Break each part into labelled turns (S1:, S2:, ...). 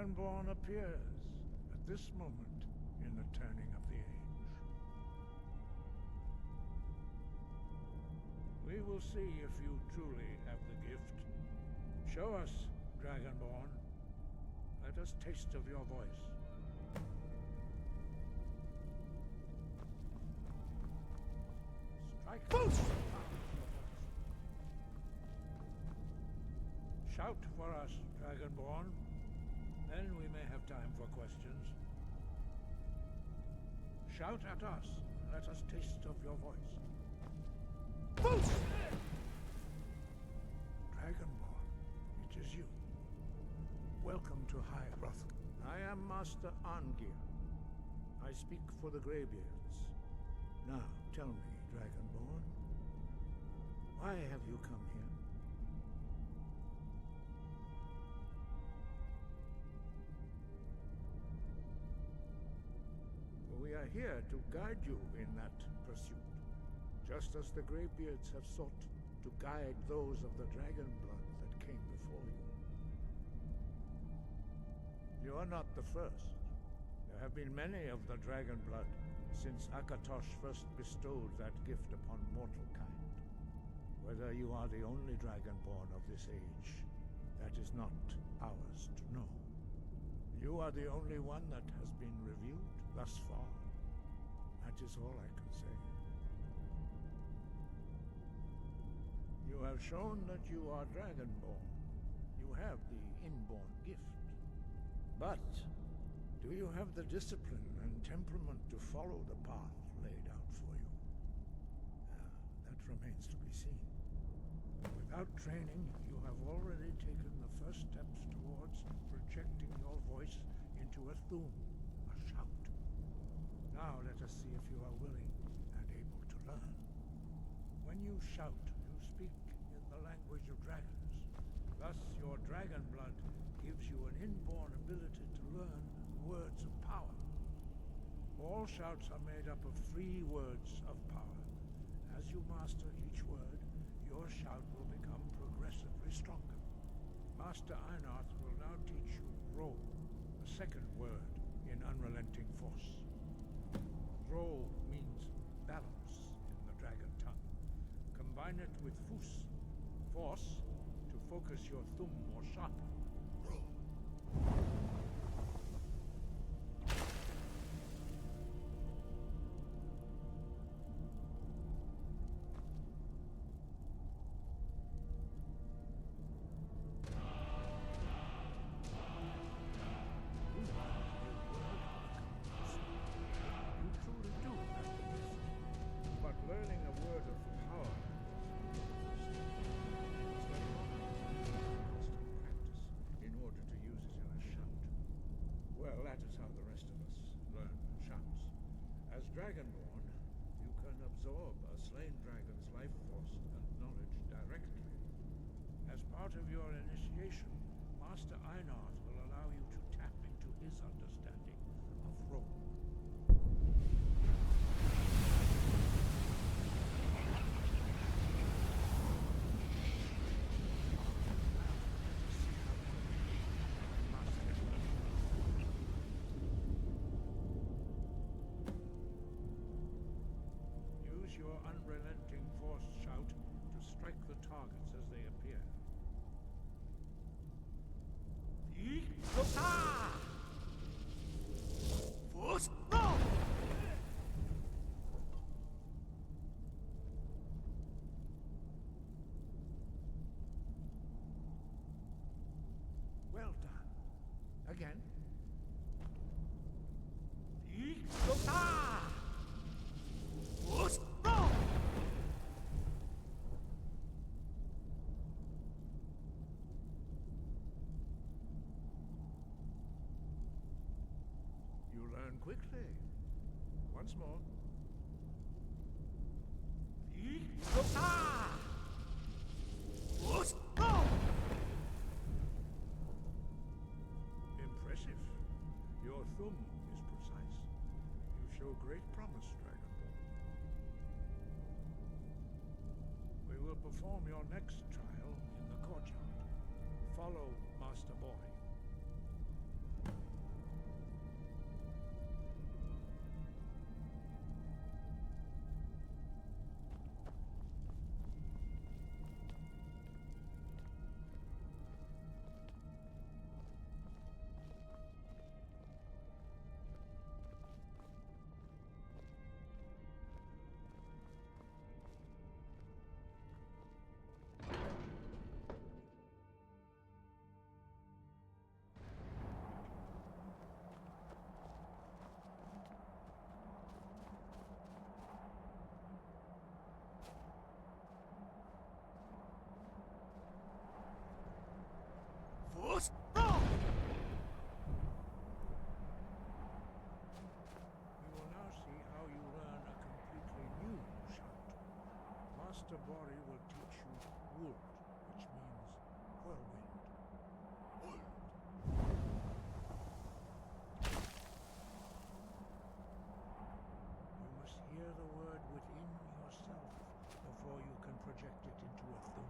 S1: Dragonborn appears at this moment in the turning of the age. We will see if you truly have the gift. Show us, Dragonborn. Let us taste of your voice. Strike. Boost! Shout for us, Dragonborn. Then we may have time for questions. Shout at us. Let us taste of your voice. Boost! Dragonborn, it is you. Welcome to High Broth. I am Master Angir. I speak for the Greybeards. Now, tell me, Dragonborn, why have you come here? We are here to guide you in that pursuit, just as the Greybeards have sought to guide those of the dragon blood that came before you. You are not the first. There have been many of the dragon blood since Akatosh first bestowed that gift upon mortal kind. Whether you are the only dragonborn of this age, that is not ours to know. You are the only one that has been revealed thus far. That is all I can say. You have shown that you are dragonborn. You have the inborn gift. But do you have the discipline and temperament to follow the path laid out for you? That remains to be seen. Without training, you have already taken the first steps towards projecting your voice into a thum, a shout. Now let us see if you are willing and able to learn. When you shout, you speak in the language of dragons. Thus, your dragon blood gives you an inborn ability to learn words of power. All shouts are made up of 3 words of power. As you master each word, your shout will become progressively stronger. Master Einarth will now teach you Ro, the second word in Unrelenting Force. Ro means balance in the dragon tongue. Combine it with Fus, force, to focus your thumb more sharply. Ro. Dragonborn, you can absorb a slain dragon's life force and knowledge directly. As part of your initiation, Master Einarth will allow you to tap into his understanding of Rome. Your unrelenting force shout to strike the targets as they appear. Force no! Well done. Again. Force no! You learn quickly. Once more. Impressive. Your thumb is precise. You show great promise, Dragonborn. We will perform your next trial in the courtyard. Follow Master Boy. Master Bori will teach you Wood, which means whirlwind. Wood. You must hear the word within yourself before you can project it into a thum.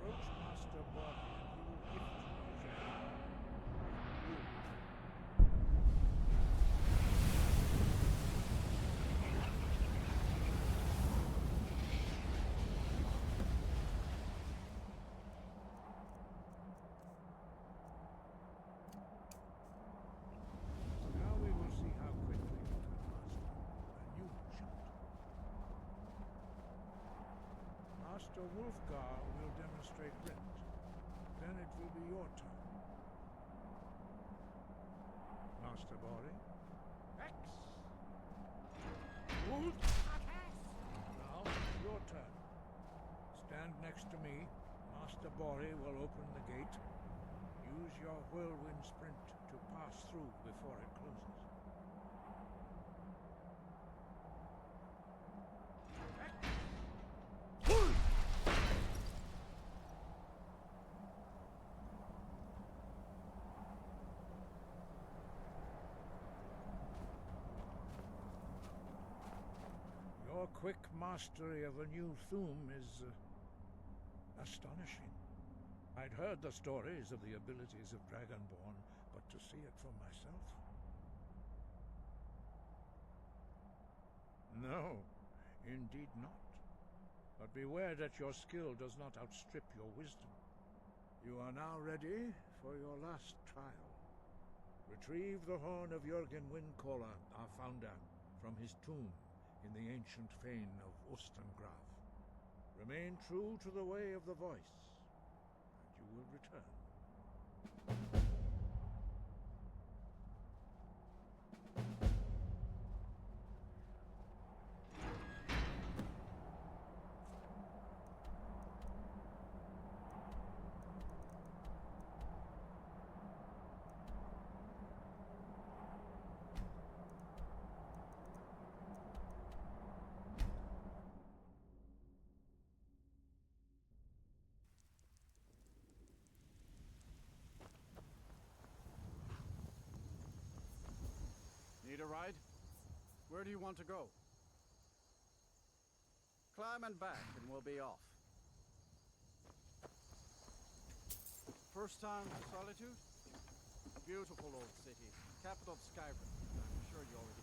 S1: Approach Master Bori and he will gift you his aid. Wood. Now we will see how quickly you can master a new shot. Master Wolfgar will demonstrate Rent. Then it will be your turn. Master Bori? X! Wood! Now, your turn. Stand next to me. Master Bori will open the gate. Use your whirlwind sprint to pass through before it closes. Your quick mastery of a new thum is astonishing. I'd heard the stories of the abilities of Dragonborn, but to see it for myself? No, indeed not. But beware that your skill does not outstrip your wisdom. You are now ready for your last trial. Retrieve the horn of Jürgen Windcaller, our founder, from his tomb in the ancient fane of Ustengraf. Remain true to the way of the voice, and you will return.
S2: Need a ride? Where do you want to go? Climb and back and we'll be off. First time to Solitude? Beautiful old city, capital of Skyrim. I'm sure you already...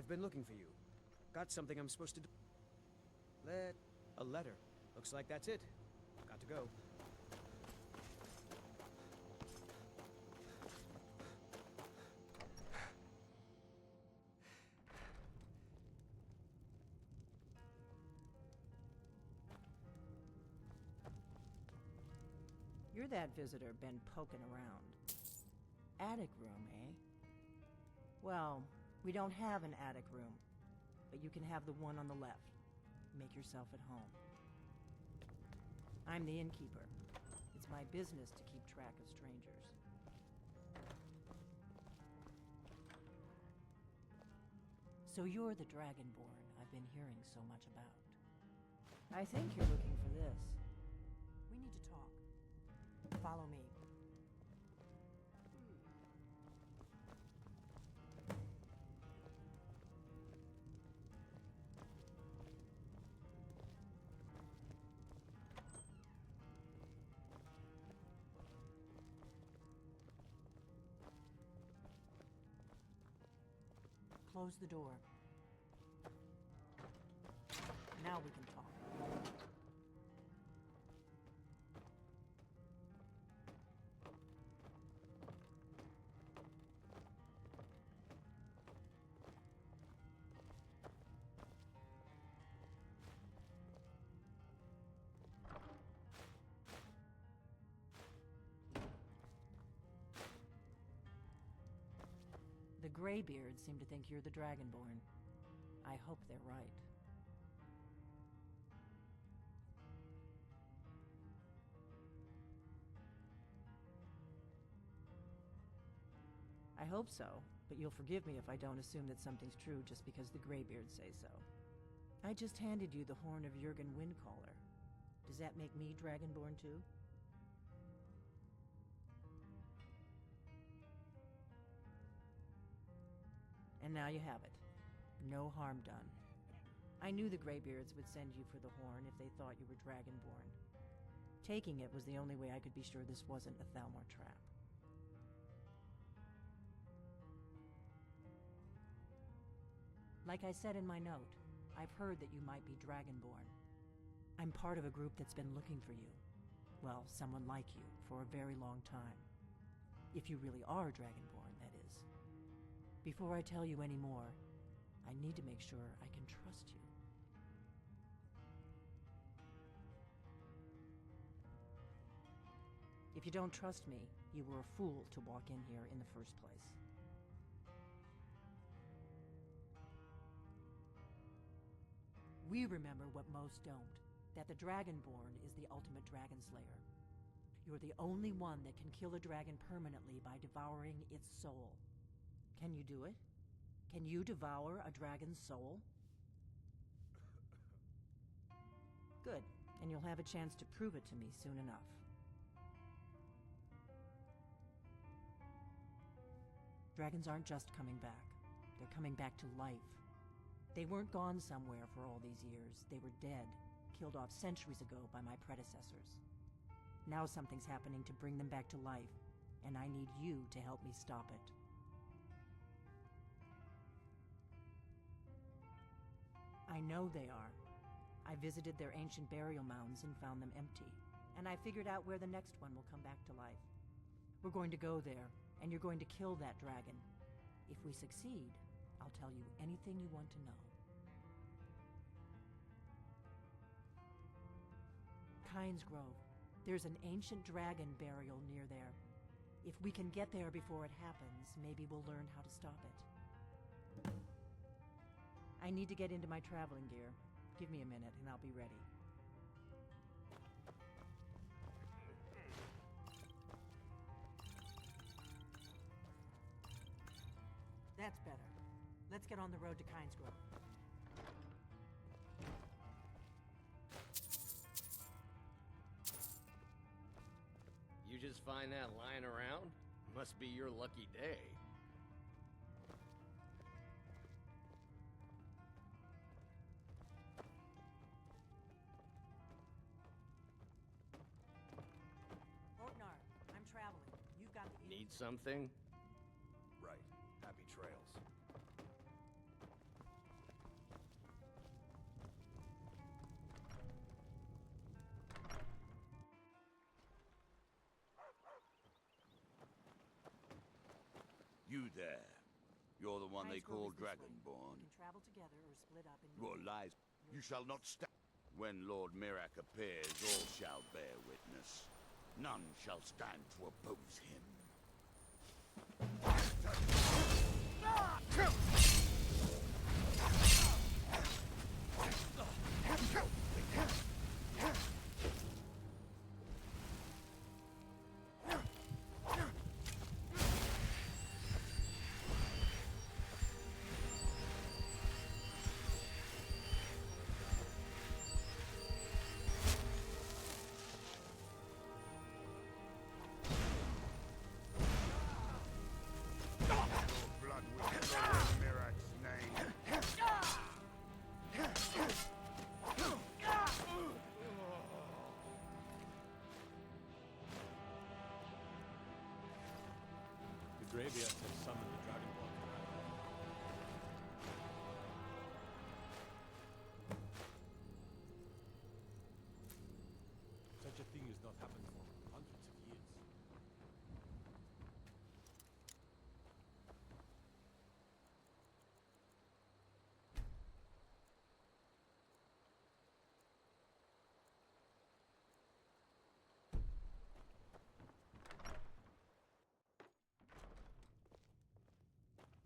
S3: I've been looking for you. Got something I'm supposed to do. A letter. Looks like that's it. Got to go.
S4: You're that visitor been poking around. Attic room, eh? Well, we don't have an attic room, but you can have the one on the left. Make yourself at home. I'm the innkeeper. It's my business to keep track of strangers. So you're the Dragonborn I've been hearing so much about. I think you're looking for this. We need to talk. Follow me. Close the door. Now we can talk. The Greybeards seem to think you're the Dragonborn. I hope they're right. I hope so, but you'll forgive me if I don't assume that something's true just because the Greybeards say so. I just handed you the horn of Jurgen Windcaller. Does that make me Dragonborn too? And now you have it. No harm done. I knew the Greybeards would send you for the horn if they thought you were Dragonborn. Taking it was the only way I could be sure this wasn't a Thalmor trap. Like I said in my note, I've heard that you might be Dragonborn. I'm part of a group that's been looking for you. Well, someone like you, for a very long time. If you really are Dragonborn, that is. Before I tell you any more, I need to make sure I can trust you. If you don't trust me, you were a fool to walk in here in the first place. We remember what most don't, that the Dragonborn is the ultimate dragon slayer. You're the only one that can kill a dragon permanently by devouring its soul. Can you do it? Can you devour a dragon's soul? Good, and you'll have a chance to prove it to me soon enough. Dragons aren't just coming back. They're coming back to life. They weren't gone somewhere for all these years. They were dead, killed off centuries ago by my predecessors. Now something's happening to bring them back to life, and I need you to help me stop it. I know they are. I visited their ancient burial mounds and found them empty, and I figured out where the next one will come back to life. We're going to go there, and you're going to kill that dragon. If we succeed, I'll tell you anything you want to know. Kynes Grove. There's an ancient dragon burial near there. If we can get there before it happens, maybe we'll learn how to stop it. I need to get into my traveling gear. Give me a minute and I'll be ready. That's better. Let's get on the road to Kynes Grove.
S5: You just find that lying around? Must be your lucky day.
S4: Ortnar, I'm traveling. You've got the...
S5: Need something?
S6: Right. Happy trails. You there. You're the one they
S4: Highest road
S6: call
S4: is this way.
S6: Dragonborn.
S4: We can travel together or split up and
S6: Your lies. You shall not stand. When Lord Mirak appears, all shall bear witness. None shall stand to oppose him. Blood will flow in Mirak's name.
S7: The Gravias have summoned the Dragonborn to battle. Such a thing has not happened for hundreds of years.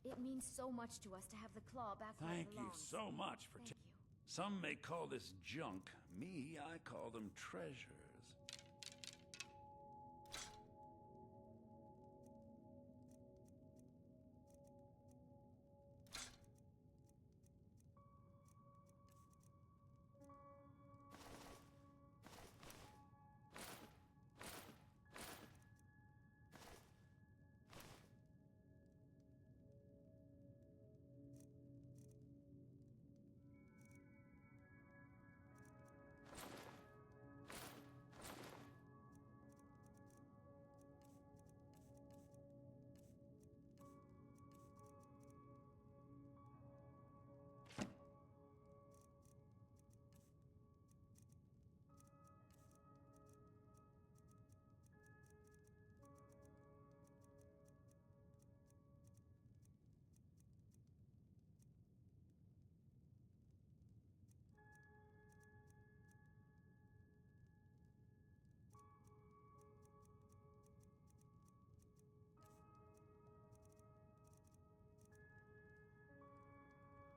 S8: It means so much to us to have the claw back where it
S9: Thank you
S8: belongs.
S9: so much for
S8: Thank you.
S9: Some may call this junk. Me, I call them treasures.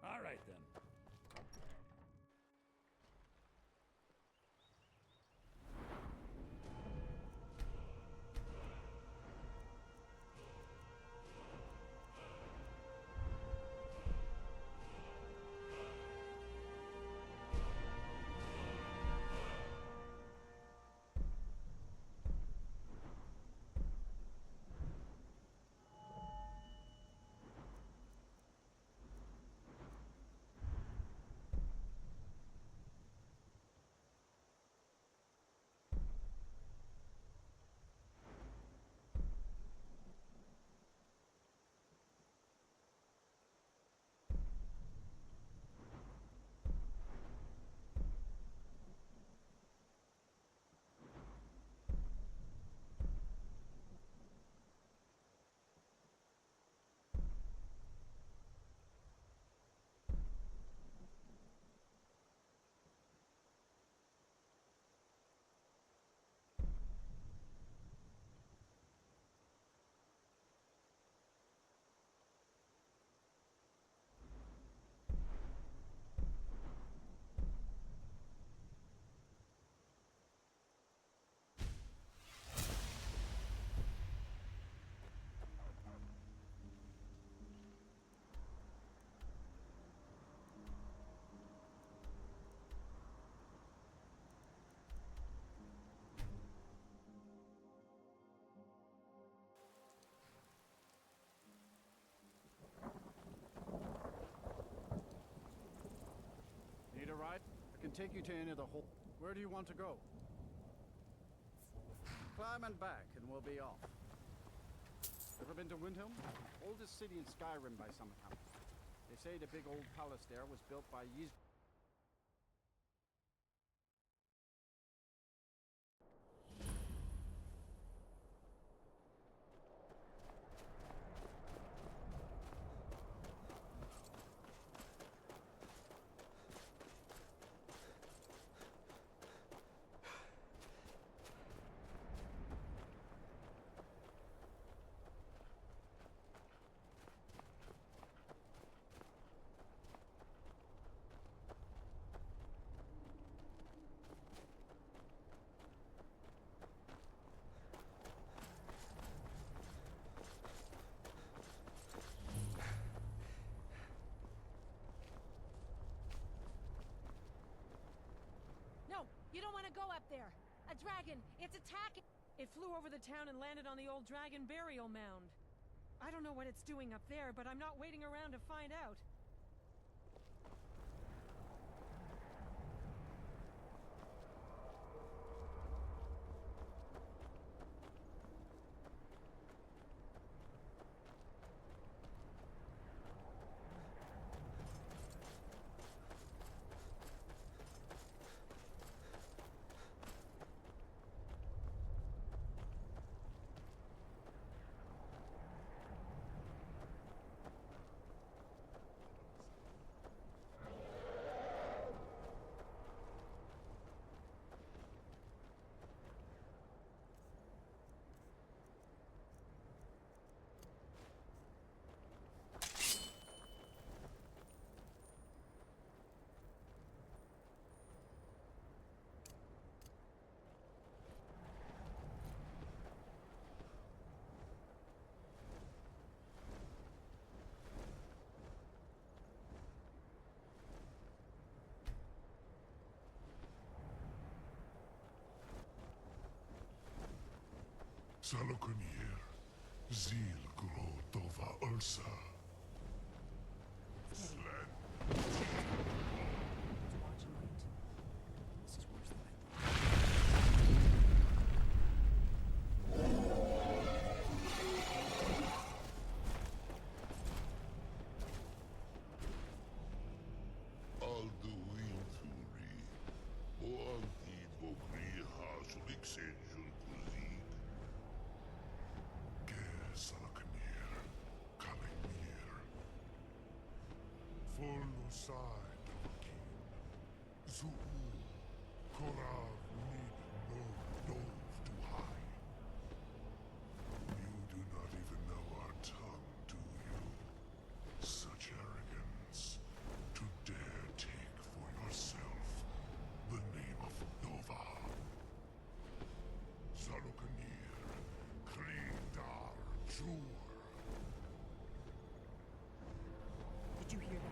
S9: All right, then.
S2: Need a ride? I can take you to any of the hole. Where do you want to go? Climb and back, and we'll be off. Ever been to Windhelm? Oldest city in Skyrim by some account. They say the big old palace there was built by Ys.
S10: to go up there. A dragon. It's attacking.
S11: It flew over the town and landed on the old dragon burial mound. I don't know what it's doing up there, but I'm not waiting around to find out.
S12: Salokunir, Zil Grotova Ursa. Sled.
S4: Watch and wait. This is worse than I thought.
S12: Alduinturi, o antivo griha sulixenjun kuzik. Ger Salokunir, Kalimir. Folusai Dovakin. Zuu, Korav Nid no Dov to high. You do not even know our tongue, do you? Such arrogance to dare take for yourself the name of Nova. Salokunir, Krindar Jur.
S4: Did you hear that?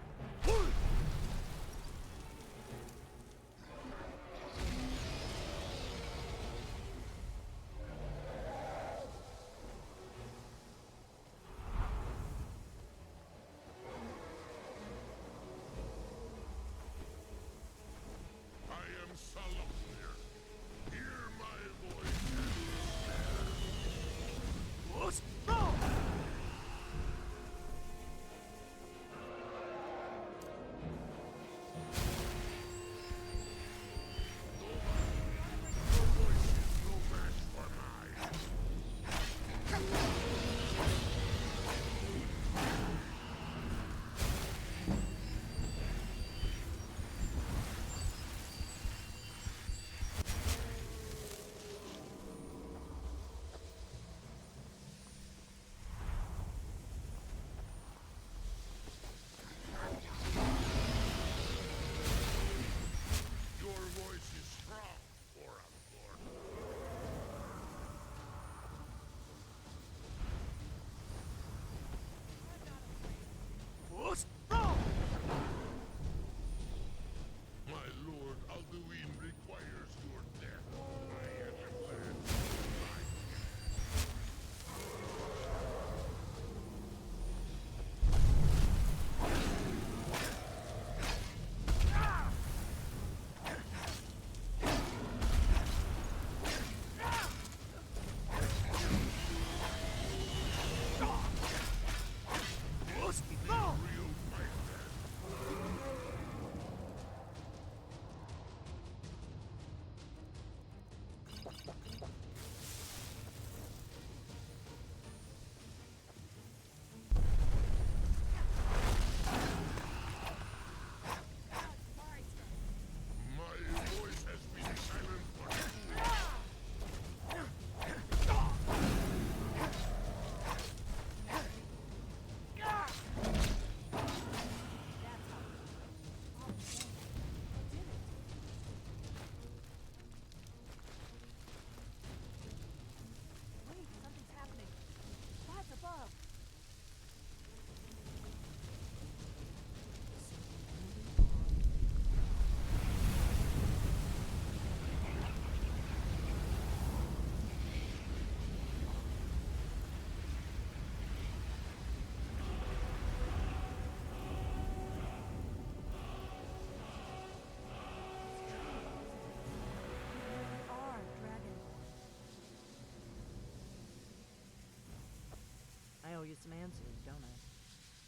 S4: you some answers, don't I?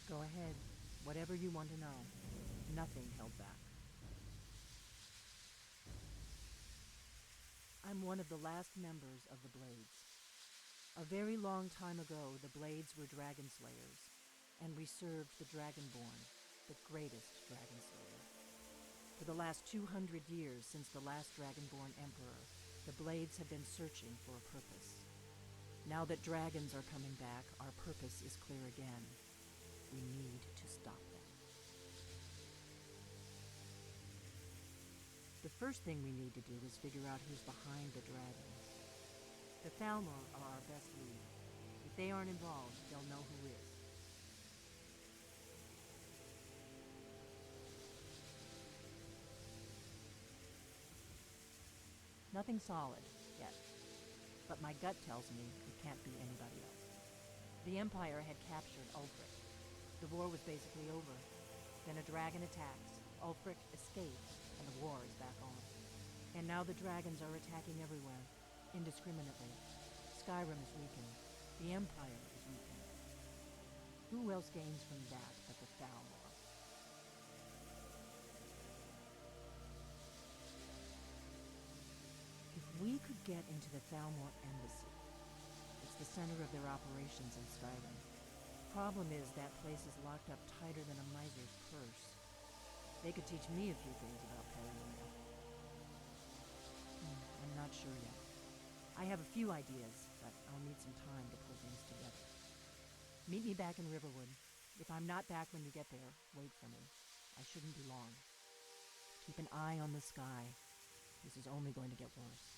S4: Go ahead. Whatever you want to know. Nothing held back. I'm one of the last members of the Blades. A very long time ago, the Blades were dragon slayers, and we served the Dragonborn, the greatest dragon slayer. For the last 200 years since the last Dragonborn Emperor, the Blades have been searching for a purpose. Now that dragons are coming back, our purpose is clear again. We need to stop them. The first thing we need to do is figure out who's behind the dragons. The Thalmor are our best lead. If they aren't involved, they'll know who is. Nothing solid, yet. But my gut tells me it can't be anybody else. The Empire had captured Ulfric. The war was basically over. Then a dragon attacks, Ulfric escapes, and the war is back on. And now the dragons are attacking everywhere, indiscriminately. Skyrim is weakened. The Empire is weakened. Who else gains from that but the Thalmor? If we could get into the Thalmor embassy, it's the center of their operations in Skyrim. Problem is, that place is locked up tighter than a miser's purse. They could teach me a few things about paranoia. I'm not sure yet. I have a few ideas, but I'll need some time to pull things together. Meet me back in Riverwood. If I'm not back when you get there, wait for me. I shouldn't be long. Keep an eye on the sky. This is only going to get worse.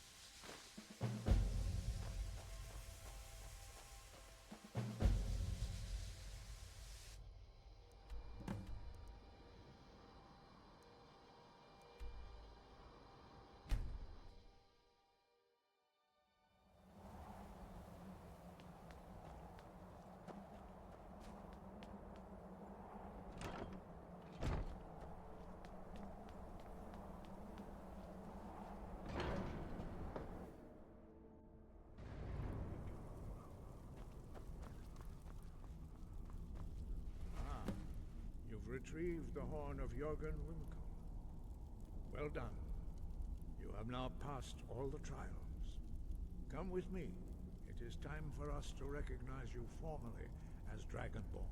S1: Retrieved the horn of Jörgen Winkel. Well done. You have now passed all the trials. Come with me. It is time for us to recognize you formally as Dragonborn.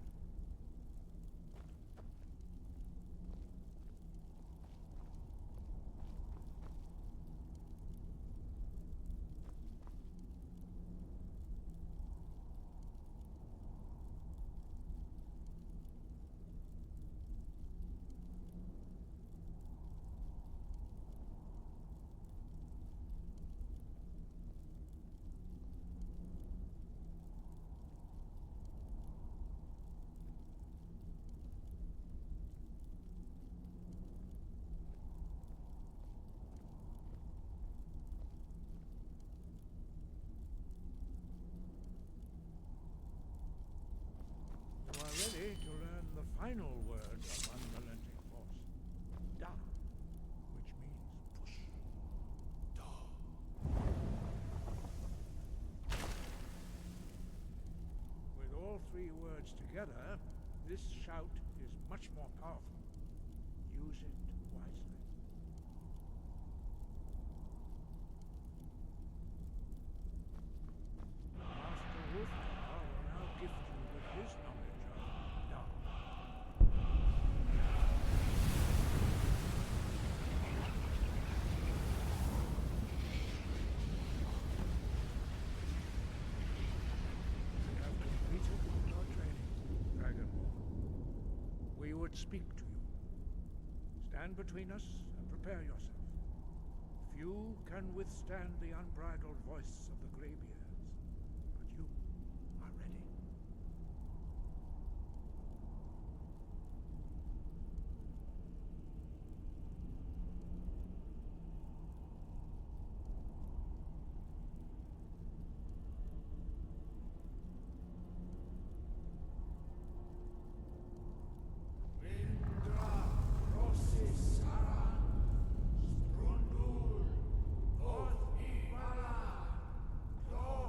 S1: Ready to learn the final word of unrelenting force. Da, which means push. Da. With all three words together, this shout is much more powerful. Use it wisely. Master Wolfgar will now gift you with his knowledge. Speak to you. Stand between us and prepare yourself. Few can withstand the unbridled voice of the Greybeards, but you are ready.
S12: Lord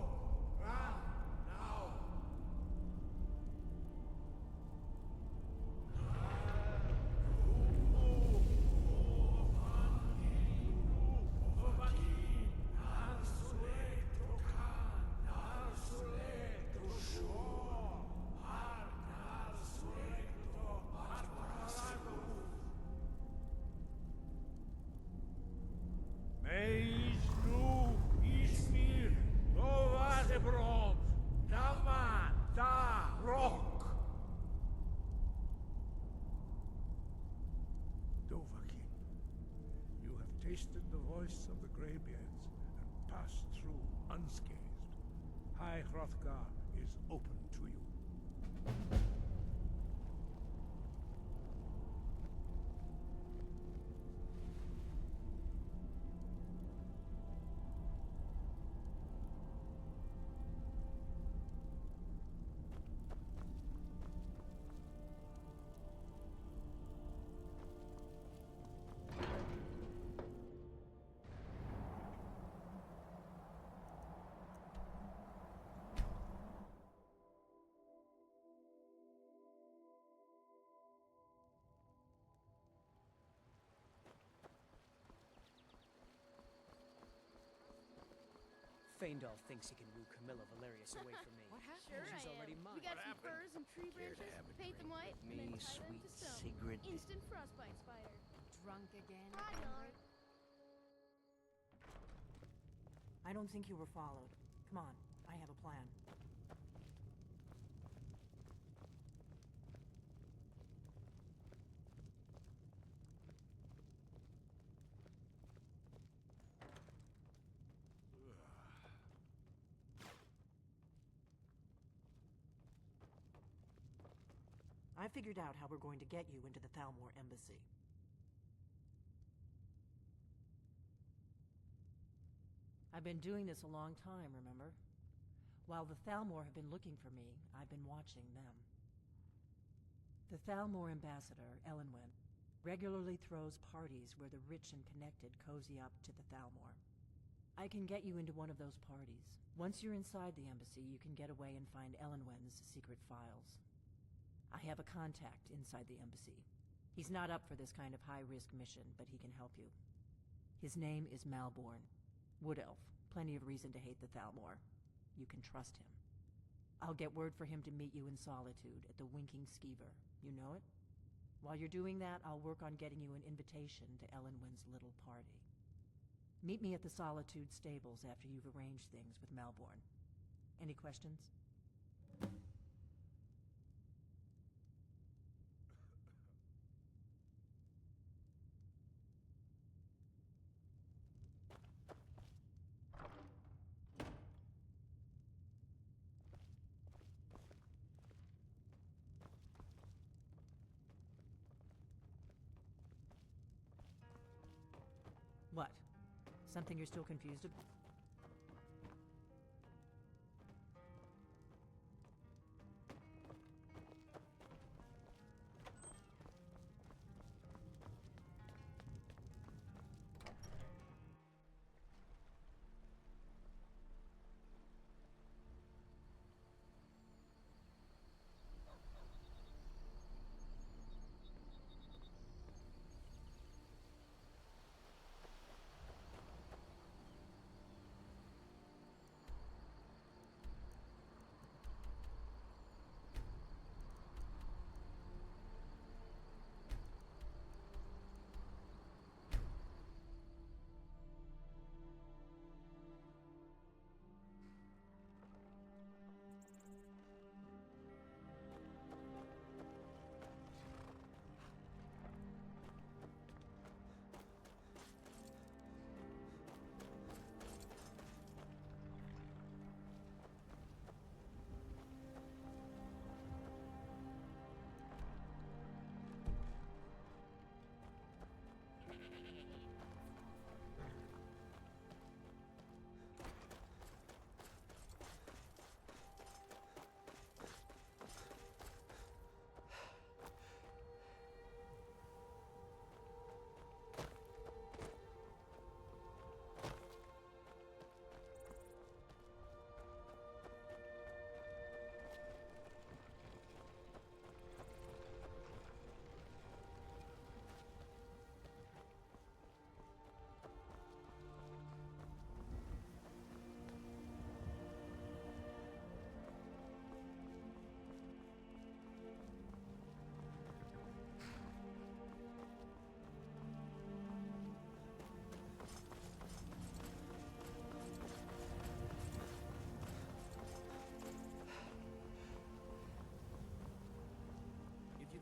S1: over, King. You have tasted the voice of the Greybeards and passed through unscathed. High Hrothgar is open to you.
S3: Feindal thinks he can woo Camilla Valerius away from me.
S10: What happened?
S13: Sure
S3: She's
S13: I
S3: already
S13: am.
S3: mine.
S13: We got
S3: What
S13: some
S3: happened?
S13: furs and tree
S5: Care to
S13: branches,
S5: have a
S13: paint them
S5: drink
S13: white,
S5: with
S13: and then
S5: me,
S13: tie them
S5: sweet
S13: to stone.
S5: Sigrid?
S13: Instant frostbite spider.
S10: Drunk again?
S13: Hi, Yarn.
S4: I don't think you were followed. Come on, I have a plan. I figured out how we're going to get you into the Thalmor embassy. I've been doing this a long time, remember? While the Thalmor have been looking for me, I've been watching them. The Thalmor ambassador, Elenwen, regularly throws parties where the rich and connected cozy up to the Thalmor. I can get you into one of those parties. Once you're inside the embassy, you can get away and find Elenwen's secret files. I have a contact inside the embassy. He's not up for this kind of high-risk mission, but he can help you. His name is Malborn. Wood Elf. Plenty of reason to hate the Thalmor. You can trust him. I'll get word for him to meet you in Solitude at the Winking Skeever. You know it? While you're doing that, I'll work on getting you an invitation to Elenwen's little party. Meet me at the Solitude stables after you've arranged things with Malborn. Any questions? What? Something you're still confused about?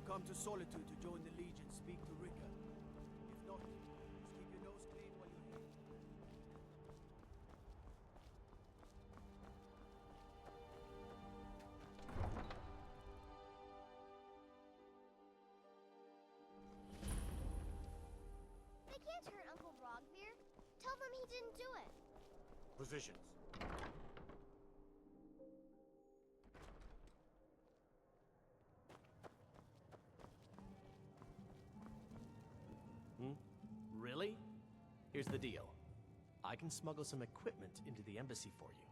S2: Come to Solitude to join the Legion. Speak to Rika.
S8: didn't do it.
S2: Positions.
S13: Really? Here's the deal. I can smuggle some equipment into the embassy for you.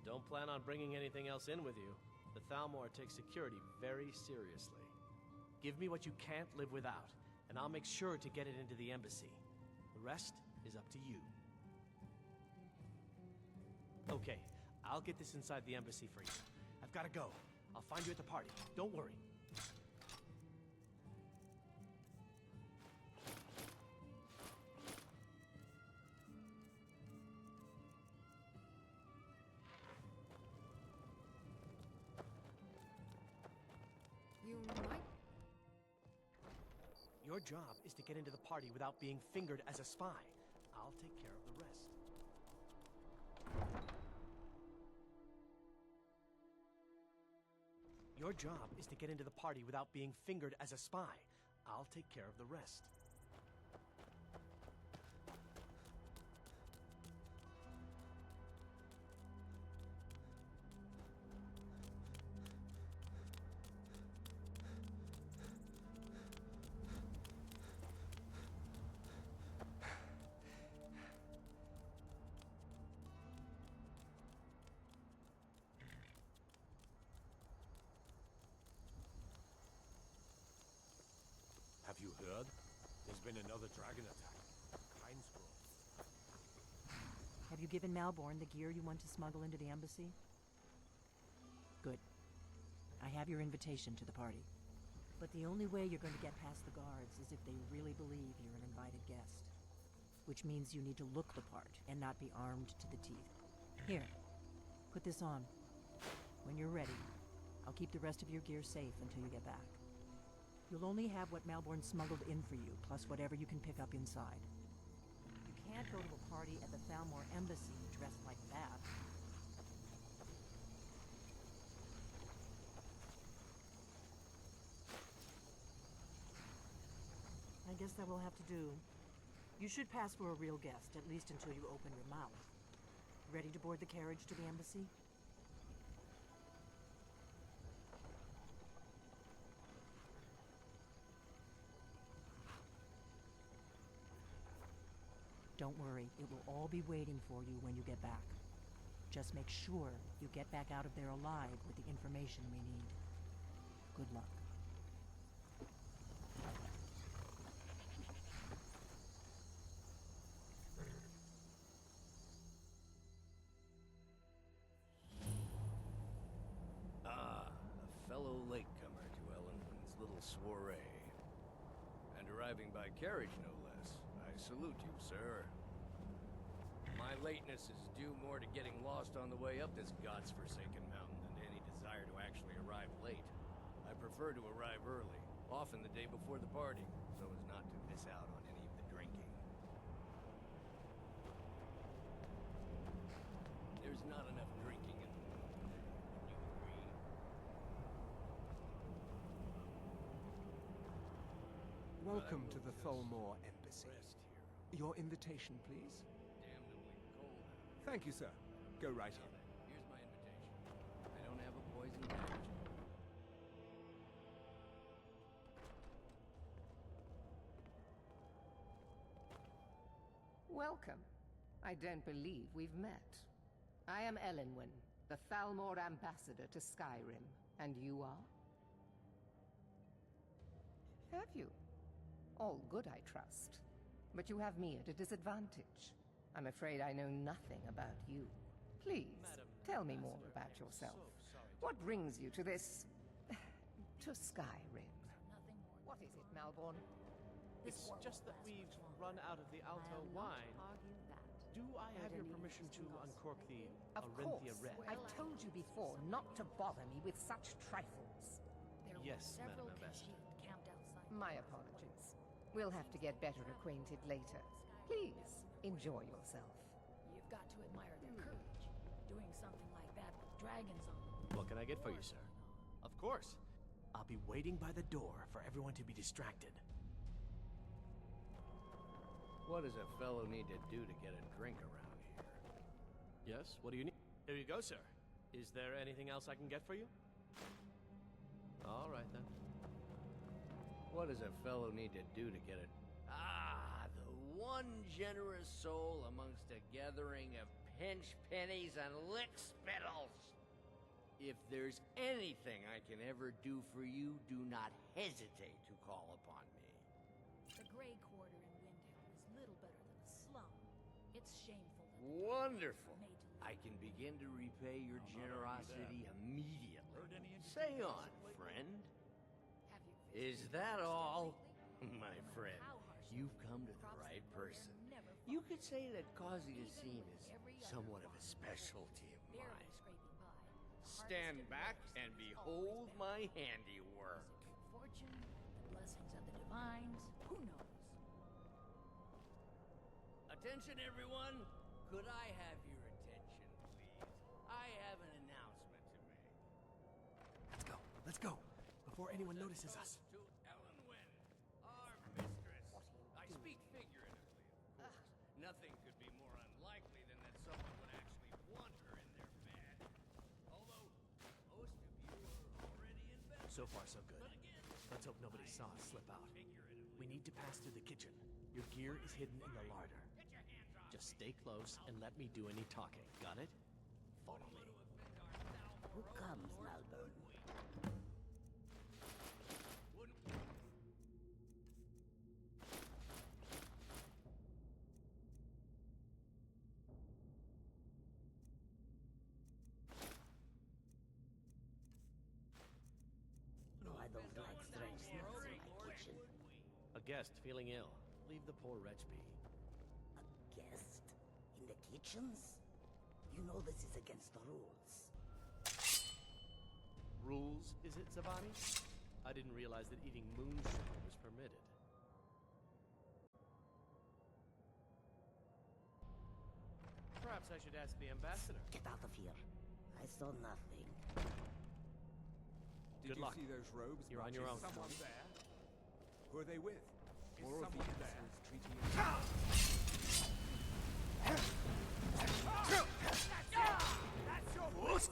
S13: Don't plan on bringing anything else in with you. The Thalmor takes security very seriously. Give me what you can't live without, and I'll make sure to get it into the embassy. The rest is up to you. Okay, I'll get this inside the embassy for you. I've gotta go. I'll find you at the party. Don't worry.
S10: You might.
S13: Your job is to get into the party without being fingered as a spy. I'll take care of the rest. Your job is to get into the party without being fingered as a spy. I'll take care of the rest.
S7: Have you heard? There's been another dragon attack. Kind scroll.
S4: Have you given Malborn the gear you want to smuggle into the embassy? Good. I have your invitation to the party. But the only way you're going to get past the guards is if they really believe you're an invited guest. Which means you need to look the part and not be armed to the teeth. Here, put this on. When you're ready, I'll keep the rest of your gear safe until you get back. You'll only have what Malborn smuggled in for you, plus whatever you can pick up inside. You can't go to a party at the Thalmor embassy dressed like that. I guess that will have to do. You should pass for a real guest, at least until you open your mouth. Ready to board the carriage to the embassy? Don't worry, it will all be waiting for you when you get back. Just make sure you get back out of there alive with the information we need. Good luck.
S5: A fellow latecomer to Ellenwood's little soiree. And arriving by carriage, no less. I salute you, sir. My lateness is due more to getting lost on the way up this god's-forsaken mountain than to any desire to actually arrive late. I prefer to arrive early, often the day before the party, so as not to miss out on any of the drinking. There's not enough drinking in the world today. Would you agree?
S14: Welcome to the Thalmor Embassy. Your invitation, please.
S5: Damnably cold out.
S14: Thank you, sir. Go right in.
S5: Here's my invitation. I don't have a poison package.
S15: Welcome. I don't believe we've met. I am Ellenwyn, the Thalmor ambassador to Skyrim. And you are? Have you? All good, I trust. But you have me at a disadvantage. I'm afraid I know nothing about you. Please, tell me more about yourself. What brings you to this... to Skyrim? What is it, Malborn?
S13: It's just that we've run out of the Alto wine. Do I have your permission to uncork the
S15: Of
S13: Arinthia
S15: course.
S13: Red?
S15: I've told you before not to bother me with such trifles.
S13: Yes, Madam Ambassador.
S15: My apologies. We'll have to get better acquainted later. Please, enjoy yourself.
S10: You've got to admire their courage. Doing something like that with dragons on them.
S13: What can I get for you, sir? Of course. I'll be waiting by the door for everyone to be distracted.
S5: What does a fellow need to do to get a drink around here?
S13: Yes, what do you need? Here you go, sir. Is there anything else I can get for you? All right, then.
S5: What does a fellow need to do to get a... Ah, the one generous soul amongst a gathering of pinch pennies and lick spittles. If there's anything I can ever do for you, do not hesitate to call upon me.
S10: The Grey Quarter in Windhelm is little better than a slum. It's shameful that
S5: Wonderful.
S10: made to live.
S5: I can begin to repay your
S9: I'll not argue
S5: generosity
S9: that.
S5: immediately.
S9: Heard any
S5: Say
S9: interesting
S5: on,
S9: gossip lately?
S5: friend.
S10: Have you
S5: Is
S10: visited
S5: that
S10: Windhelm
S5: all?
S10: lately?
S5: My
S10: No matter
S5: friend,
S10: how harsh
S5: you've
S10: the
S5: come to the
S10: crops
S5: right
S10: that grow there
S5: person.
S10: never
S5: You
S10: fall.
S5: could say that causing a
S10: Even
S5: scene
S10: with
S5: is
S10: every other
S5: somewhat of a
S10: farm
S5: specialty of
S10: barely
S5: mine.
S10: scraping by.
S5: Stand
S10: Harvested
S5: back
S10: harvest
S5: and
S10: is
S5: behold
S10: always
S5: my
S10: bad.
S5: handiwork.
S10: Is it good fortune? The blessings of the divines? Who knows?
S5: Attention, everyone! Could I have your attention, please? I have an announcement to make.
S3: Let's go. Let's go. Before anyone notices us.
S5: To Ellen Wynn, our mistress. I speak figuratively, of course. Nothing could be more unlikely than that someone would actually want her in their bed. Although, most of you are already in bed.
S3: So far, so good.
S5: But again,
S3: Let's hope nobody saw us slip out.
S5: figuratively.
S3: We need to pass through the kitchen. Your gear is hidden in the larder.
S5: Get your hands off
S13: Just stay close and let me do any talking. Got it? Follow me.
S10: Who comes, Malbone?
S16: No, I don't like strange smells in my kitchen.
S13: A guest feeling ill. Leave the poor wretch be.
S16: A guest? In the kitchens? You know this is against the rules.
S13: Rules, is it, Zavani? I didn't realize that eating moonshine was permitted. Perhaps I should ask the ambassador.
S16: Get out of here. I saw nothing.
S14: Did
S13: Good
S14: you
S13: luck.
S14: see those robes?
S13: You're on your own.
S14: Someone there? Who are they with? More of the embassies treating you... That's your voice!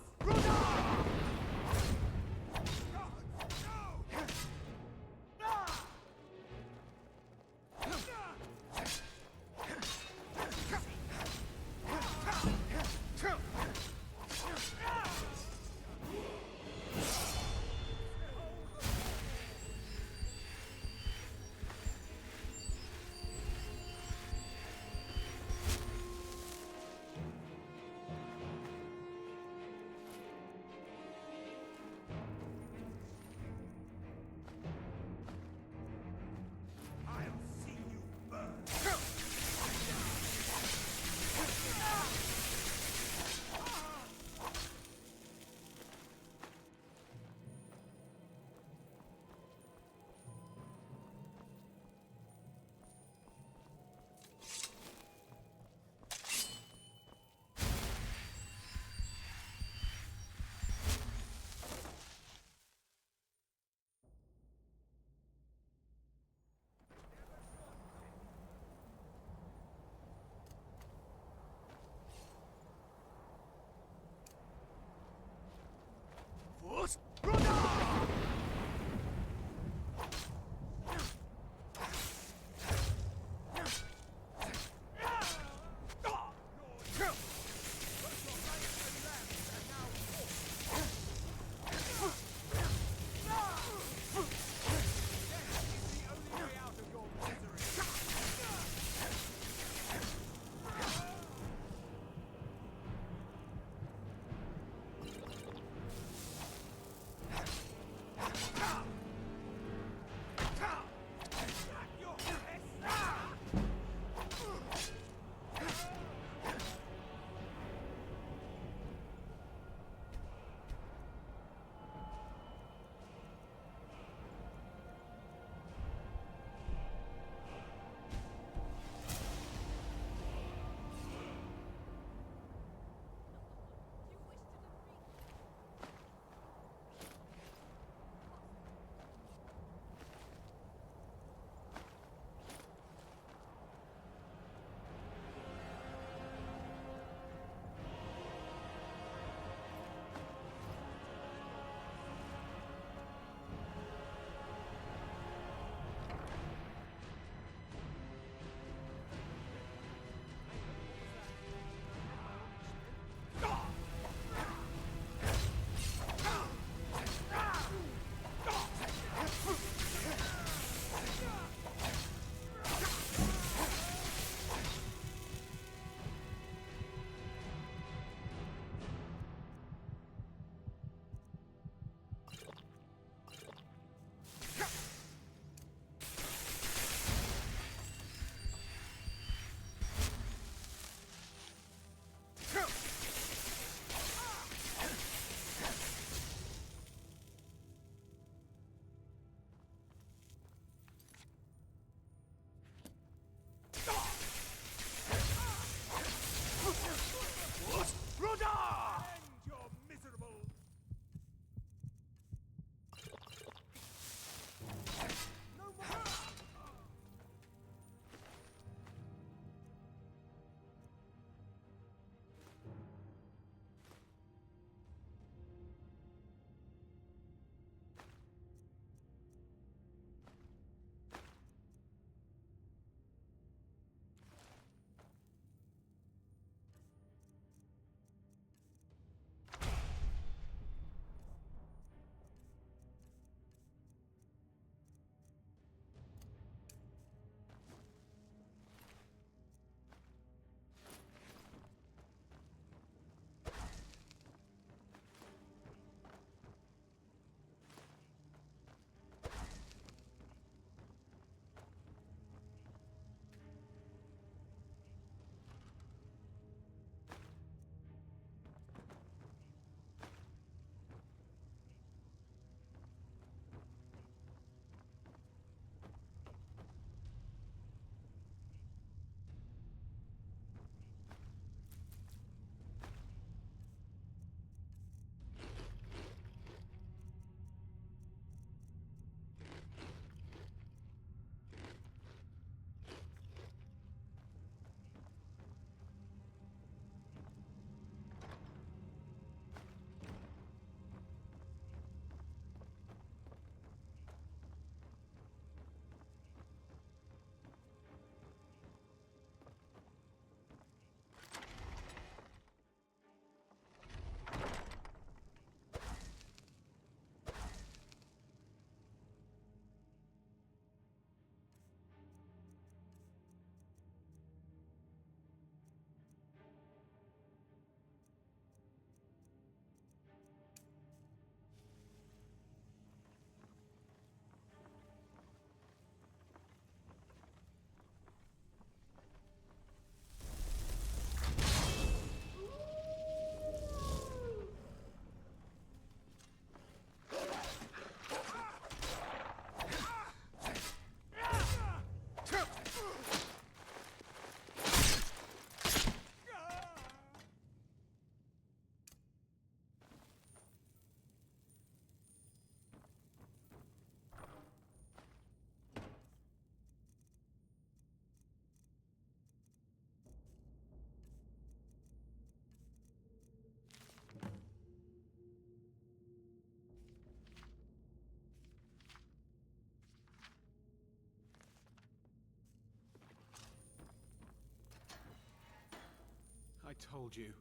S2: told you.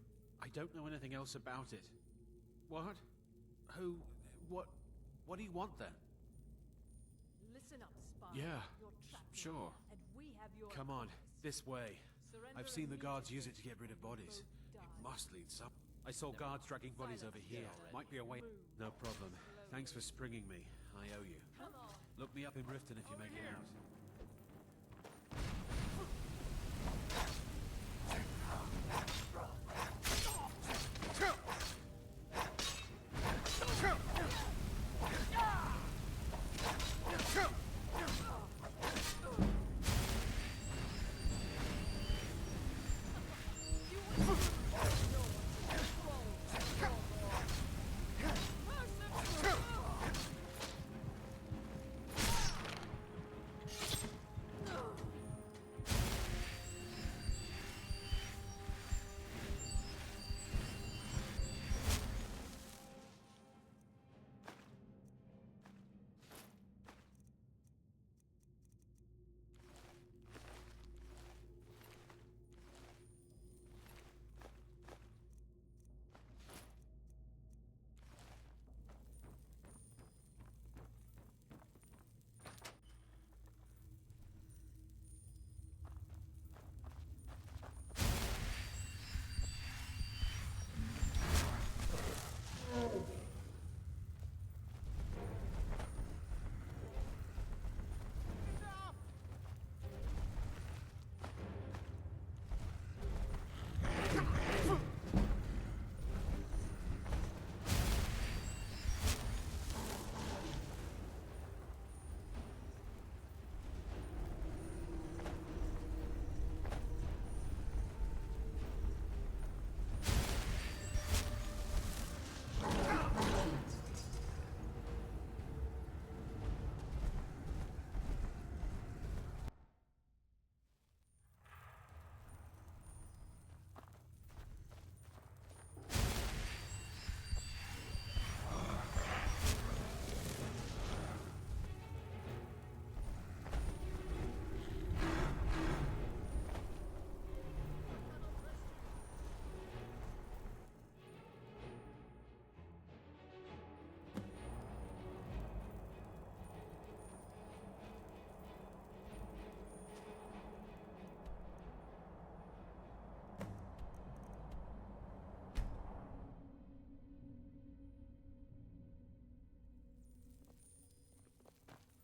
S2: I don't know anything else about it. What? Who? What do you want then?
S10: Listen up, spy.
S2: Yeah,
S10: You're trapped in
S2: sure.
S10: here, and we have your
S2: Come on,
S10: compass.
S2: this way.
S10: Surrender
S2: I've seen the
S10: and
S2: guards
S10: leave
S2: use it to get rid of bodies.
S10: both
S2: It
S10: die.
S2: must lead some. I saw guards dragging bodies over here. Might be a way. No problem. Thanks for springing me. I owe you.
S10: Come on.
S2: Look me up in Riften if you make it out.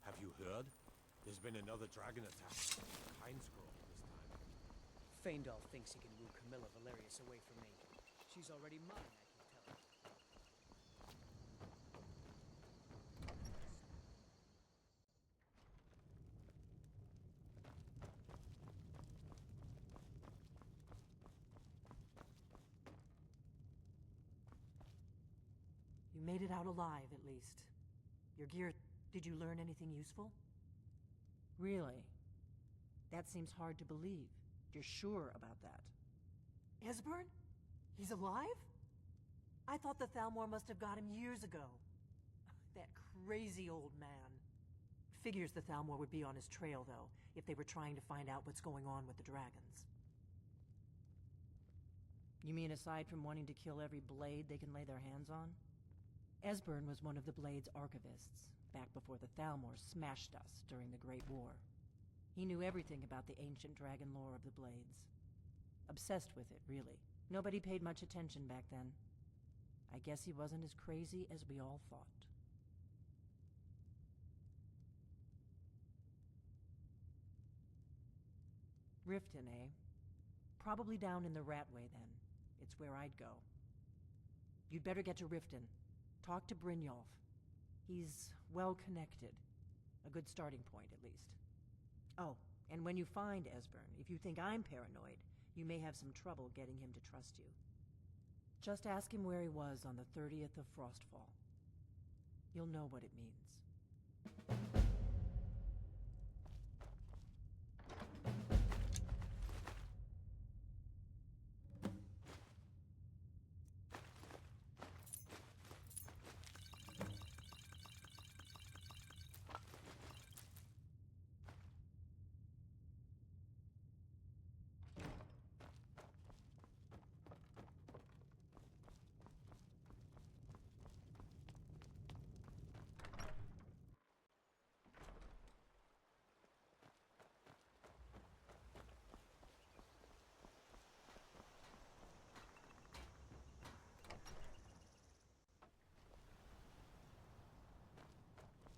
S7: Have you heard? There's been another dragon attack. Kind scroll this time.
S3: Faendal thinks he can woo Camilla Valerius away from me. She's already mine, I can tell you.
S4: You made it out alive, at least. Your gear... Did you learn anything useful? Really? That seems hard to believe. You're sure about that? Esbern? He's alive? I thought the Thalmor must have got him years ago. That crazy old man. Figures the Thalmor would be on his trail, though, if they were trying to find out what's going on with the dragons. You mean aside from wanting to kill every blade they can lay their hands on? Esbern was one of the Blade's archivists, back before the Thalmor smashed us during the Great War. He knew everything about the ancient dragon lore of the Blades. Obsessed with it, really. Nobody paid much attention back then. I guess he wasn't as crazy as we all thought. Riften, eh? Probably down in the Ratway, then. It's where I'd go. You'd better get to Riften. Talk to Brynjolf. He's well-connected. A good starting point, at least. Oh, and when you find Esbern, if you think I'm paranoid, you may have some trouble getting him to trust you. Just ask him where he was on the 30th of Frostfall. You'll know what it means.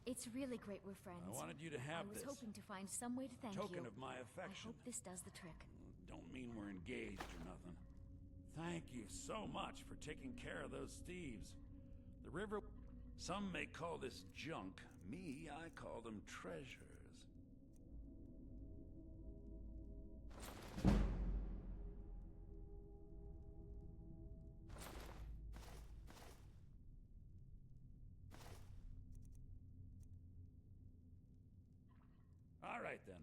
S8: It's really great we're friends.
S9: I wanted you to have
S8: I was
S9: this.
S8: hoping to find some way to thank you.
S9: Token of my
S8: I
S9: affection.
S8: hope this does the trick.
S9: Don't mean we're engaged or nothing. Thank you so much for taking care of those thieves. The river... Some may call this junk. Me, I call them treasures. All right, then.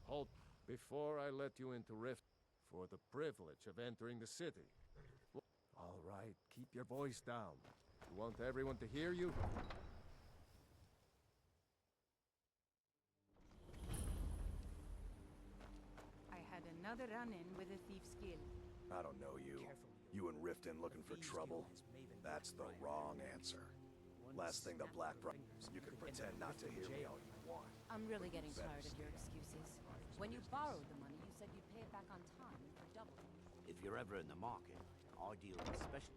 S17: Halt before I let you into Rift for the privilege of entering the city. All right, keep your voice down. You want everyone to hear you?
S18: I had another run-in with a thief's guild.
S19: I don't know you. You and Riften looking for trouble? That's the wrong answer. Last thing the Black Bro... You can pretend not to hear me all you want.
S20: I'm really getting tired of your excuses. When you borrowed the money, you said you'd pay it back on time for double.
S21: If you're ever in the market, I deal with special...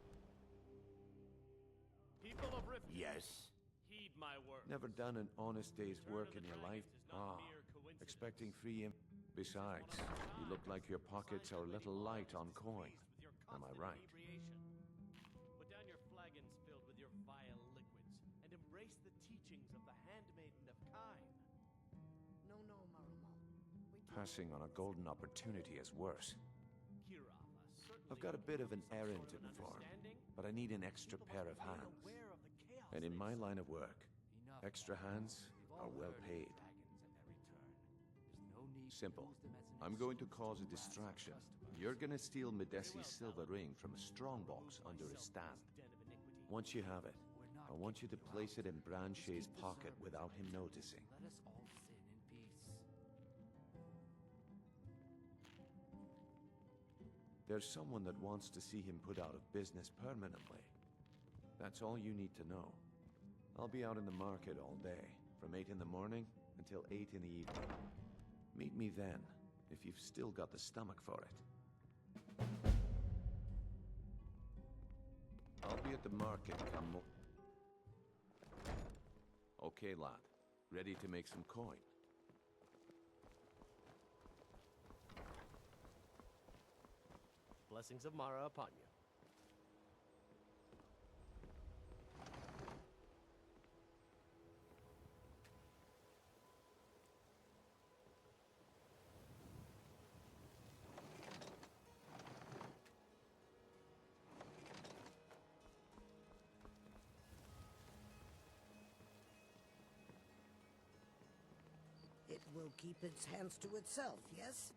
S13: People of Rift.
S21: Yes.
S13: Heed my word.
S22: Never done an honest day's work in your life? Expecting free Besides, you look like your pockets are a little light on coin. Am I right?
S13: Put down your flagons filled with your vile liquids, and embrace the teachings of the Handmaiden of Kine.
S16: No, Marumal.
S22: Passing on a golden opportunity is worse.
S13: Kira,
S22: I've got a bit of an errand to perform, but I need an extra pair of hands. And in my line of work, extra hands are well paid. Simple. I'm going to cause a distraction. You're gonna steal Medesi's silver ring from a strongbox under his stand. Once you have it, I want you to place it in Branche's pocket without him noticing.
S16: Let us all sin in peace.
S22: There's someone that wants to see him put out of business permanently. That's all you need to know. I'll be out in the market all day, from 8 in the morning until 8 in the evening. Meet me then, if you've still got the stomach for it. I'll be at the market come Okay, lad. Ready to make some coin?
S13: Blessings of Mara upon you.
S16: It will keep its hands to itself, yes?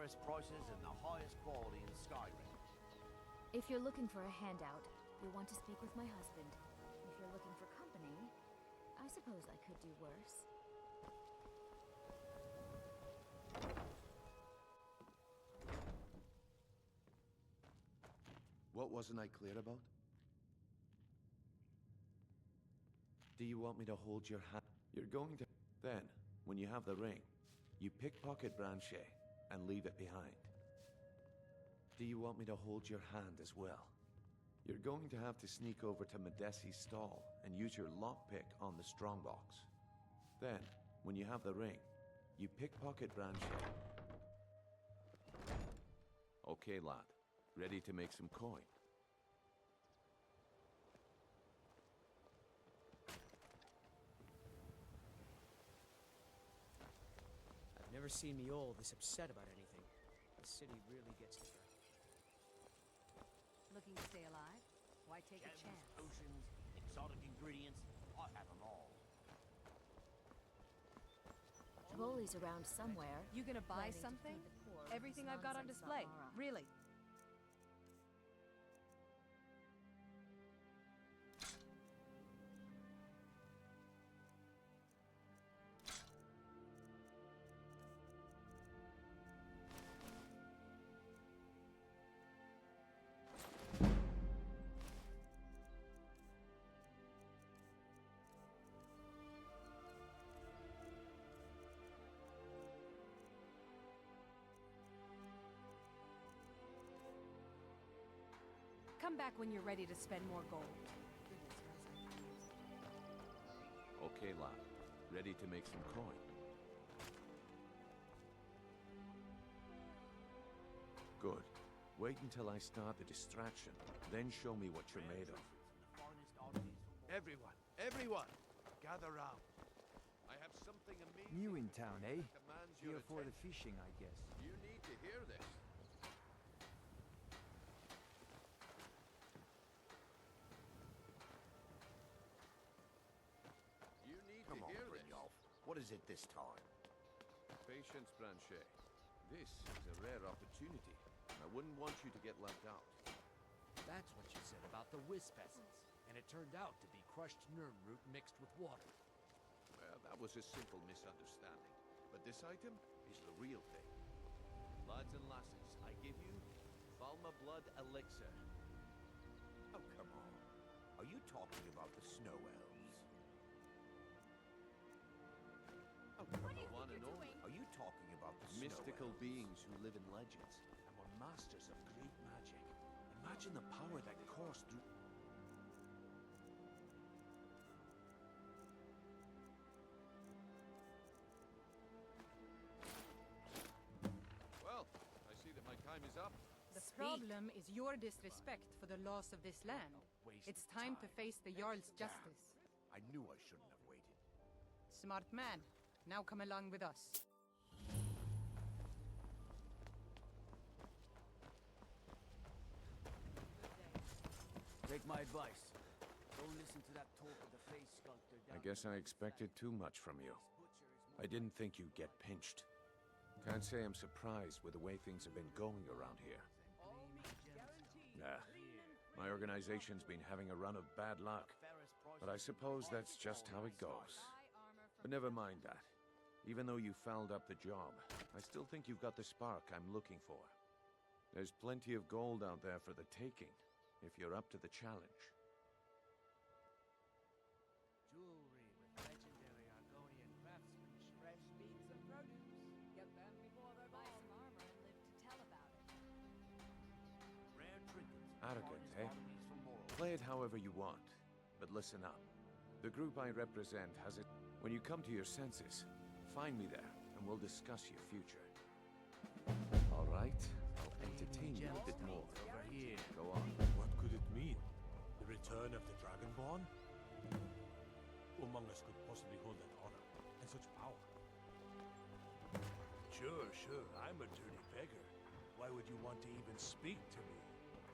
S21: fairest prices and the highest quality in Skyrim.
S8: If you're looking for a handout, you'll want to speak with my husband. If you're looking for company, I suppose I could do worse.
S22: What wasn't I clear about? Do you want me to hold your hand? You're going to... Then, when you have the ring, you pickpocket Branche and leave it behind. Do you want me to hold your hand as well? You're going to have to sneak over to Medesi's stall and use your lockpick on the strongbox. Then, when you have the ring, you pickpocket Branche. Okay, lad. Ready to make some coin?
S3: I've never seen Miol this upset about anything. The city really gets to her.
S20: Looking to stay alive? Why take a chance?
S21: Potions, exotic ingredients, I have them all.
S8: Tivoli's around somewhere.
S20: You gonna buy
S8: planning to
S20: something?
S8: feed the poor with
S20: Everything
S8: this
S20: I've got on
S8: nonsense about
S20: display.
S8: Mara.
S20: Really? Come back when you're ready to spend more gold.
S22: Okay, lad. Ready to make some coin? Good. Wait until I start the distraction, then show me what you're made of.
S19: Everyone! Gather round. I have something amazing.
S6: New in town, eh?
S19: Demands your
S6: Here for the
S19: attention.
S6: fishing, I guess.
S22: You need to hear this. You need
S21: Come
S22: to
S21: on,
S22: hear this.
S21: Brynjolf. What is it this time?
S22: Patience, Branche. This is a rare opportunity. I wouldn't want you to get left out.
S11: That's what you said about the wisp essence. And it turned out to be crushed nerm root mixed with water.
S22: Well, that was a simple misunderstanding. But this item is the real thing. Lads and lasses, I give you Valma Blood Elixir.
S21: Oh, come on. Are you talking about the snow elves? Oh,
S22: What do you think you're doing?
S21: Are you talking about the snow
S22: Mystical
S21: elves?
S22: beings who live in legends.
S11: And were masters of great magic. Imagine the power that coursed through...
S22: Well, I see that my time is up.
S18: The problem is your disrespect for the laws of this land. It's time to face the Jarl's justice.
S21: I knew I shouldn't have waited.
S18: Smart man. Now come along with us.
S11: Take my advice. Don't listen to that talk of the face sculptor down
S22: I guess I expected too much from you. I didn't think you'd get pinched. Can't say I'm surprised with the way things have been going around here. Nah, my organization's been having a run of bad luck. But I suppose that's just how it goes. But never mind that. Even though you fouled up the job, I still think you've got the spark I'm looking for. There's plenty of gold out there for the taking, if you're up to the challenge.
S11: Jewelry with legendary Argonian craftsmanship.
S20: Fresh meats and produce. Get them before they're buy some armor and live to tell about it.
S11: Rare trinkets.
S22: Arrogant, eh? Play it however you want, but listen up. The group I represent has it. When you come to your senses, find me there, and we'll discuss your future. All right? I'll entertain you a bit more.
S11: Over here.
S22: Go on.
S7: What could it mean? The return of the Dragonborn? Who among us could possibly hold that honor and such power? Sure. I'm a dirty beggar. Why would you want to even speak to me?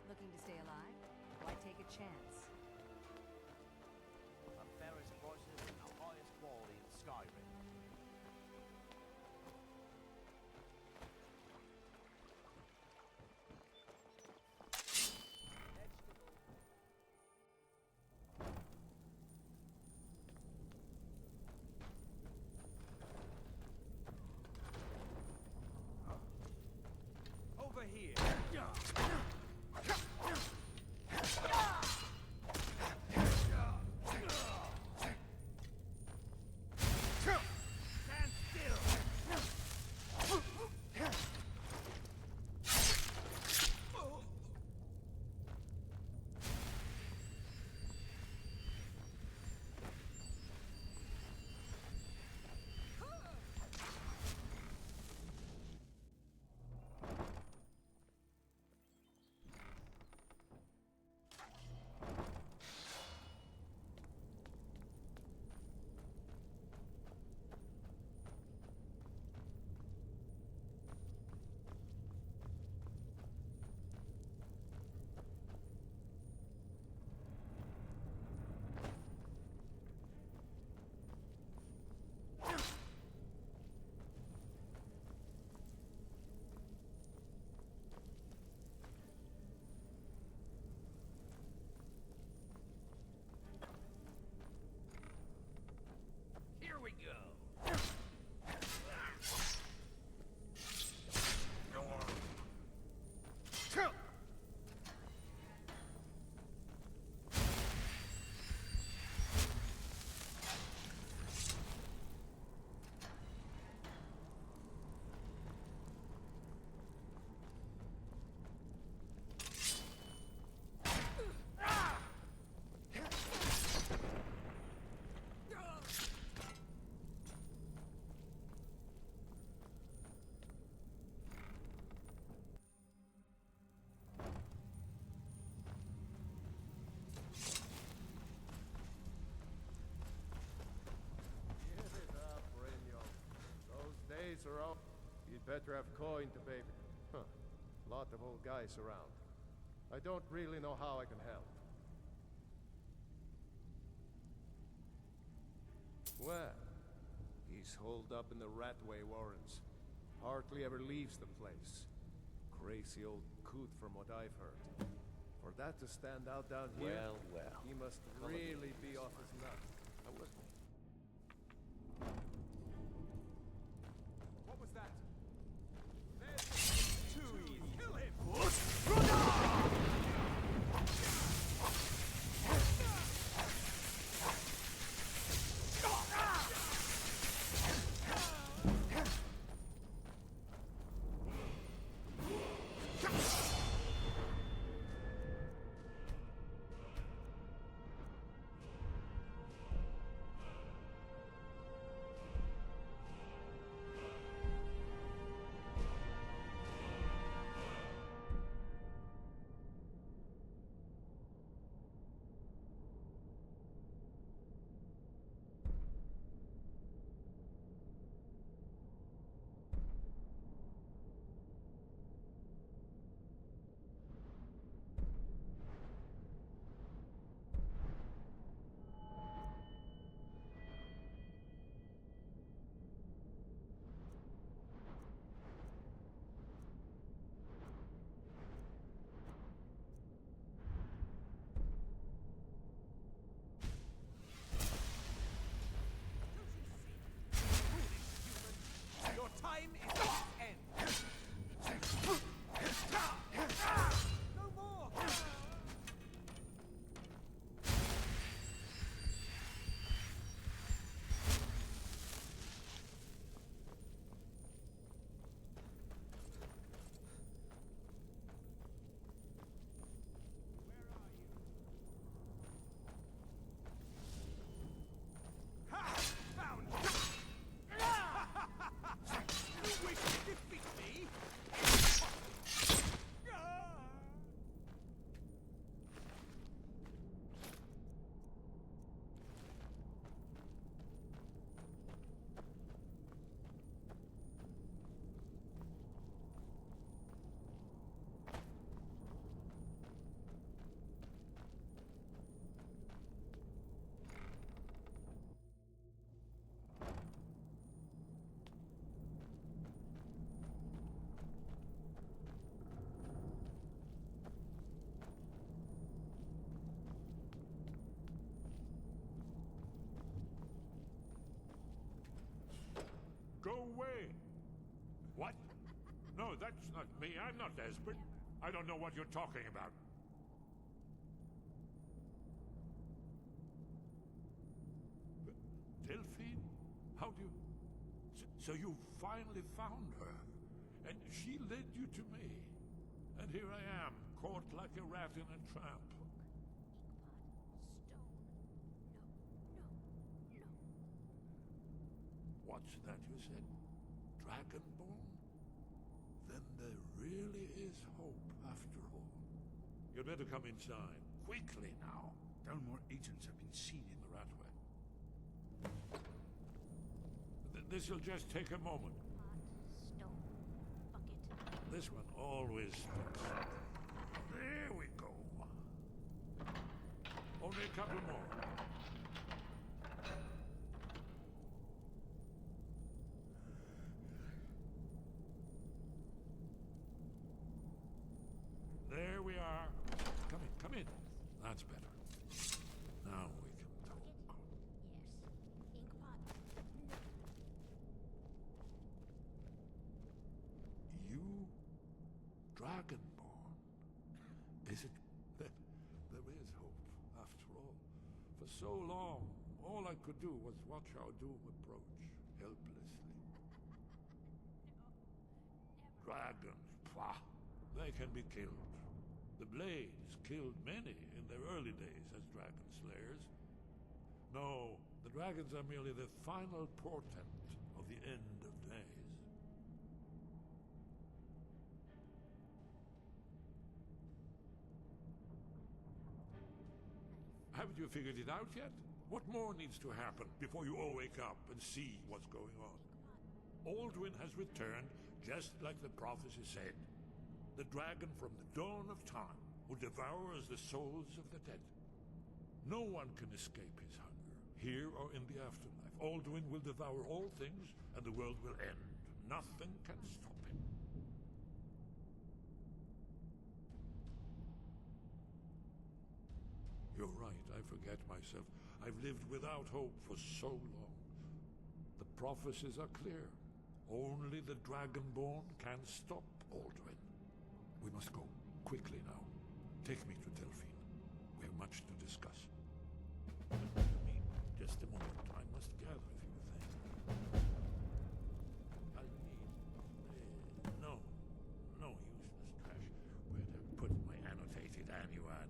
S20: Looking to stay alive? Why take a chance?
S21: The fairest prices and the highest quality in Skyrim.
S17: better have coin to pay. Huh. Lot of old guys around. I don't really know how I can help. Well, he's holed up in the Ratway Warrens. Hardly ever leaves the place. Crazy old coot from what I've heard. For that to stand out down here,
S13: Well.
S17: he must really be off his nut. I was...
S7: What was that? There's too easy. Kill him! Your time is at its end. No more! Found you! You wish to defeat me?
S6: Go away! What? No, that's not me. I'm not desperate. I don't know what you're talking about. Delphine? How do you... So you finally found her, and she led you to me. And here I am, caught like a rat in a trap. What's that you said? Dragonborn? Then there really is hope, after all. You'd better come inside. Quickly now. Dalmor agents have been seen in the Ratway. This'll just take a moment. This one always sticks. There we go. Only a couple more. There we are. Come in, come in. That's better. Now we can talk. You, Dragonborn. Is it that there is hope, after all? For so long, all I could do was watch our doom approach, helplessly. Dragons, pah, they can be killed. The Blades killed many in their early days as dragon slayers. No, the dragons are merely the final portent of the end of days. Haven't you figured it out yet? What more needs to happen before you all wake up and see what's going on? Aldwin has returned Just like the prophecy said, the dragon from the dawn of time who devours the souls of the dead. No one can escape his hunger, here or in the afterlife. Alduin will devour all things, and the world will end. Nothing can stop him. You're right, I forget myself. I've lived without hope for so long. The prophecies are clear. Only the Dragonborn can stop Alduin. We must go, quickly now. Take me to Delphine. We have much to discuss. Just a moment, I must gather a few things. I'll need... no useless trash. Where to put my annotated annuad?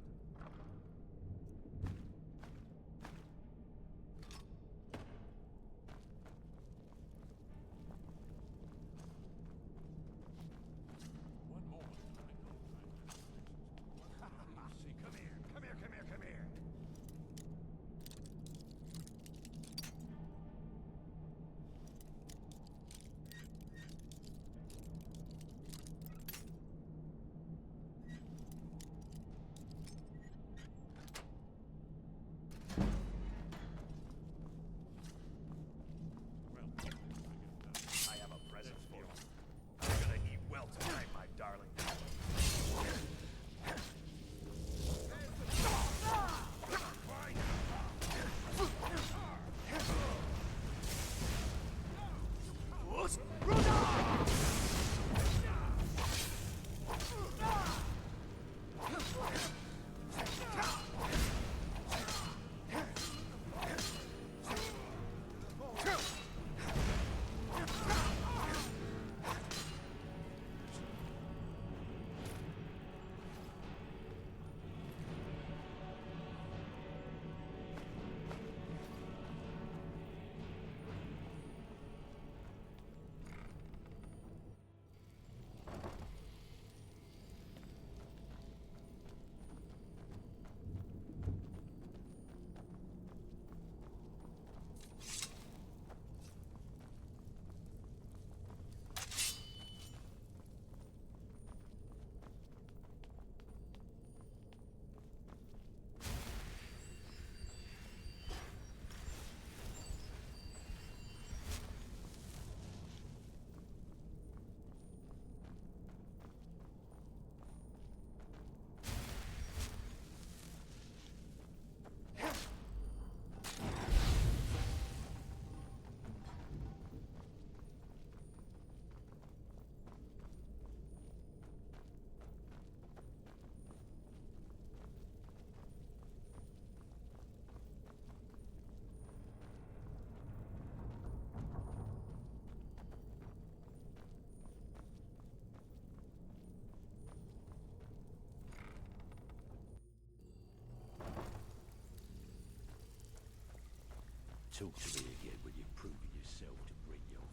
S9: Talk to me again when you've proven yourself to Brynjolf.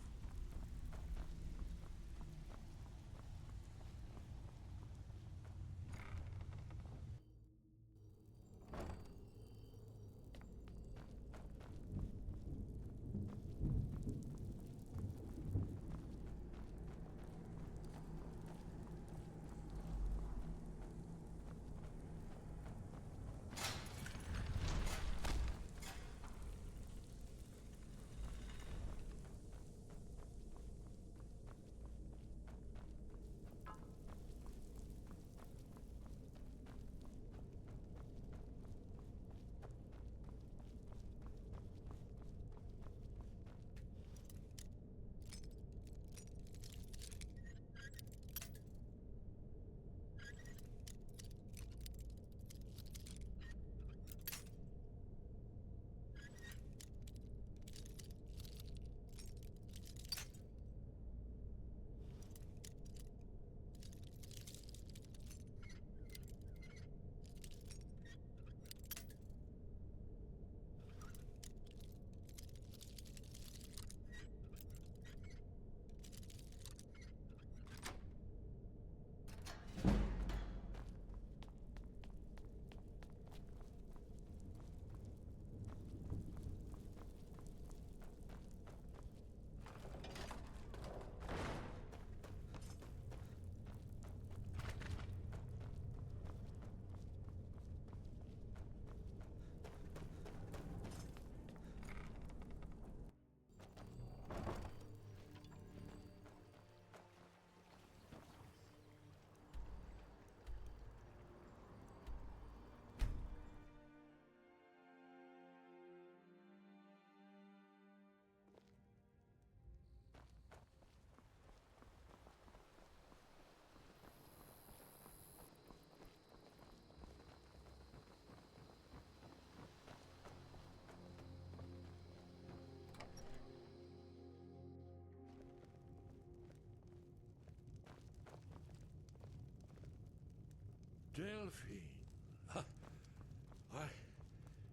S6: Delphine.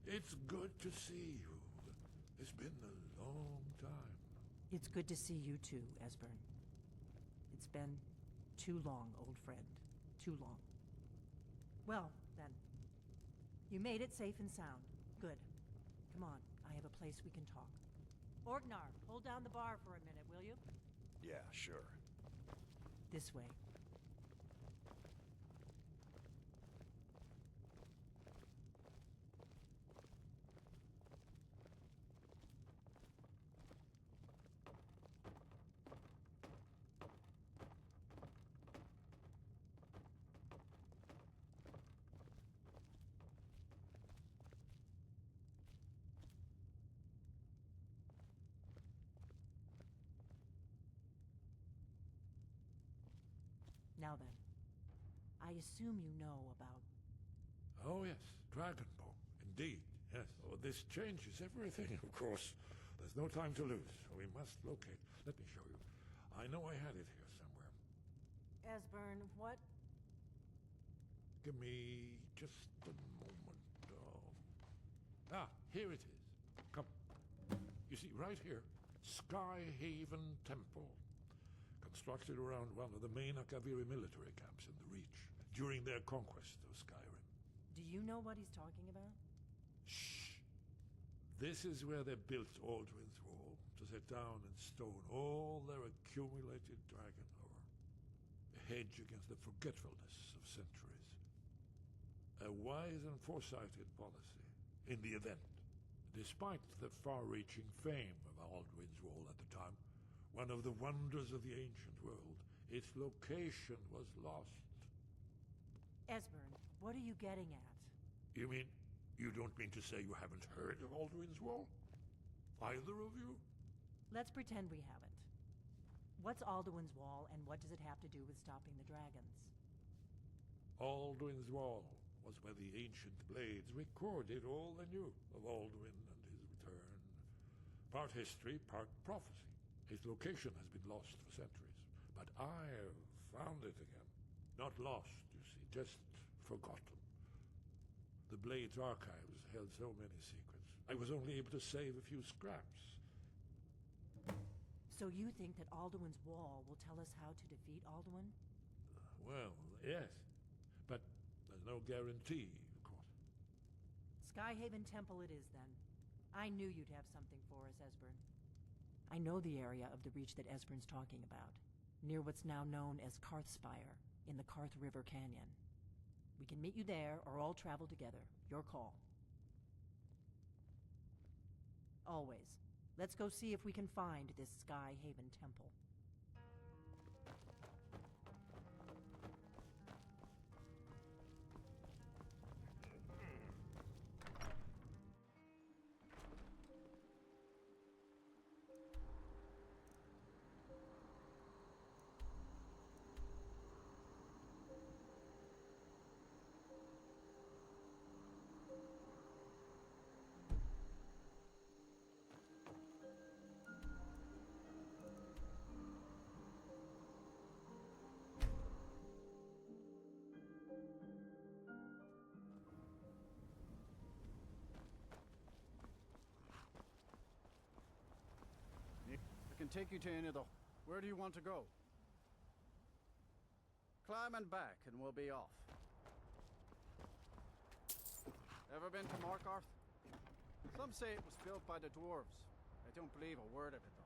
S6: It's good to see you. It's been a long time.
S4: It's good to see you too, Esbern. It's been too long, old friend. Too long. Well, then. You made it safe and sound. Good. Come on, I have a place we can talk. Orgnar, hold down the bar for a minute, will you?
S19: Yeah, sure.
S4: This way. Now then, I assume you know about...
S6: Oh, yes, Dragonborn. Indeed, yes. Oh, this changes everything, of course. There's no time to lose. We must locate. Let me show you. I know I had it here somewhere.
S4: Esbern, what?
S6: Give me just a moment. Here it is. Come. You see, right here, Skyhaven Temple. Constructed around one of the main Akaviri military camps in the Reach during their conquest of Skyrim.
S4: Do you know what he's talking about?
S6: Shh! This is where they built Aldrin's Wall, to set down in stone all their accumulated dragon lore. A hedge against the forgetfulness of centuries. A wise and foresighted policy in the event. Despite the far-reaching fame of Aldrin's Wall at the time, one of the wonders of the ancient world, its location was lost.
S4: Esbern, what are you getting at?
S6: You mean, you don't mean to say you haven't heard of Aldrin's Wall? Either of you?
S4: Let's pretend we haven't. What's Alduin's Wall, and what does it have to do with stopping the dragons?
S6: Aldrin's Wall was where the ancient blades recorded all they knew of Alduin and his return. Part history, part prophecy. His location has been lost for centuries, but I've found it again. Not lost, you see, just forgotten. The Blade's archives held so many secrets. I was only able to save a few scraps.
S4: So you think that Alduin's Wall will tell us how to defeat Alduin?
S6: Well, yes, but there's no guarantee, of course.
S4: Skyhaven Temple it is, then. I knew you'd have something for us, Esbern. I know the area of the Reach that Esbern's talking about, near what's now known as Karthspire, in the Karth River Canyon. We can meet you there, or all travel together. Your call. Always. Let's go see if we can find this Skyhaven Temple.
S2: I can take you to any of the... Where do you want to go? Climb and back, and we'll be off. Ever been to Markarth? Some say it was built by the dwarves. I don't believe a word of it, though.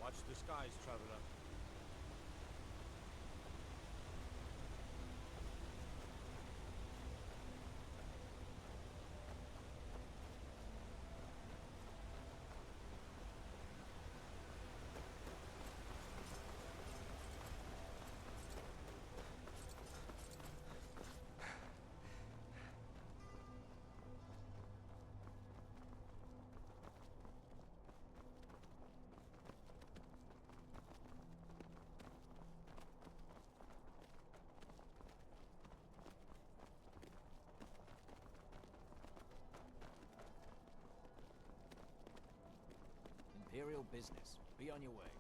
S7: Watch the skies, traveler.
S11: Imperial business. Be on your way.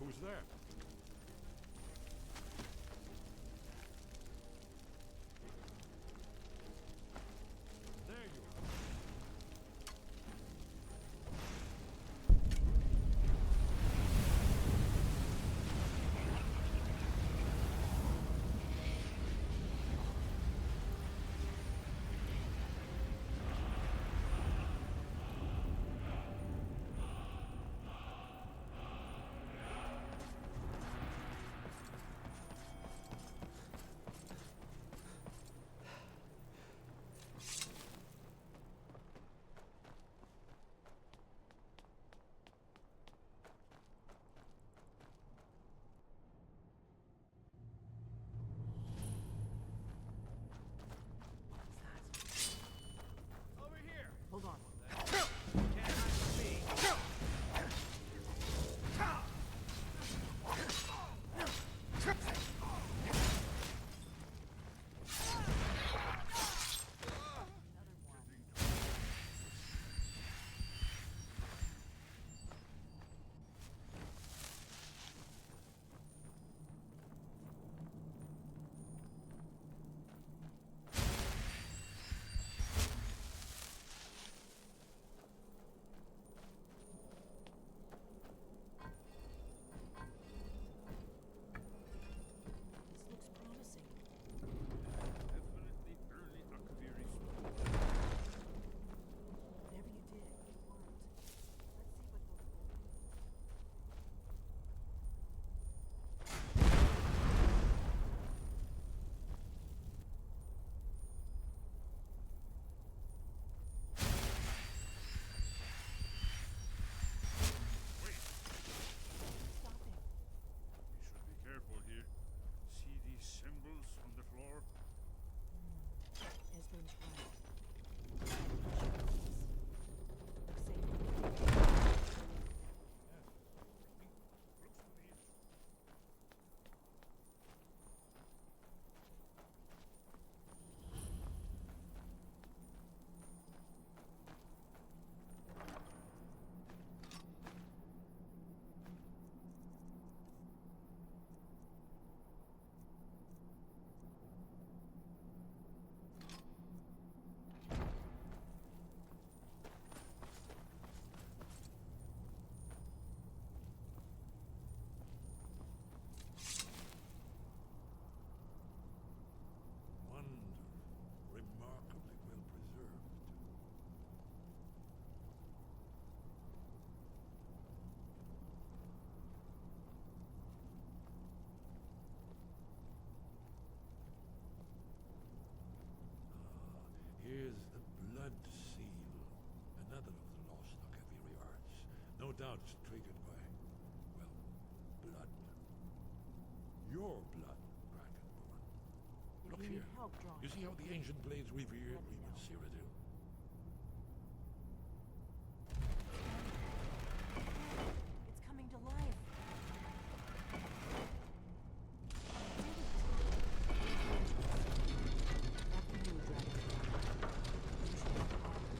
S6: Who's there? There you are. doubts triggered by, well, blood. Your blood, Dragonborn.
S4: If
S6: Look
S4: you
S6: here.
S4: need help drawing,
S6: You see how the ancient blades revered
S4: let me
S6: even
S4: know.
S6: Cyrodiil?
S4: It's coming to life. After you, Dragonborn. You should have armor.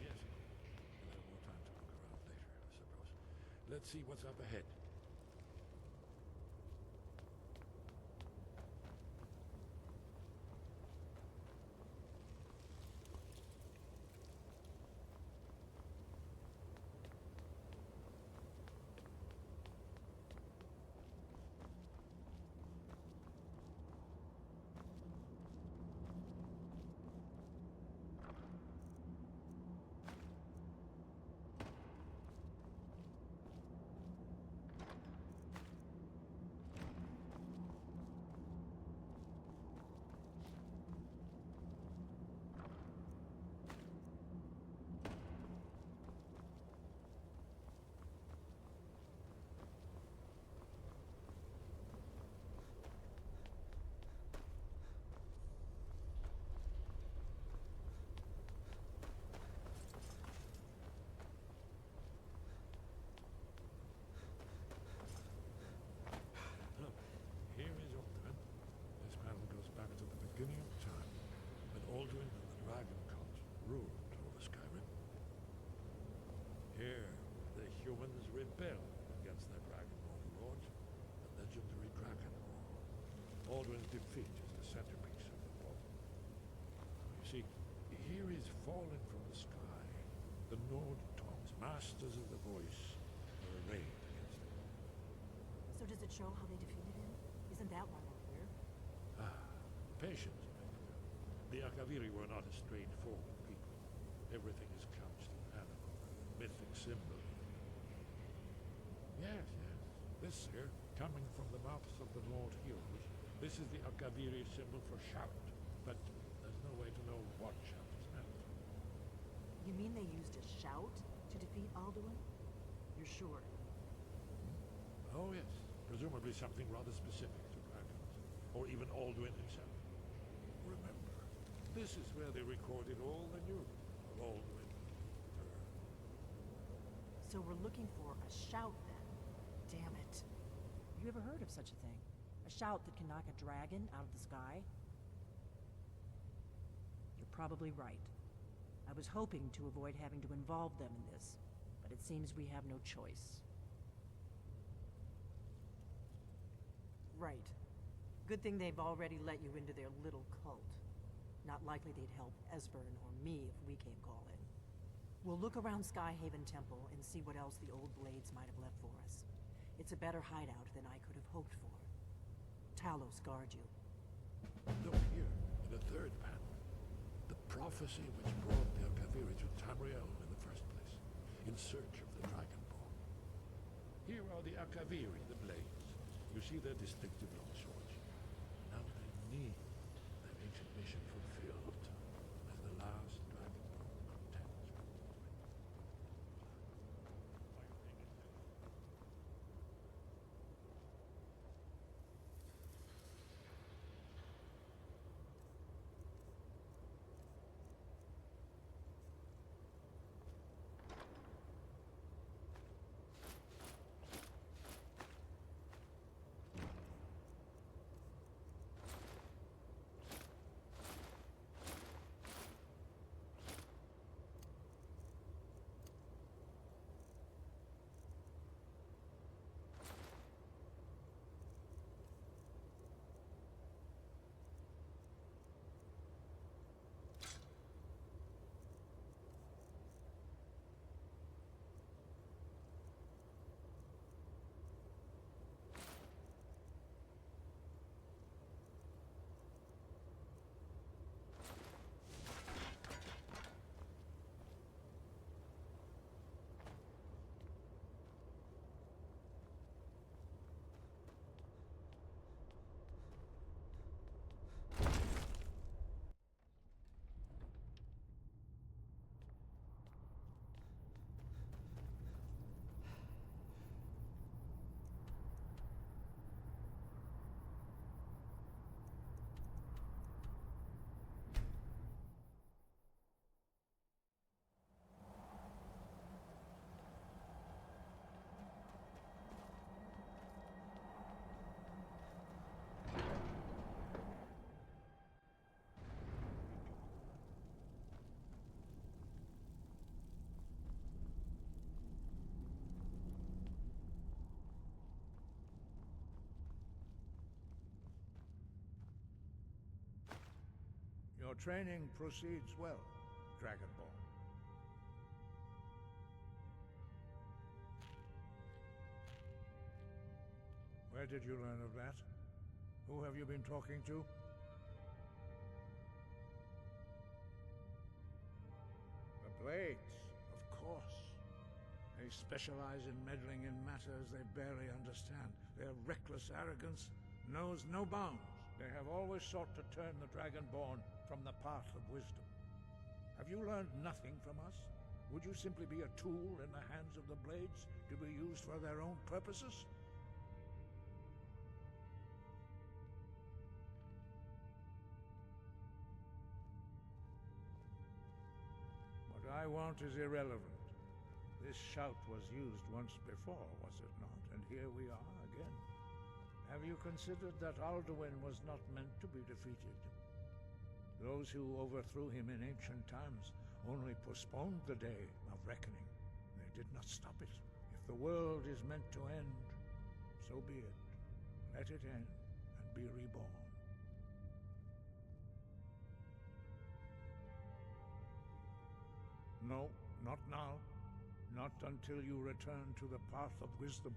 S6: Yes. We'll have more time to look around later, I suppose. Let's see what's up ahead. Look, here is Alduin. This panel goes back to the beginning of time, when Alduin and the dragon cult ruled over Skyrim. Here, the humans rebelled against their dragonborn lord, the legendary Dragon War. Alduin's defeat is the centerpiece of the plot. You see, here is fallen from the sky. The Nord Tongs, masters of the voice, are arrayed against him.
S4: So does it show how they defeated him? Isn't that why we're here?
S6: Patience, Megara. The Akaviri were not a straightforward people. Everything is couched in animal, mythic symbol. Yes, yes. This here, coming from the mouths of the Lord heroes, this is the Akaviri symbol for shout. But there's no way to know what shout is meant.
S4: You mean they used a shout to defeat Alduin? You're sure?
S6: Oh, yes. Presumably something rather specific to dragons. Or even Alduin himself. Remember, this is where they recorded all the news of Alduin.
S4: So we're looking for a shout then. Damn it. You ever heard of such a thing? A shout that can knock a dragon out of the sky? You're probably right. I was hoping to avoid having to involve them in this, but it seems we have no choice. Right. Good thing they've already let you into their little cult. Not likely they'd help Esbern or me if we came calling. We'll look around Skyhaven Temple and see what else the old blades might have left for us. It's a better hideout than I could have hoped for. Talos guard you.
S6: Look here, in the third panel. The prophecy which brought the Akaviri to Tamriel in the first place, in search of the Dragonborn. Here are the Akaviri, the blades. You see their distinctive long swords. Now they need their ancient mission fulfilled as the last Dragonborn contends with Alduin.
S1: training proceeds well, Dragonborn. Where did you learn of that? Who have you been talking to? The Blades, of course. They specialize in meddling in matters they barely understand. Their reckless arrogance knows no bounds. They have always sought to turn the Dragonborn from the path of wisdom. Have you learned nothing from us? Would you simply be a tool in the hands of the Blades to be used for their own purposes? What I want is irrelevant. This shout was used once before, was it not? And here we are again. Have you considered that Alduin was not meant to be defeated? Those who overthrew him in ancient times only postponed the day of reckoning. They did not stop it. If the world is meant to end, so be it. Let it end and be reborn. No, not now. Not until you return to the path of wisdom.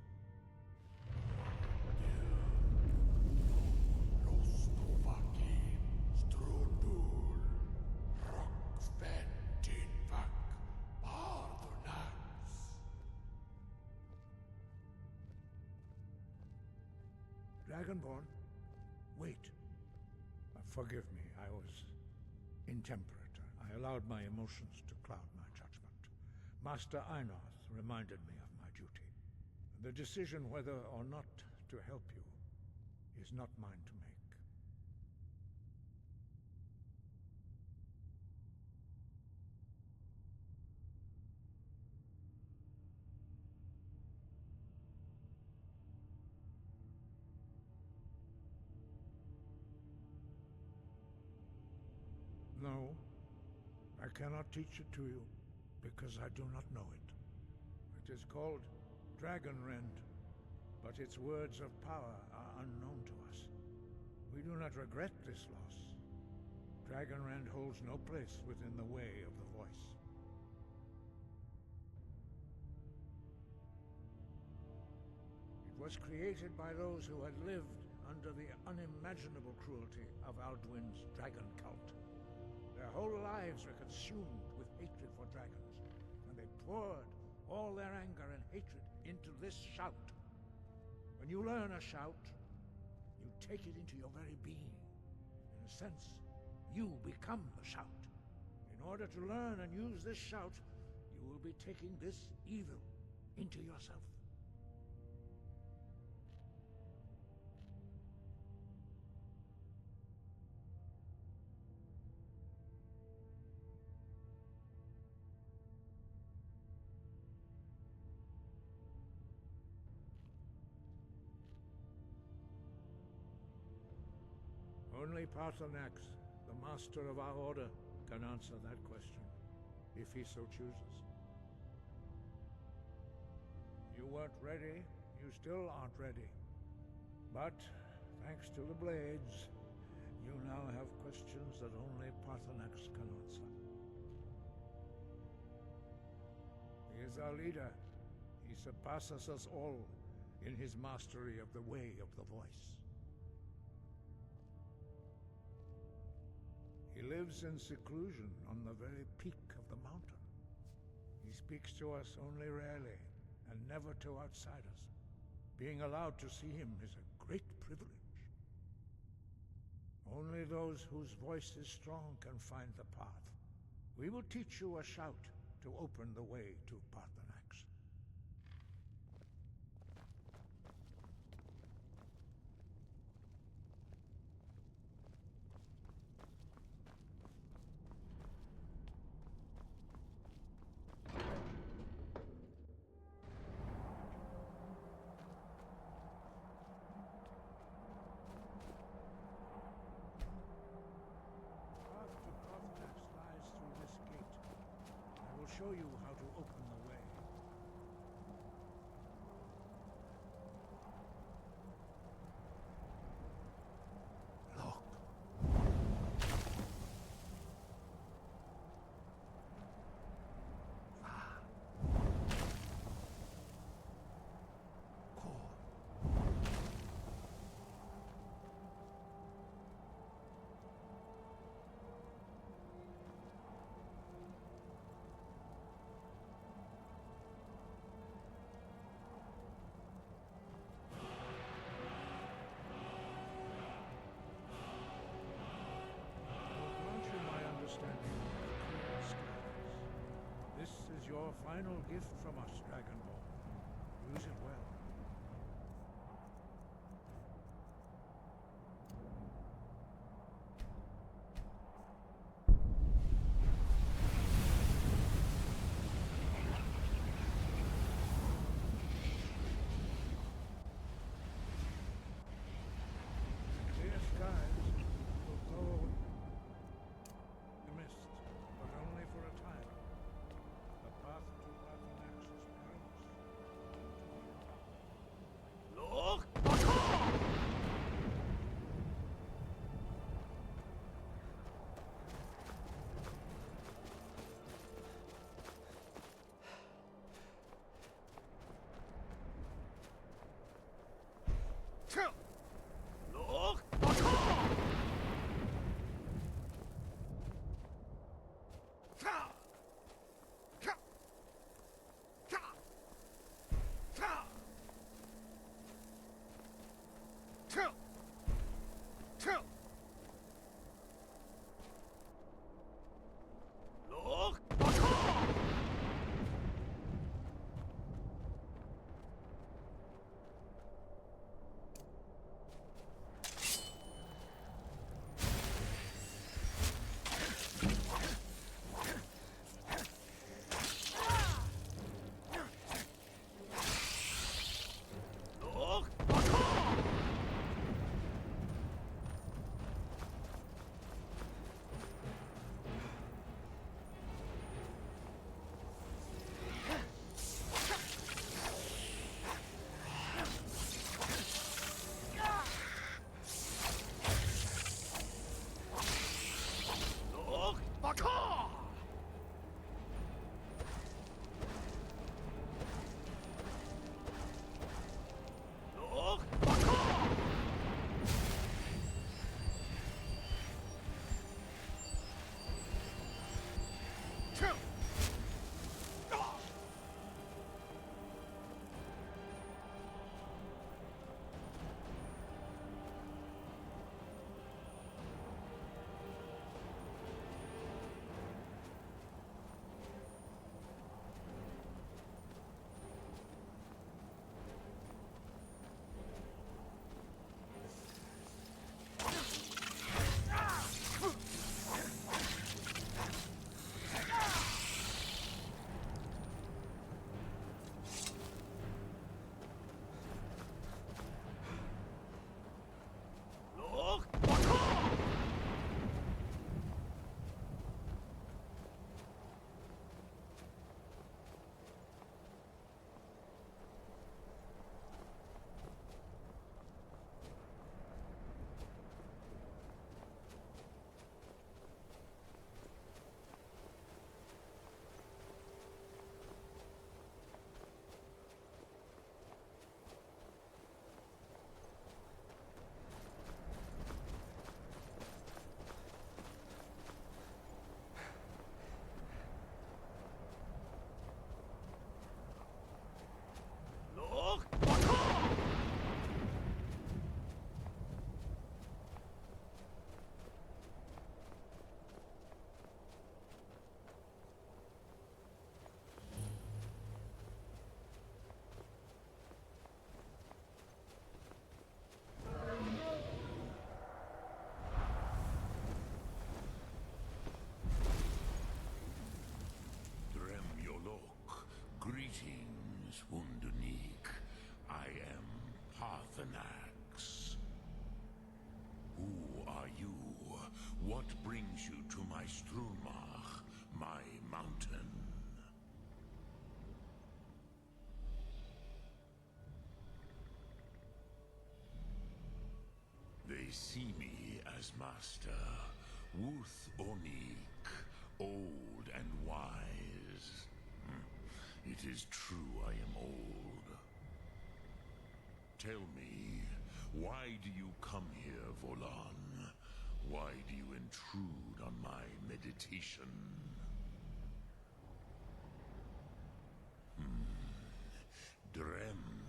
S1: Dragonborn, wait. Forgive me, I was intemperate. I allowed my emotions to cloud my judgment. Master Einoth reminded me of my duty. The decision whether or not to help you is not mine to make. No, I cannot teach it to you, because I do not know it. It is called Dragonrend, but its words of power are unknown to us. We do not regret this loss. Dragonrend holds no place within the way of the voice. It was created by those who had lived under the unimaginable cruelty of Alduin's dragon cult. Their whole lives were consumed with hatred for dragons, and they poured all their anger and hatred into this shout. When you learn a shout, you take it into your very being. In a sense, you become the shout. In order to learn and use this shout, you will be taking this evil into yourself. Only Paarthurnax, the master of our order, can answer that question, if he so chooses. You weren't ready, you still aren't ready. But, thanks to the Blades, you now have questions that only Paarthurnax can answer. He is our leader. He surpasses us all in his mastery of the way of the voice. He lives in seclusion on the very peak of the mountain. He speaks to us only rarely, and never to outsiders. Being allowed to see him is a great privilege. Only those whose voice is strong can find the path. We will teach you a shout to open the way to Paarthurnax. Show you how to open the way. Look. your final gift from us, Dragonborn. Use it well. Clear skies will thaw the mist, but only for a time. The path to Pathanax is perilous.
S5: Look! Look! Look! Look! Look! Baka! Look! Baka! Look! Baka! Look! Baka!
S9: Dremyolok, greetings, Wunderneek. I am Pathanax. Who are you? What brings you to my Strumach, my mountain? They see me as master, Wuth Onik, old and wise. It is true I am old. Tell me, why do you come here, Volan? Why do you intrude on my meditation? Drem,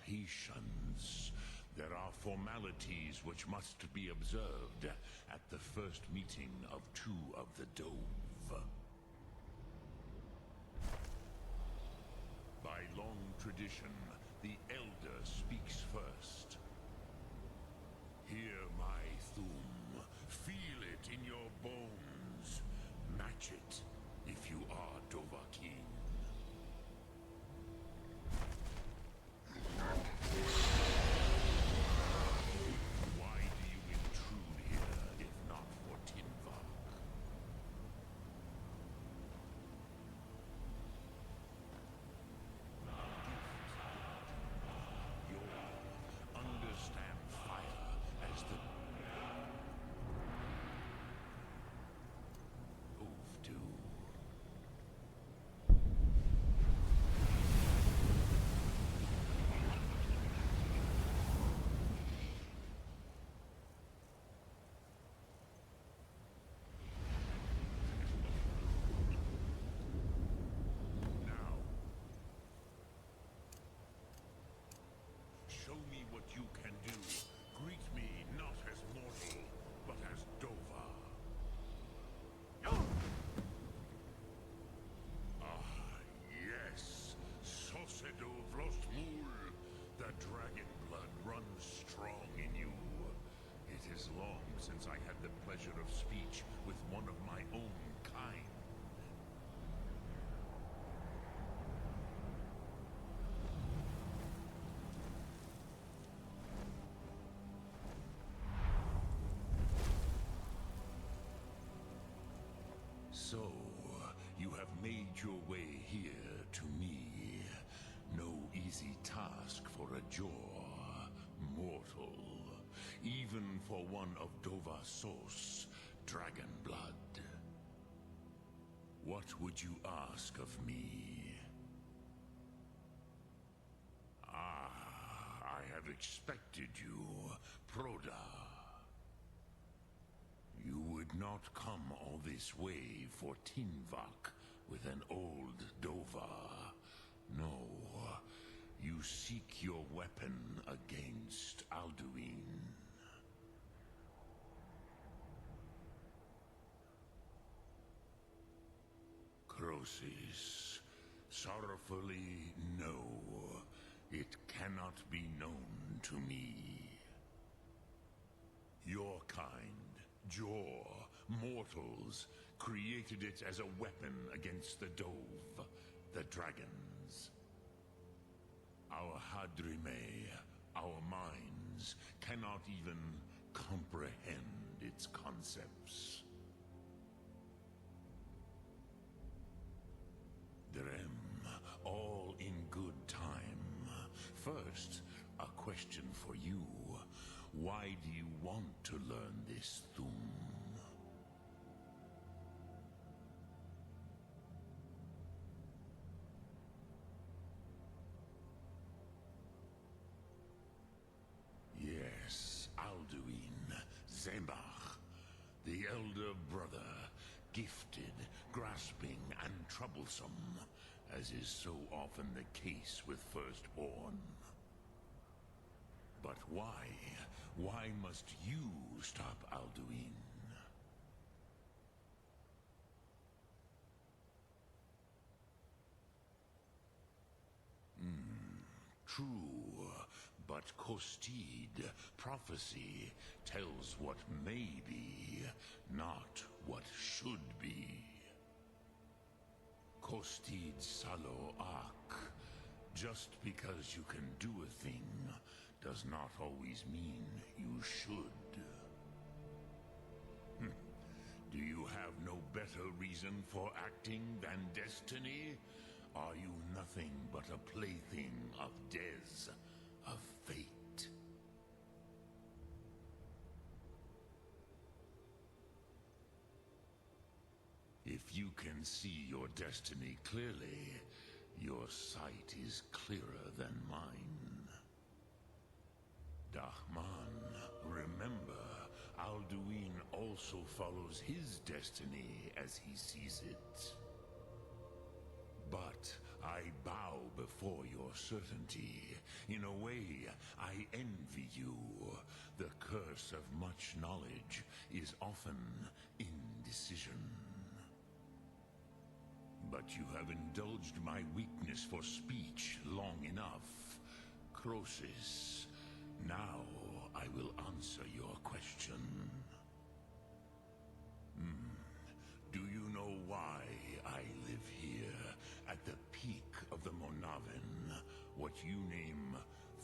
S9: patience. There are formalities which must be observed at the first meeting of two of the Dove. tradition, the Elder speaks first. Hear my Thum. Feel it in your bones. Match it if you are Dovahkiin. Why do you intrude here, if not for Tinvak? You understand fire as the Ove do. Show me what you can do. Greet me not as mortal, but as Dova. Ah, yes. Sosedo Vlostmul. The dragon blood runs strong in you. It is long since I had the pleasure of speech with one of my own kind. So, you have made your way here to me. No easy task for a Jor, mortal. Even for one of Dova Sos, dragon blood. What would you ask of me? Ah, I have expected you, Proda. You would not come all this way for Tinvak with an old Dova. No, you seek your weapon against Alduin. Crosis, sorrowfully, no. It cannot be known to me. Your kind, Jor, mortals, created it as a weapon against the Dove, the dragons. Our Hadrime, our minds, cannot even comprehend its concepts. Drem, all in good time. First, a question for you. Why do you want to learn this Thum? Yes, Alduin, Zembach, the elder brother, gifted, grasping, and troublesome, as is so often the case with Firstborn. But why? Why must you stop Alduin? True, but Kostid, prophecy, tells what may be, not what should be. Kostid Salo Ak. Just because you can do a thing does not always mean you should. Do you have no better reason for acting than destiny? Are you nothing but a plaything of Dez, of fate? If you can see your destiny clearly, your sight is clearer than mine. Dahman, remember, Alduin also follows his destiny as he sees it. But I bow before your certainty. In a way, I envy you. The curse of much knowledge is often indecision. But you have indulged my weakness for speech long enough. Croesus, now I will answer your question. Do you know why I live here, at the peak of the Monaven, what you name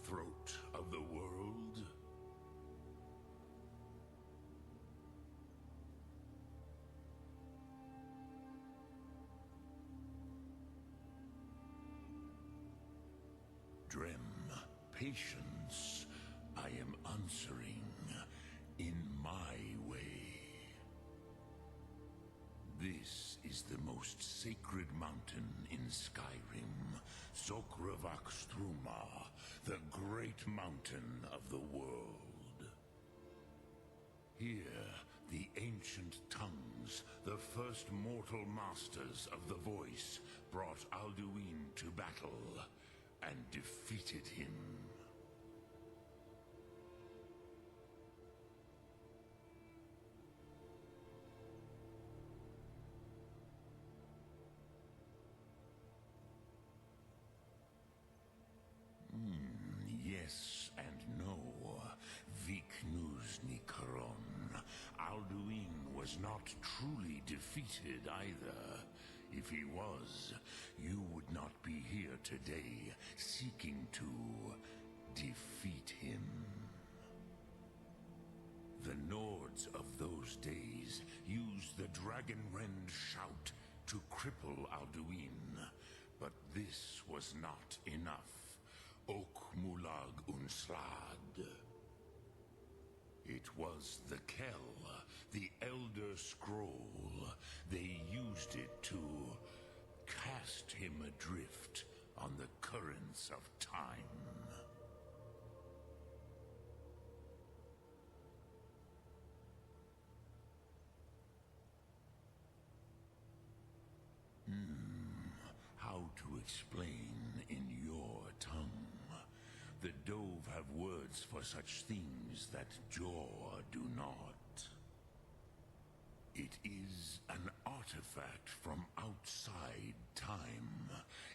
S9: Throat of the World? Drem, patience. I am answering in my way. This is the most sacred mountain in Skyrim, Zokravakstruma, the great mountain of the world. Here, the ancient tongues, the first mortal masters of the voice, brought Alduin to battle and defeated him. Yes and no. Viknus Nikaron. Alduin was not truly defeated either. If he was, you would not be here today, seeking to defeat him. The Nords of those days used the Dragonrend shout to cripple Alduin, but this was not enough. Ok Mulag Unslad. It was the Kell, the Elder Scroll. They used it to cast him adrift on the currents of time. How to explain in your tongue? The Dove have words for such things that Jor do not. It is an artifact from outside time.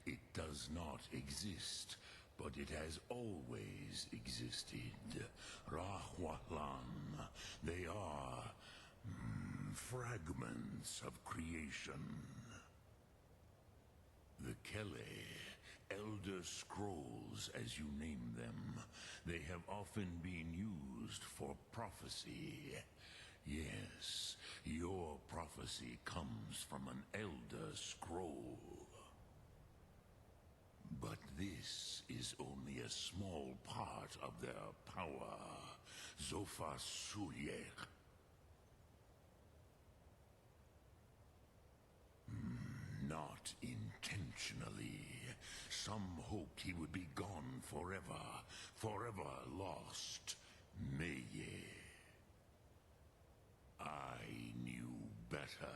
S9: It does not exist, but it has always existed. Rahwahlan. They are fragments of creation. The Kele, Elder Scrolls, as you name them, they have often been used for prophecy. Yes, your prophecy comes from an Elder Scroll. But this is only a small part of their power. Zofa Suyek. Not intentionally. Some hoped he would be gone forever, forever lost. Meye. I knew better.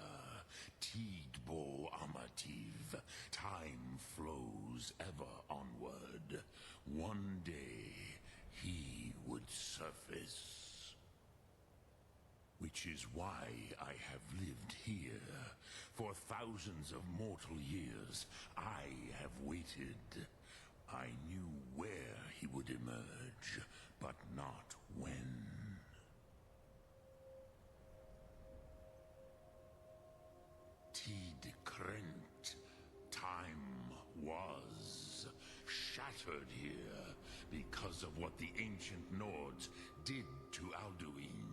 S9: Tidbo Amativ. Time flows ever onward. One day, he would surface. Which is why I have lived here. For thousands of mortal years, I have waited. I knew where he would emerge, but not when. Tid Krent. Time was shattered here because of what the ancient Nords did to Alduin.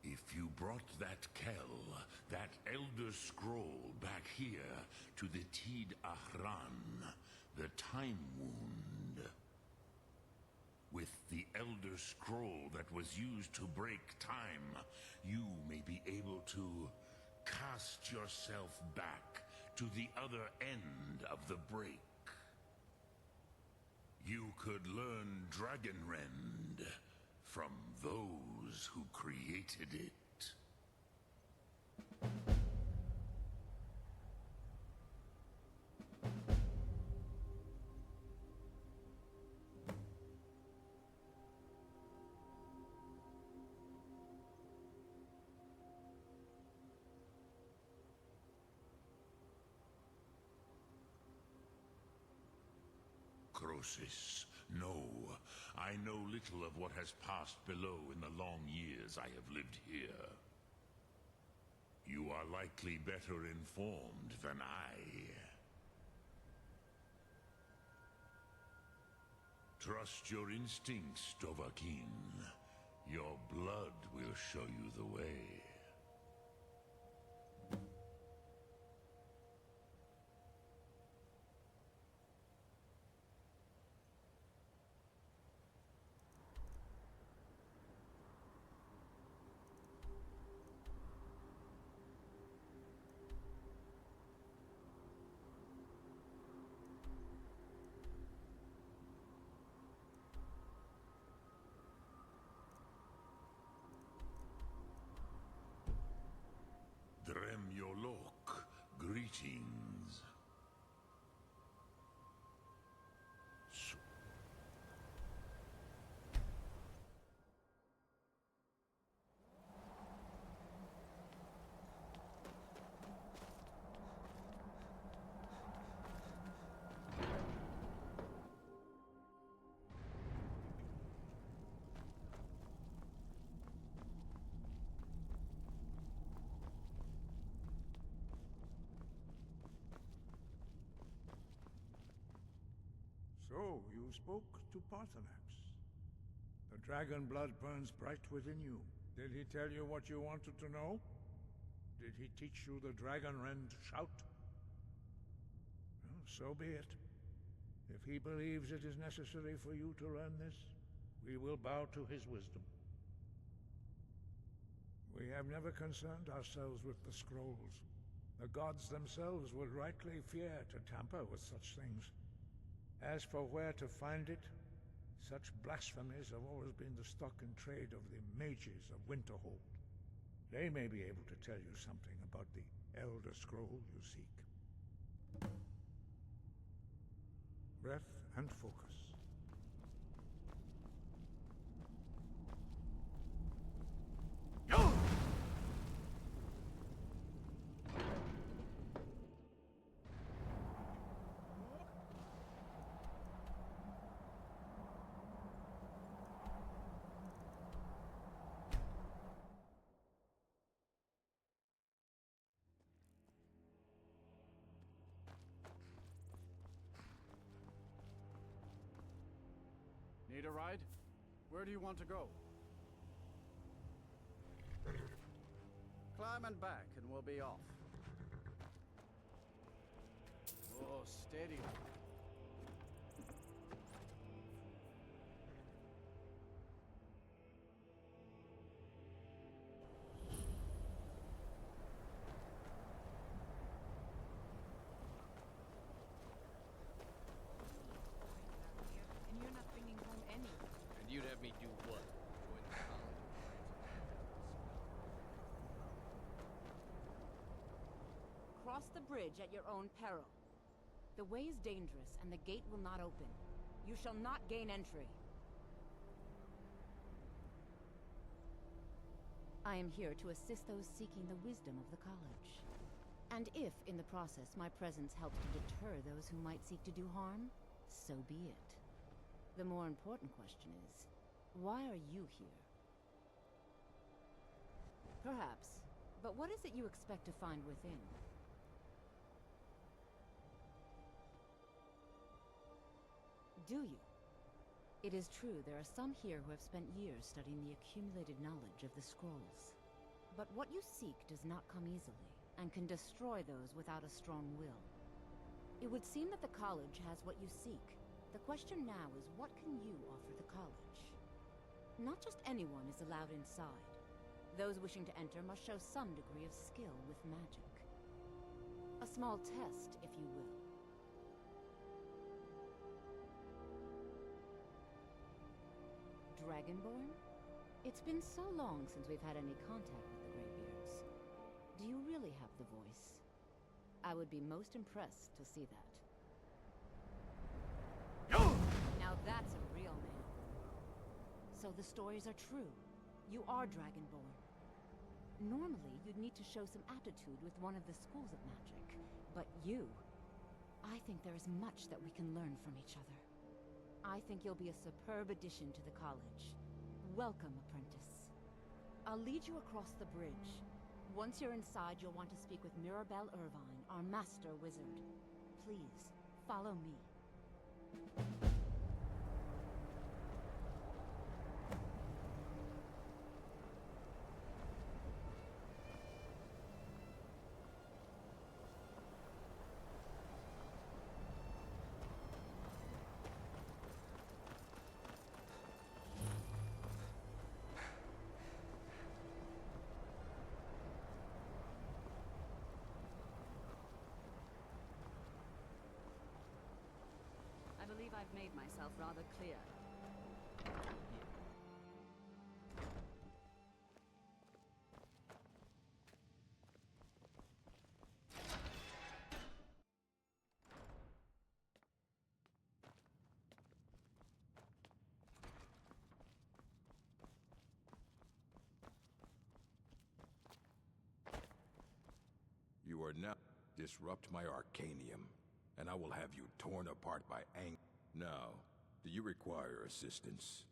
S9: If you brought that Kell, that Elder Scroll, back here to the Tid Ahran, the Time Wound, with the Elder Scroll that was used to break time, you may be able to cast yourself back to the other end of the break. You could learn Dragonrend from those who created it. Croesus. No, I know little of what has passed below in the long years I have lived here. You are likely better informed than I. Trust your instincts, Dovahkiin. Your blood will show you the way. Dremyolok, greetings.
S1: So, you spoke to Parthenax. The dragon blood burns bright within you. Did he tell you what you wanted to know? Did he teach you the dragon rend shout? Well, so be it. If he believes it is necessary for you to learn this, we will bow to his wisdom. We have never concerned ourselves with the scrolls. The gods themselves would rightly fear to tamper with such things. As for where to find it, such blasphemies have always been the stock and trade of the mages of Winterhold. They may be able to tell you something about the Elder Scroll you seek. Breath and focus.
S2: Need a ride? Where do you want to go? Climb and back, and we'll be off. Oh, steady.
S18: And you're not bringing home any.
S5: And you'd have me do what? Join the college?
S20: Cross the bridge at your own peril. The way is dangerous, and the gate will not open. You shall not gain entry. I am here to assist those seeking the wisdom of the college. And if, in the process, my presence helps to deter those who might seek to do harm, so be it. The more important question is, why are you here? Perhaps, but what is it you expect to find within? Do you? It is true there are some here who have spent years studying the accumulated knowledge of the scrolls. But what you seek does not come easily, and can destroy those without a strong will. It would seem that the college has what you seek. The question now is, what can you offer the college? Not just anyone is allowed inside. Those wishing to enter must show some degree of skill with magic. A small test, if you will. Dragonborn? It's been so long since we've had any contact with the Greybeards. Do you really have the voice? I would be most impressed to see that. Now that's a real man. So the stories are true. You are Dragonborn. Normally, you'd need to show some aptitude with one of the schools of magic. But you... I think there is much that we can learn from each other. I think you'll be a superb addition to the college. Welcome, apprentice. I'll lead you across the bridge. Once you're inside, you'll want to speak with Mirabelle Irvine, our master wizard. Please, follow me.
S12: I believe I've made myself rather clear.
S15: You are now disrupt my Arcanium, and I will have you torn apart by anger. Now, do you require assistance?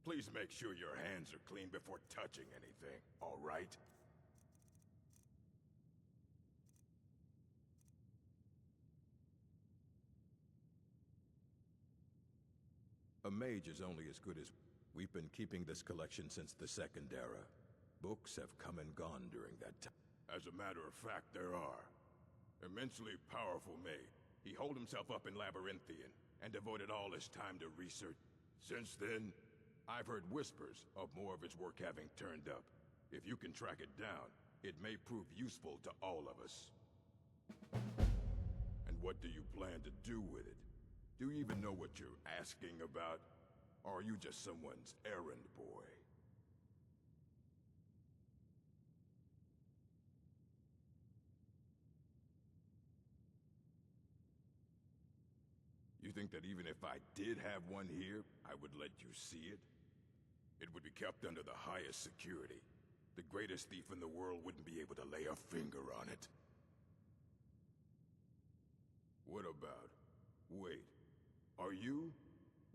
S15: Please make sure your hands are clean before touching anything, all right? A mage is only as good as... We've been keeping this collection since the Second Era. Books have come and gone during that time. As a matter of fact, there are. Immensely powerful mage. He holed himself up in Labyrinthian and devoted all his time to research. Since then, I've heard whispers of more of his work having turned up. If you can track it down, it may prove useful to all of us. And what do you plan to do with it? Do you even know what you're asking about? Or are you just someone's errand boy? You think that even if I did have one here, I would let you see it? It would be kept under the highest security. The greatest thief in the world wouldn't be able to lay a finger on it. What about... Wait. Are you?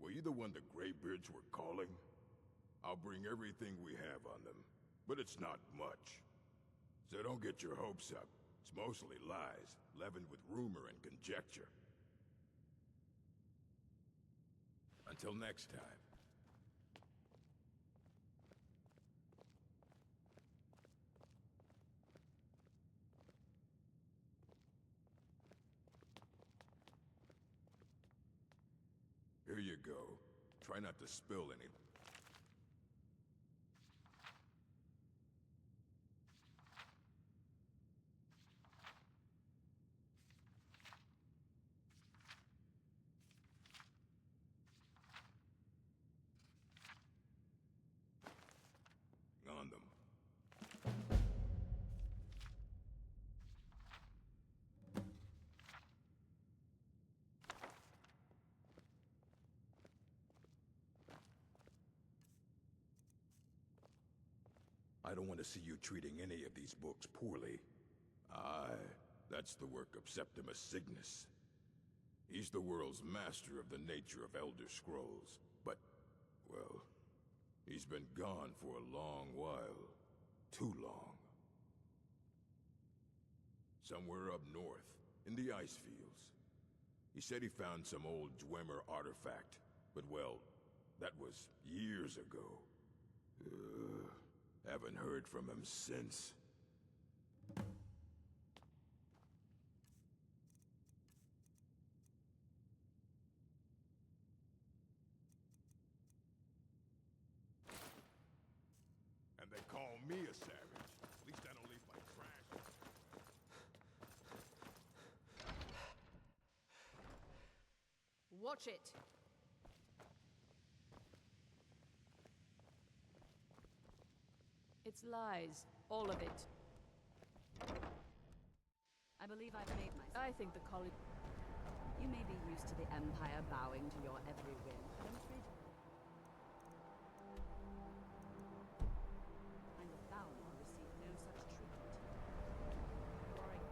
S15: Were you the one the Greybeards were calling? I'll bring everything we have on them, but it's not much. So don't get your hopes up. It's mostly lies, leavened with rumor and conjecture. Until next time. Here you go. Try not to spill any. On them. I don't want to see you treating any of these books poorly. Aye, that's the work of Septimus Cygnus. He's the world's master of the nature of Elder Scrolls, but, well, he's been gone for a long while. Too long. Somewhere up north, in the ice fields. He said he found some old Dwemer artifact, but well, that was years ago. Haven't heard from him since. And they call me a savage. At least I don't leave my trash.
S12: Watch it! It's lies. All of it. I believe I've made myself. I think the college... You may be used to the Empire bowing to your every whim, but I'm afraid... And the Thalmor received no such treatment. Worry.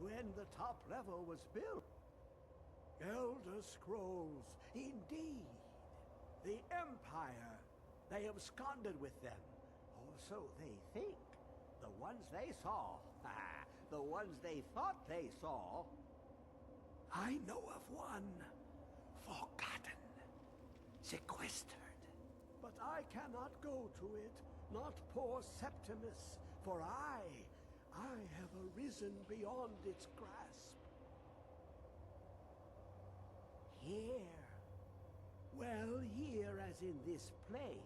S10: when the top level was built. Elder Scrolls, indeed. The Empire. They absconded with them. Or so they think. The ones they saw. The ones they thought they saw. I know of one. Forgotten. Sequestered. But I cannot go to it. Not poor Septimus. For I have arisen beyond its grasp. Here. Well, here as in this plain.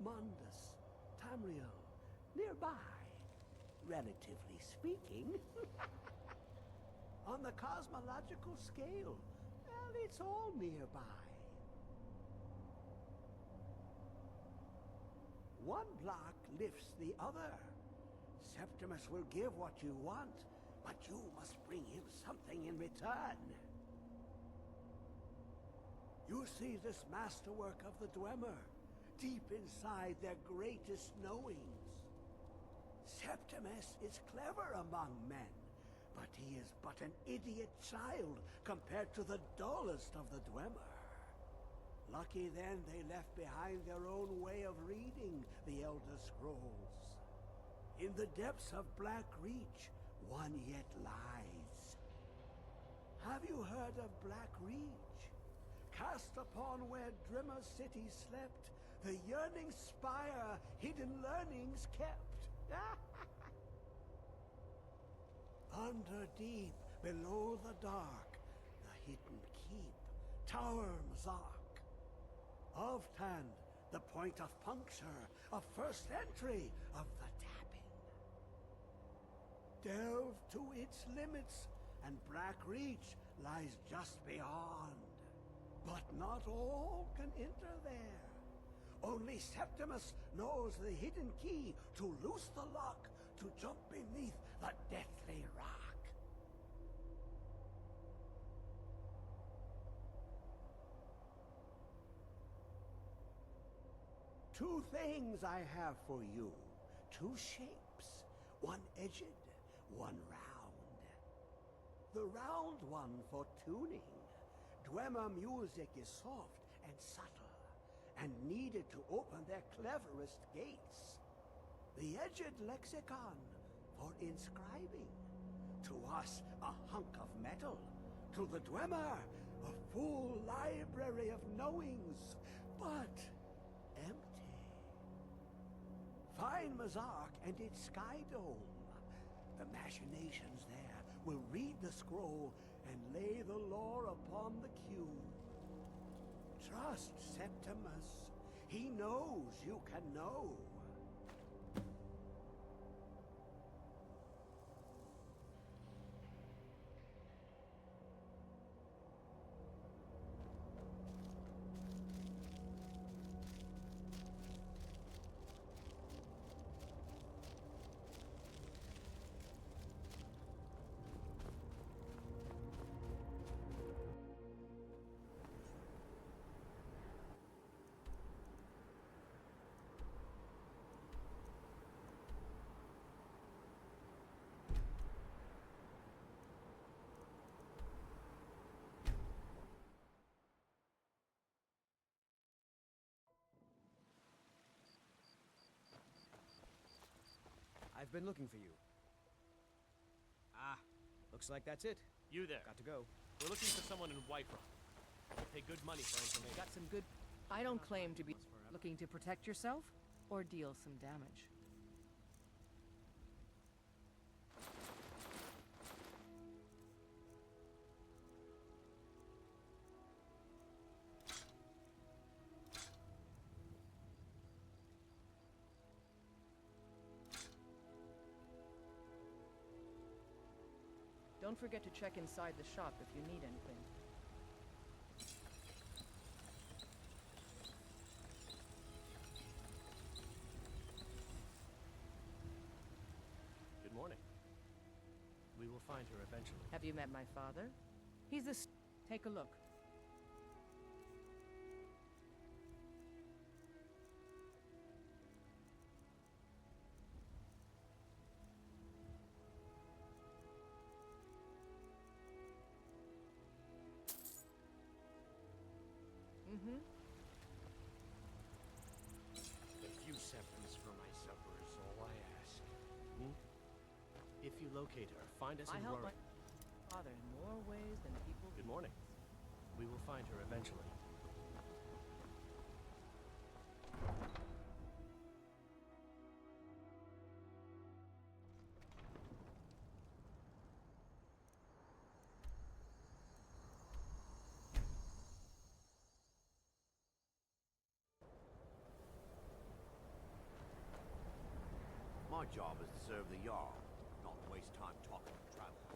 S10: Mundus, Tamriel, nearby. Relatively speaking. On the cosmological scale, well, it's all nearby. One block lifts the other. Septimus will give what you want, but you must bring him something in return. You see this masterwork of the Dwemer, deep inside their greatest knowings. Septimus is clever among men, but he is but an idiot child compared to the dullest of the Dwemer. Lucky then they left behind their own way of reading the Elder Scrolls. In the depths of Black Reach, one yet lies. Have you heard of Black Reach? Cast upon where Drimmer City slept, the yearning spire hidden learnings kept. Under deep, below the dark, the hidden keep, Tower Mazark. Of Tand, the point of puncture, of first entry of the tapping. Delve to its limits, and Black Reach lies just beyond. But not all can enter there. Only Septimus knows the hidden key to loose the lock, to jump beneath the deathly rock. Two things I have for you. Two shapes. One edged, one round. The round one for tuning. Dwemer music is soft and subtle, and needed to open their cleverest gates. The edged lexicon for inscribing. To us, a hunk of metal. To the Dwemer, a full library of knowings, but empty. Find Mazark and its sky dome. The machinations there will read the scroll and lay the lore upon the cube. Trust Septimus. He knows you can know.
S3: I've been looking for you. Ah, looks like that's it.
S13: You there.
S3: Got to go.
S13: We're looking for someone in Whiterun. We'll pay good money for information.
S18: Got some good... I don't claim to be looking to protect yourself or deal some damage. Don't forget to check inside the shop if you need anything.
S13: Good morning. We will find her eventually.
S18: Have you met my father? He's a... Take a look.
S11: Mm-hmm. A few seconds for my supper is all I ask.
S13: Hmm? If you locate her, find us
S12: I
S13: and
S12: help
S13: worry.
S12: my father in more ways than people.
S13: Good morning. We will find her eventually.
S21: My job is to serve the Jarl, not waste time talking to travelers.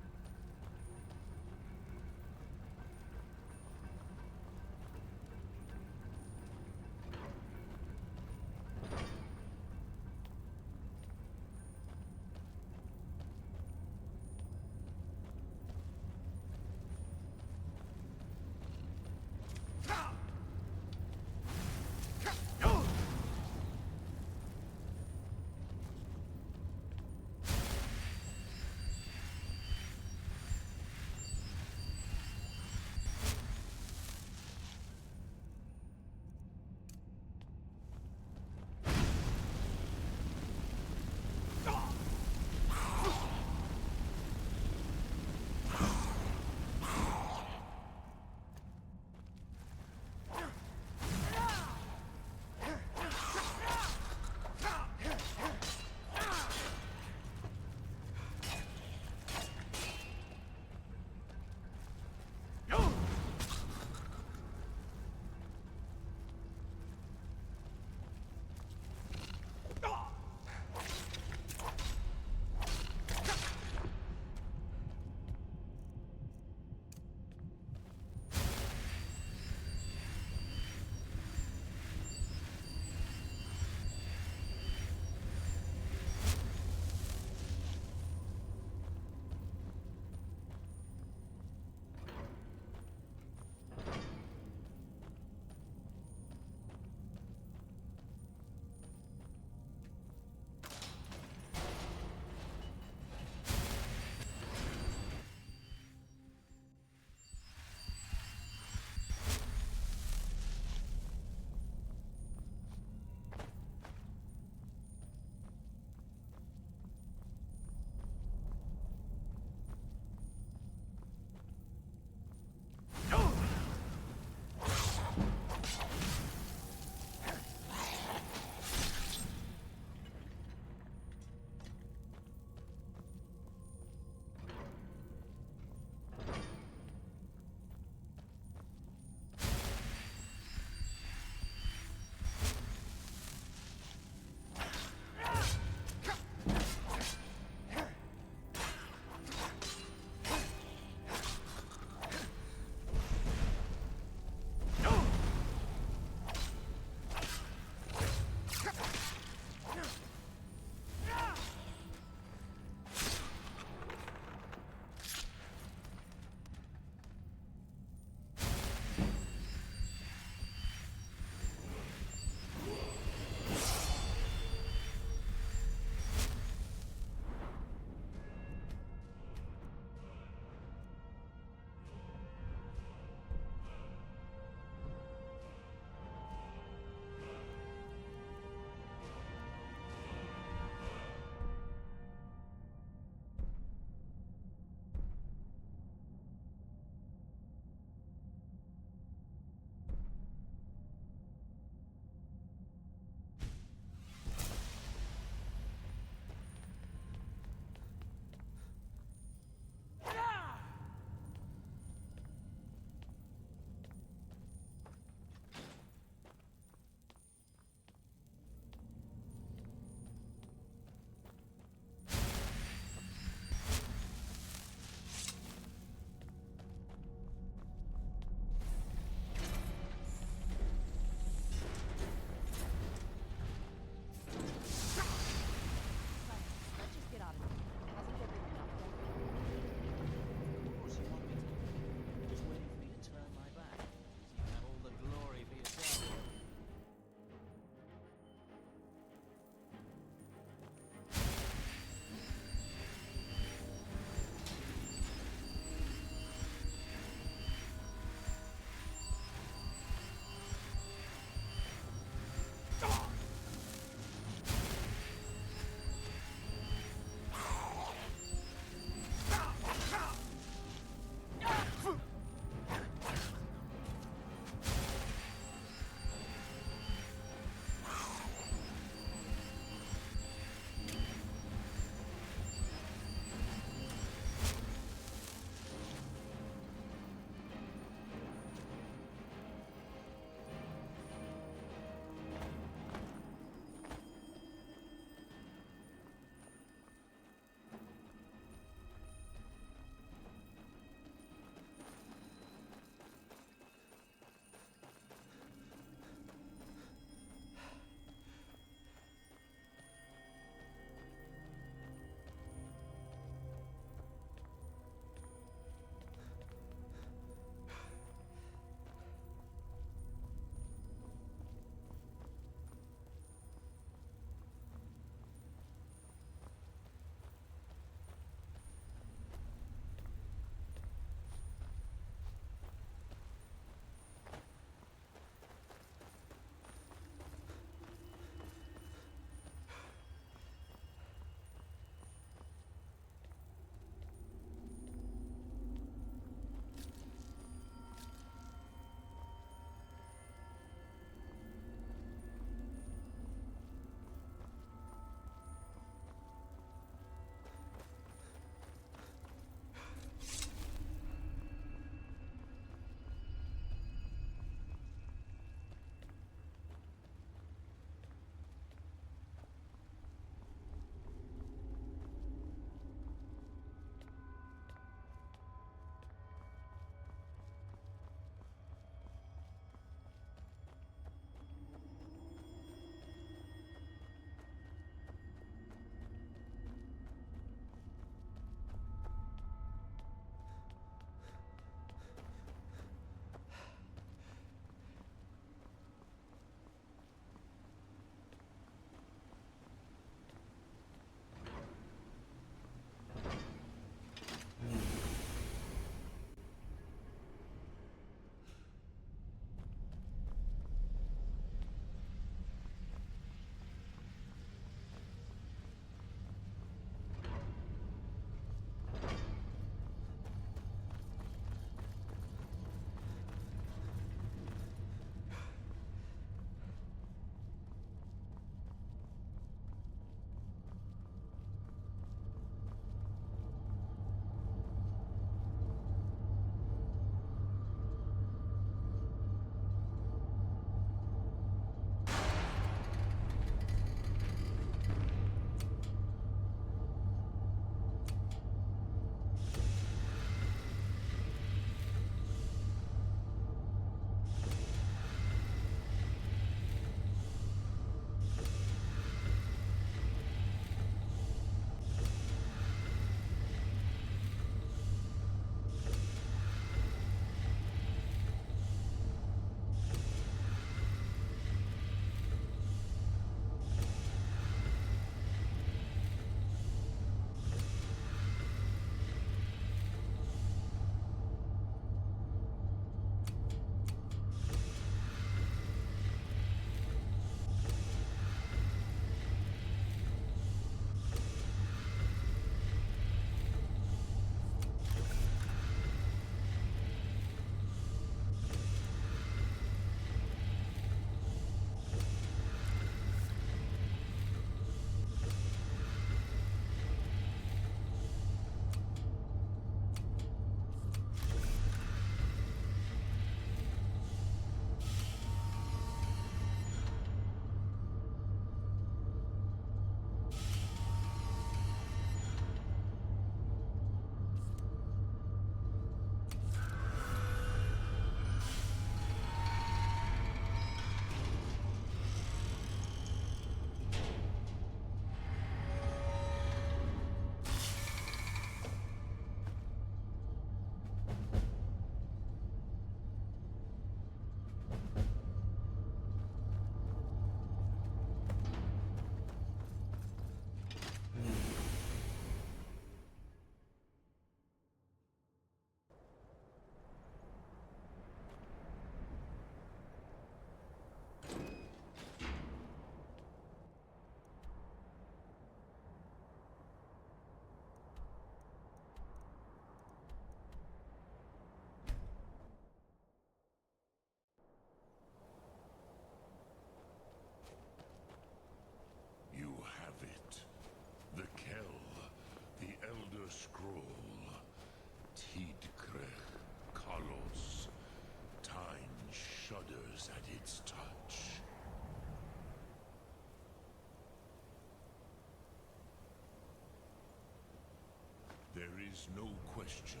S6: There is no question.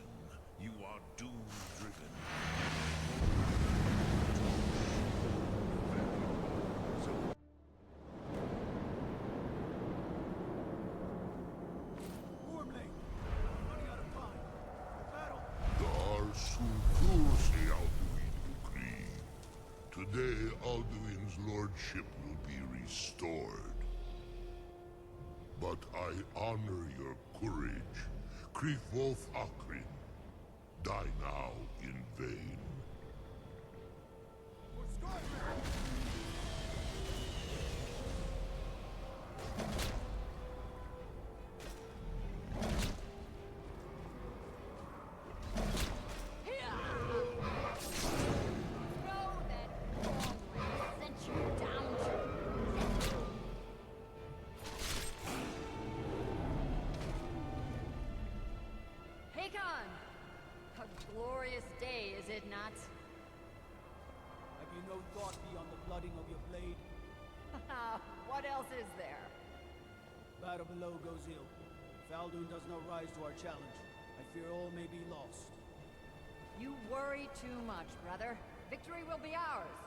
S6: You are doom-driven.
S14: Today, Alduin's lordship will be restored. But I honor your courage. Krithwolf Akrin. Die now in vain.
S12: Glorious day, is it not?
S3: Have you no thought beyond the blooding of your blade?
S12: What else is there?
S3: Battle below goes ill. If Alduin does not rise to our challenge, I fear all may be lost.
S12: You worry too much, brother. Victory will be ours.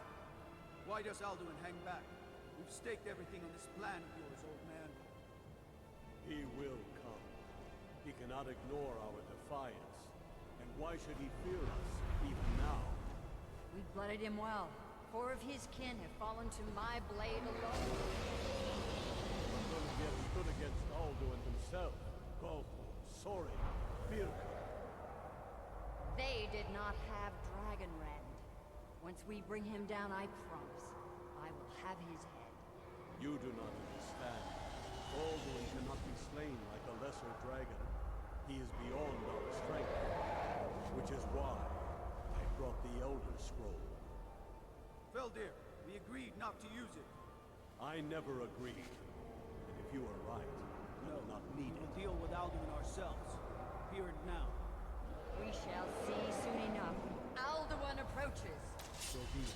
S2: Why does Alduin hang back? We've staked everything on this plan of yours, old man.
S7: He will come. He cannot ignore our defiance. And why should he fear us, even now?
S12: We've blooded him well. 4 of his kin have fallen to my blade alone.
S7: None have yet stood against Alduin himself. Golfo, Sori, Birka.
S12: They did not have Dragonrend. Once we bring him down, I promise, I will have his head.
S7: You do not understand. Alduin cannot be slain like a lesser dragon. He is beyond our strength. Which is why I brought the Elder Scroll.
S2: Feldir, we agreed not to use it.
S7: I never agreed. And if you are right, we will not need it.
S3: We'll deal with Alduin ourselves. Hear it now.
S12: We shall see soon enough. Alduin approaches.
S7: So be it.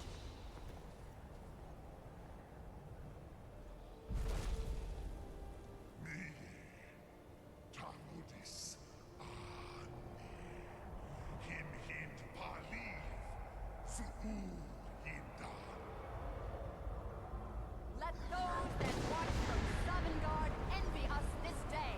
S12: Let those that watch from Sovngarde envy us this day.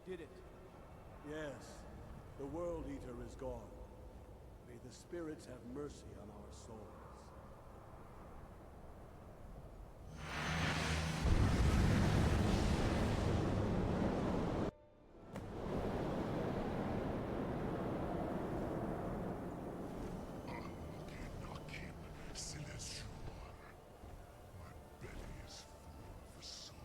S3: Did it?
S7: Yes, the World Eater is gone. May the spirits have mercy on our souls.
S14: My belly is full of the soul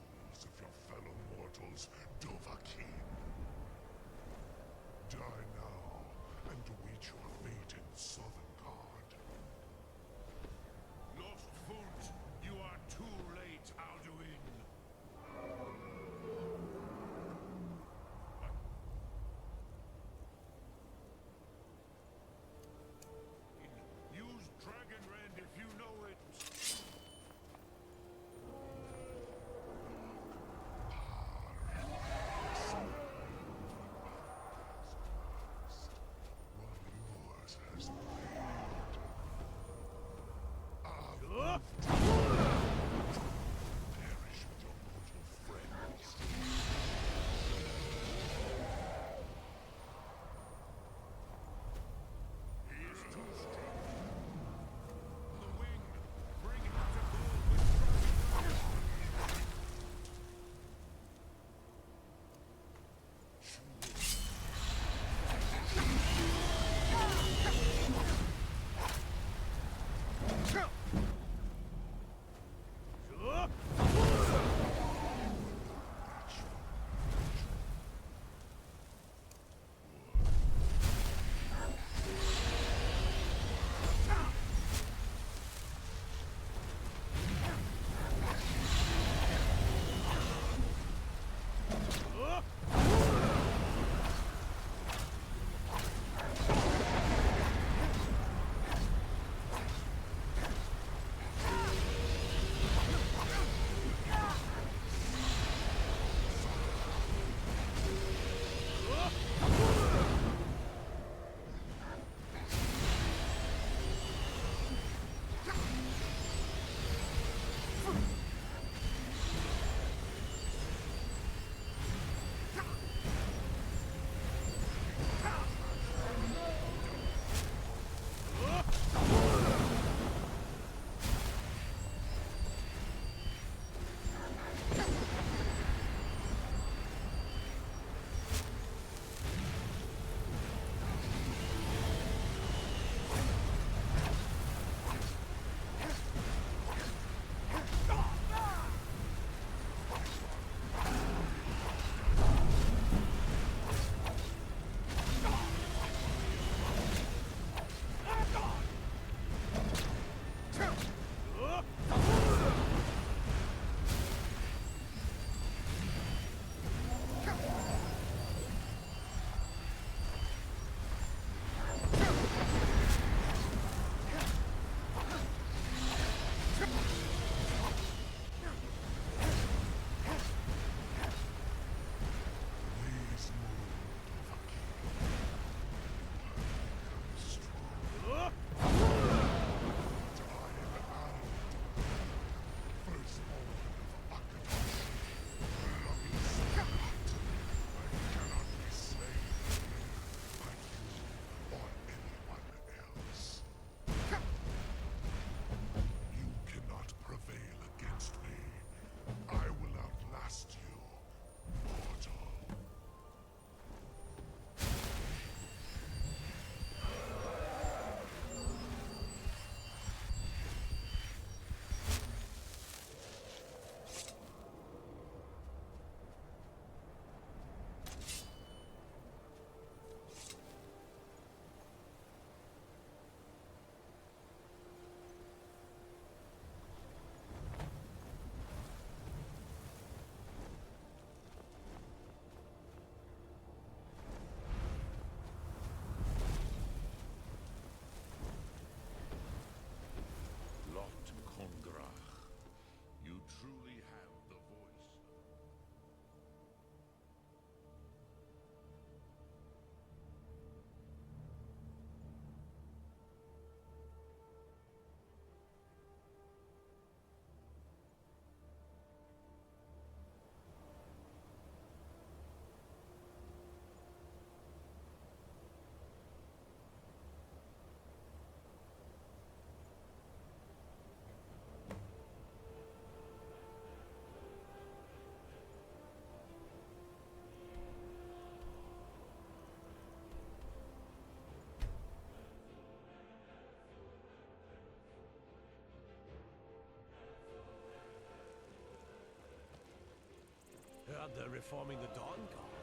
S17: heard they're reforming the Dawn Guard.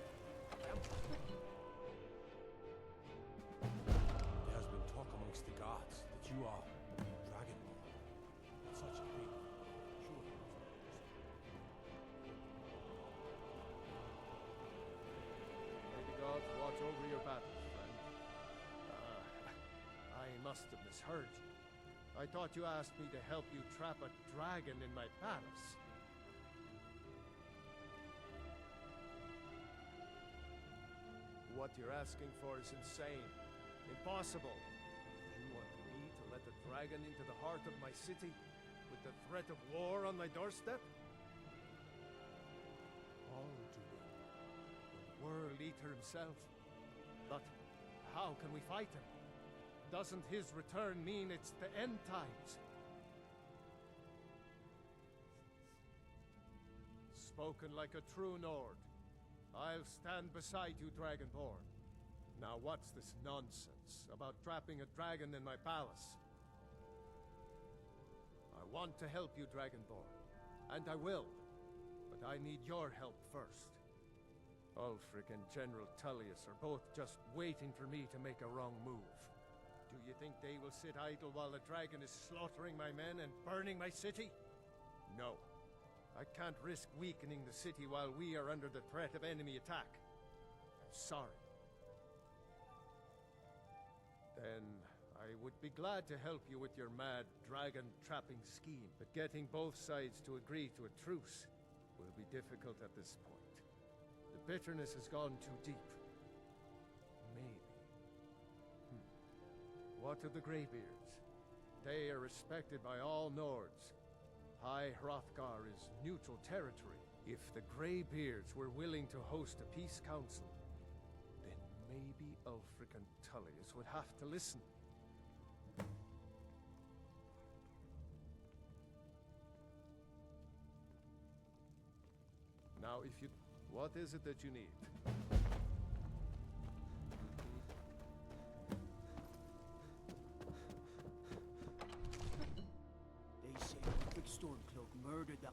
S17: There has been talk amongst the guards that you are Dragonborn. It's such a big, sure.
S7: May the gods watch over your battles, friend. I must have misheard you. I thought you asked me to help you trap a dragon in my palace. What you're asking for is insane. Impossible. You want me to let a dragon into the heart of my city with the threat of war on my doorstep? Alduin, the World Eater himself. But how can we fight him? Doesn't his return mean it's the end times? Spoken like a true Nord. I'll stand beside you, Dragonborn. Now what's this nonsense about trapping a dragon in my palace? I want to help you, Dragonborn. And I will. But I need your help first. Ulfric and General Tullius are both just waiting for me to make a wrong move. Do you think they will sit idle while the dragon is slaughtering my men and burning my city? No. I can't risk weakening the city while we are under the threat of enemy attack. I'm sorry. Then I would be glad to help you with your mad dragon-trapping scheme, but getting both sides to agree to a truce will be difficult at this point. The bitterness has gone too deep. Maybe. What of the Greybeards? They are respected by all Nords. High Hrothgar is neutral territory. If the Greybeards were willing to host a peace council, then maybe Ulfric and Tullius would have to listen. Now, if you... What is it that you need?
S3: They say Big Stormcloak murdered the...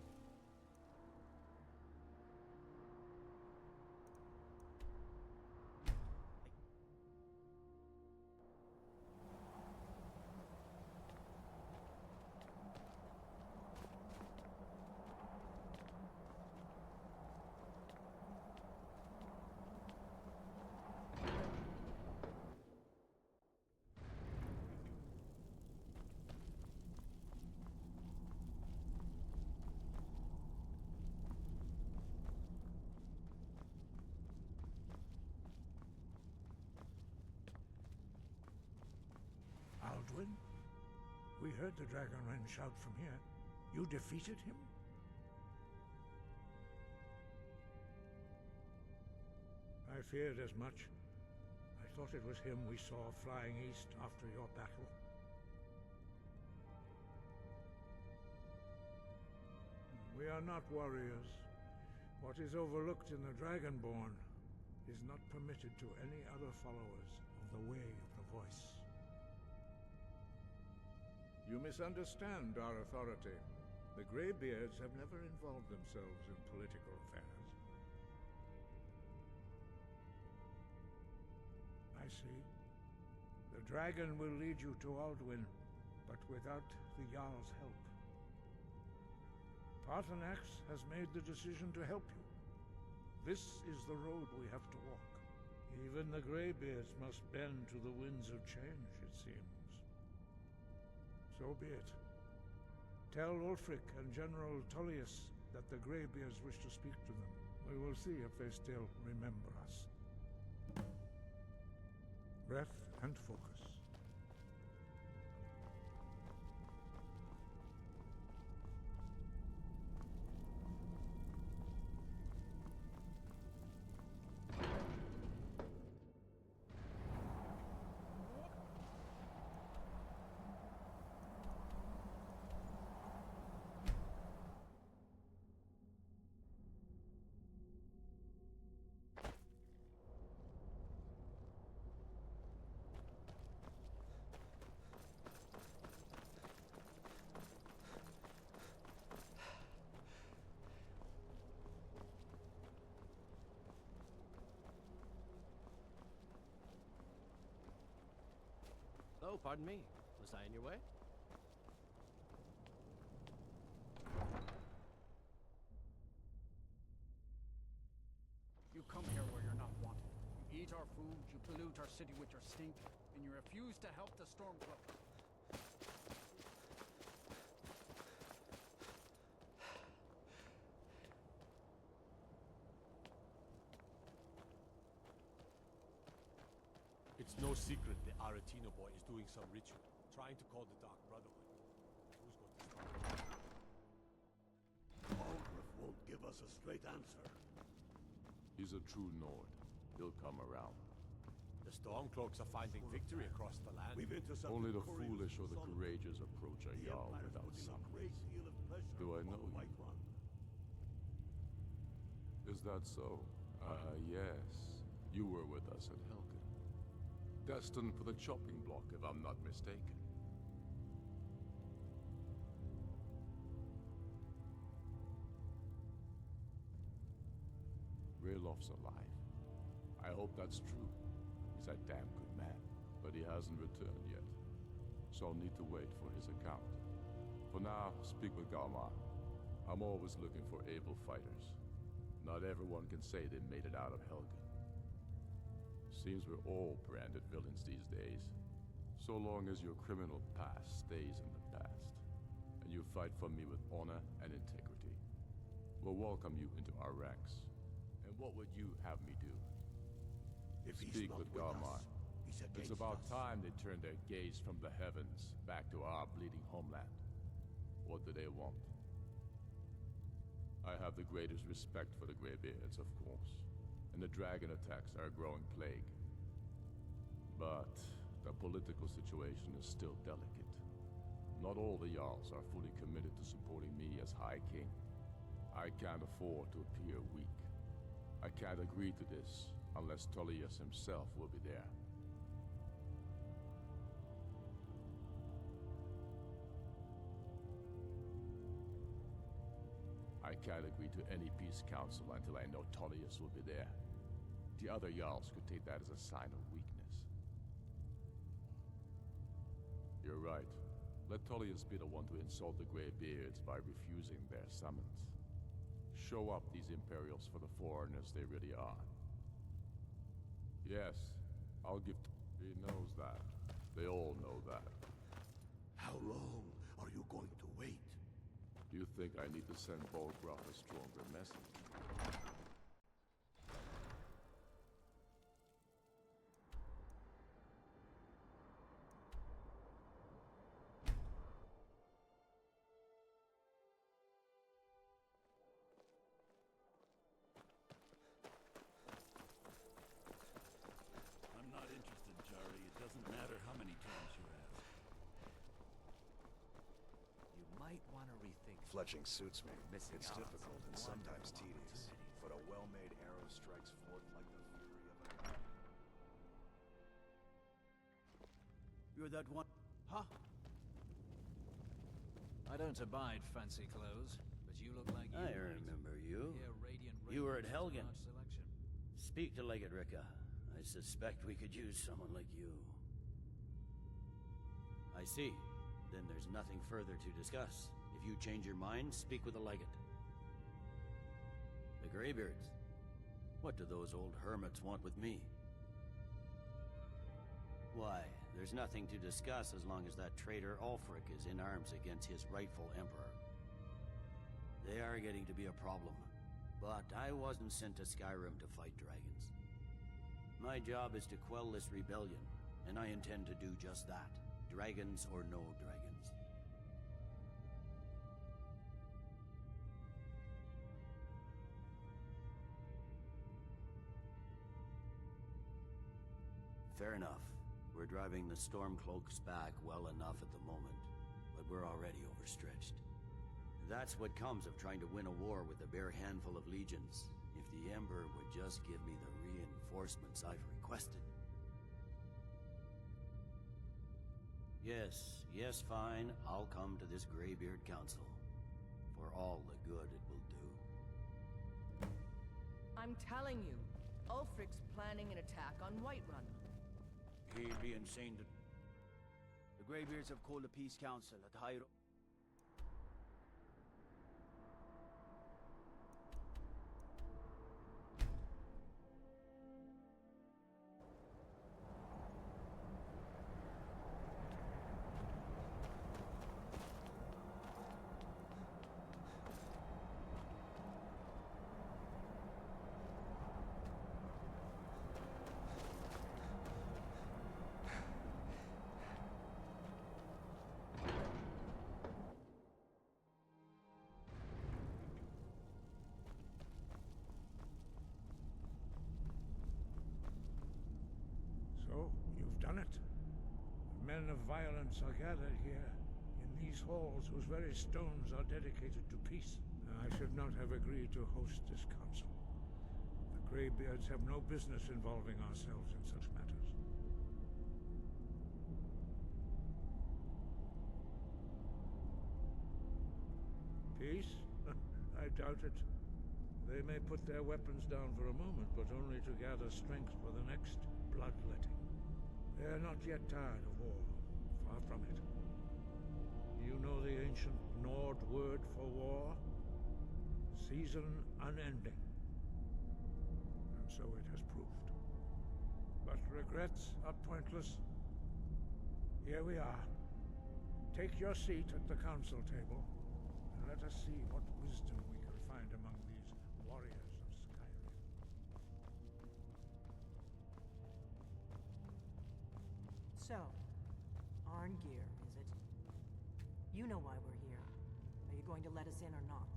S1: Alduin? We heard the Dragonren shout from here. You defeated him? I feared as much. I thought it was him we saw flying east after your battle. We are not warriors. What is overlooked in the Dragonborn is not permitted to any other followers of the Way of the Voice. You misunderstand our authority. The Greybeards have never involved themselves in political affairs. I see. The dragon will lead you to Alduin, but without the Jarl's help. Paarthurnax has made the decision to help you. This is the road we have to walk. Even the Greybeards must bend to the winds of change, it seems. So be it. Tell Ulfric and General Tullius that the Greybeards wish to speak to them. We will see if they still remember us. Breath and focus.
S13: Oh, pardon me. Was I in your way?
S2: You come here where you're not wanted. You eat our food, you pollute our city with your stink, and you refuse to help the Stormcloak.
S17: It's no secret the Aretino boy is doing some ritual, trying to call the Dark Brotherhood. Who's going to stop him?
S10: Ulgrif won't give us a straight answer.
S22: He's a true Nord. He'll come around.
S17: The Stormcloaks are finding victory across the land.
S10: We've intercepted
S22: Only the
S10: couriers
S22: foolish or
S10: from
S22: the
S10: Solomon.
S22: courageous approach a
S10: The
S22: Jarl
S10: Empire's
S22: without
S10: putting a
S22: summons.
S10: great deal of pressure
S22: Do I
S10: on
S22: know
S10: the
S22: you?
S10: White One.
S22: Is that so? Yes. You were with us at Helgen. Destined for the chopping block, if I'm not mistaken. Raylof's alive. I hope that's true. He's a damn good man, but he hasn't returned yet. So I'll need to wait for his account. For now, speak with Galmar. I'm always looking for able fighters. Not everyone can say they made it out of Helgen. Seems we're all branded villains these days. So long as your criminal past stays in the past, and you fight for me with honor and integrity, we'll welcome you into our ranks. And what would you have me do?
S10: If he's
S22: Speak
S10: not
S22: with
S10: with
S22: Galmar.
S10: us, he's
S22: It's
S10: against
S22: about
S10: us.
S22: time they turned their gaze from the heavens back to our bleeding homeland. What do they want? I have the greatest respect for the Greybeards, of course, and the dragon attacks are a growing plague. But the political situation is still delicate. Not all the Jarls are fully committed to supporting me as High King. I can't afford to appear weak. I can't agree to this unless Tullius himself will be there. I can't agree to any peace council until I know Tullius will be there. The other Jarls could take that as a sign of weakness. You're right. Let Tullius be the one to insult the Greybeards by refusing their summons. Show up these Imperials for the foreigners they really are. Yes, I'll give... He knows that. They all know that.
S10: How long are you going to wait?
S22: Do you think I need to send Bolgraf a stronger message?
S9: I'm not interested, Jari. It doesn't matter how many times you ask.
S11: You might want to rethink.
S19: Fletching suits me.
S11: Missing
S19: It's
S11: out on
S19: difficult and
S11: some
S19: sometimes
S11: wonderful
S19: tedious,
S11: opportunities.
S19: but a well-made arrow strikes forth like the fury of a...
S11: You're that one. Huh?
S8: I don't abide fancy clothes, but you look like you
S16: I
S8: might.
S16: remember you.
S8: Here, Radiant
S16: You were at
S8: Radiance has a
S16: Helgen.
S8: large selection.
S16: Speak to Legate Ricka. I suspect we could use someone like you. I see. Then there's nothing further to discuss. If you change your mind, speak with the Legate. The Greybeards. What do those old hermits want with me? Why, there's nothing to discuss as long as that traitor Ulfric is in arms against his rightful emperor. They are getting to be a problem. But I wasn't sent to Skyrim to fight dragons. My job is to quell this rebellion, and I intend to do just that. Dragons or no dragons. Fair enough. We're driving the Stormcloaks back well enough at the moment, but we're already overstretched. That's what comes of trying to win a war with a bare handful of legions. If the Emperor would just give me the reinforcements I've requested. Yes, fine. I'll come to this Greybeard Council. For all the good it will do.
S23: I'm telling you, Ulfric's planning an attack on Whiterun.
S16: He'd be insane to...
S4: The Greybeards have called a peace council at high...
S1: So, you've done it. The men of violence are gathered here, in these halls whose very stones are dedicated to peace. I should not have agreed to host this council. The Greybeards have no business involving ourselves in such matters. Peace? I doubt it. They may put their weapons down for a moment, but only to gather strength for the next bloodletting. They are not yet tired of war. Far from it. You know the ancient Nord word for war? Season unending. And so it has proved. But regrets are pointless. Here we are. Take your seat at the council table, and let us see what wisdom we can find among these warriors of Skyrim.
S5: So, Arngeir, is it? You know why we're here. Are you going to let us in or not?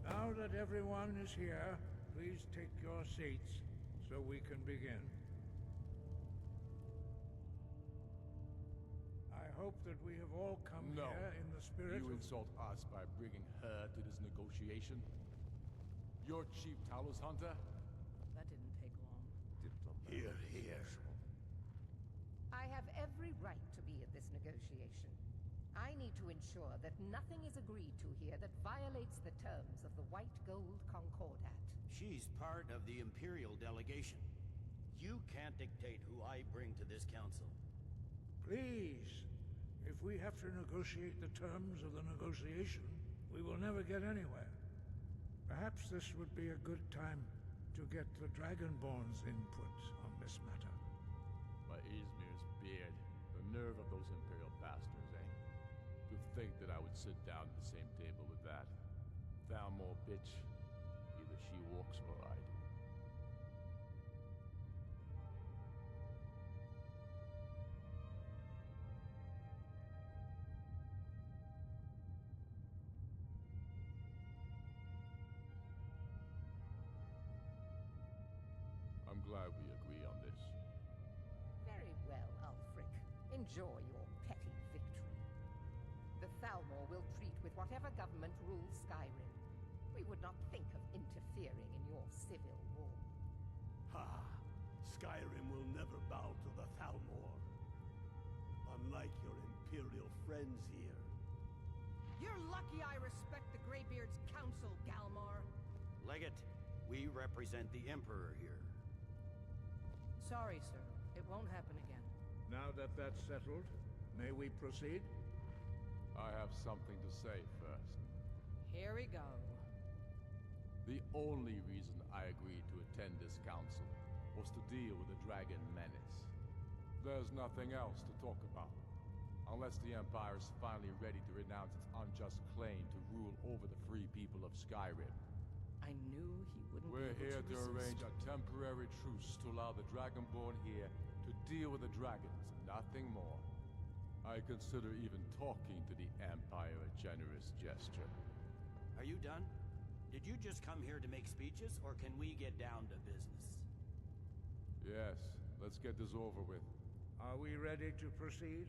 S1: Now that everyone is here, please take your seats so we can begin. I hope that we have all come here in the spirit
S23: You
S1: of...
S23: insult us by bringing her to this negotiation? Your chief Talos hunter?
S5: That didn't take long.
S23: Here, here.
S24: I have every right to be at this negotiation. I need to ensure that nothing is agreed to here that violates the terms of the White Gold Concordat.
S16: She's part of the Imperial delegation. You can't dictate who I bring to this council.
S1: Please, if we have to negotiate the terms of the negotiation, we will never get anywhere. Perhaps this would be a good time to get the Dragonborn's input on this matter.
S23: By Izmir's beard. The nerve of those Imperial bastards, eh? To think that I would sit down at the same table with that. Thalmor bitch. Either she walks or I do. I'm glad we agree on this.
S24: Very well, Ulfric. Enjoy your petty victory. The Thalmor will treat with whatever government rules Skyrim. We would not think of interfering in your civil war.
S10: Ha! Skyrim will never bow to the Thalmor. Unlike your Imperial friends here.
S24: You're lucky I respect the Greybeard's council, Galmar.
S16: Legate, we represent the Emperor here.
S5: Sorry, sir. It won't happen again.
S1: Now that that's settled, may we proceed?
S23: I have something to say first.
S5: Here we go.
S23: The only reason I agreed to attend this council was to deal with the dragon menace. There's nothing else to talk about. Unless the Empire is finally ready to renounce its unjust claim to rule over the free people of Skyrim.
S5: I knew he wouldn't
S23: We're
S5: be
S23: here
S5: able
S23: to
S5: resist.
S23: arrange a temporary truce to allow the Dragonborn here to deal with the dragons, nothing more. I consider even talking to the Empire a generous gesture.
S16: Are you done? Did you just come here to make speeches, or can we get down to business?
S23: Yes, let's get this over with.
S1: Are we ready to proceed?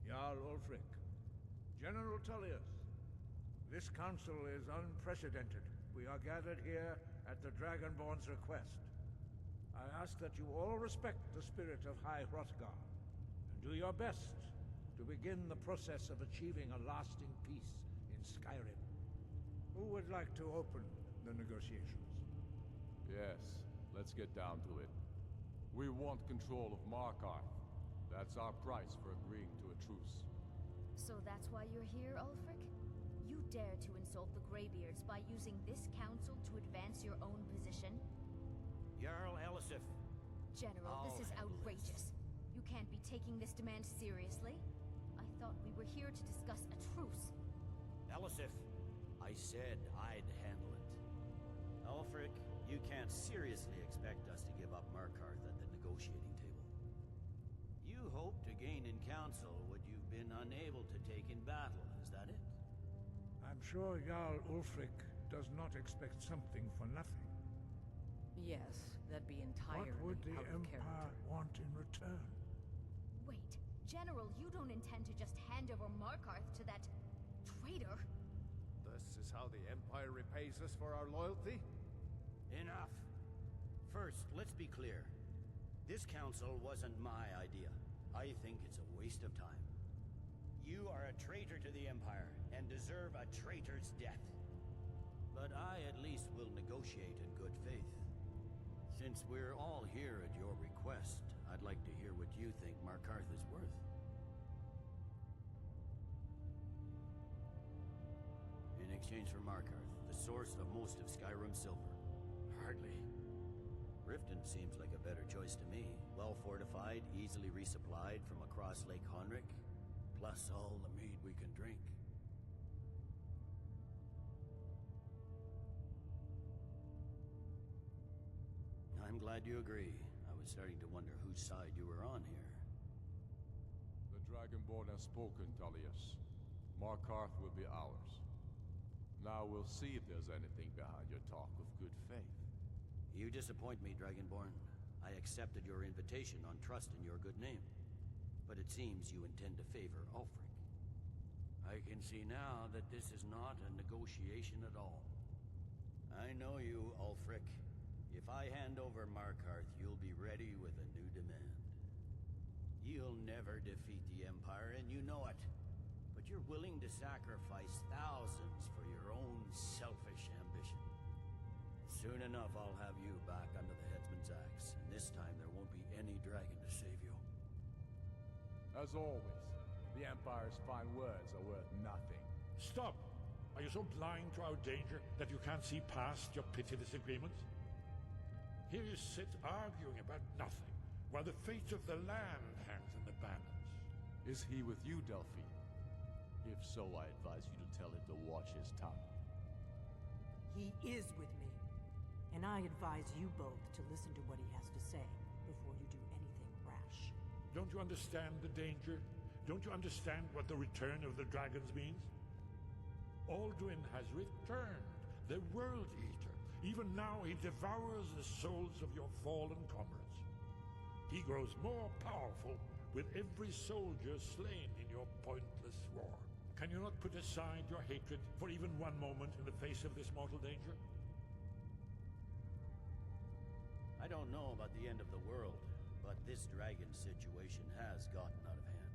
S1: Jarl Ulfric, General Tullius, this council is unprecedented. We are gathered here at the Dragonborn's request. I ask that you all respect the spirit of High Hrothgar, and do your best to begin the process of achieving a lasting peace in Skyrim. Who would like to open the negotiations?
S23: Yes, let's get down to it. We want control of Markarth. That's our price for agreeing to a truce.
S15: So that's why you're here, Ulfric? You dare to insult the Greybeards by using this council to advance your own position?
S16: Jarl Elisif.
S15: General, this is outrageous. You can't be taking this demand seriously. I thought we were here to discuss a truce.
S16: Elisif, I said I'd handle it. Ulfric, you can't seriously expect us to give up Markarth at the negotiating table. You hoped to gain in council what you've been unable to take in battle, is that it?
S1: I'm sure Jarl Ulfric does not expect something for nothing.
S5: Yes, that'd be entirely
S1: What would the
S5: out of
S1: Empire
S5: character.
S1: want in return?
S15: Wait, General, you don't intend to just hand over Markarth to that traitor?
S17: This is how the Empire repays us for our loyalty?
S16: Enough. First, let's be clear. This council wasn't my idea. I think it's a waste of time. You are a traitor to the Empire, and deserve a traitor's death. But I at least will negotiate in good faith. Since we're all here at your request, I'd like to hear what you think Markarth is worth. In exchange for Markarth, the source of most of Skyrim's silver. Hardly. Riften seems like a better choice to me. Well fortified, easily resupplied from across Lake Honric, plus all the mead we can drink. I'm glad you agree. I was starting to wonder whose side you were on here.
S23: The Dragonborn has spoken, Tullius. Markarth will be ours. Now we'll see if there's anything behind your talk of good faith.
S16: You disappoint me, Dragonborn. I accepted your invitation on trust in your good name. But it seems you intend to favor Ulfric. I can see now that this is not a negotiation at all. I know you, Ulfric. If I hand over Markarth, you'll be ready with a new demand. You'll never defeat the Empire, and you know it. But you're willing to sacrifice thousands for your own selfish ambition. Soon enough, I'll have you back under the headsman's axe, and this time there won't be any dragon to save you.
S23: As always, the Empire's fine words are worth nothing.
S6: Stop! Are you so blind to our danger that you can't see past your petty disagreements? Here you sit arguing about nothing, while the fate of the land hangs in the balance.
S23: Is he with you, Delphine? If so, I advise you to tell him to watch his tongue.
S5: He is with me, and I advise you both to listen to what he has to say before you do anything rash.
S6: Don't you understand the danger? Don't you understand what the return of the dragons means? Alduin has returned, the World Eater. Even now he devours the souls of your fallen comrades. He grows more powerful with every soldier slain in your pointless war. Can you not put aside your hatred for even one moment in the face of this mortal danger?
S16: I don't know about the end of the world, but this dragon situation has gotten out of hand.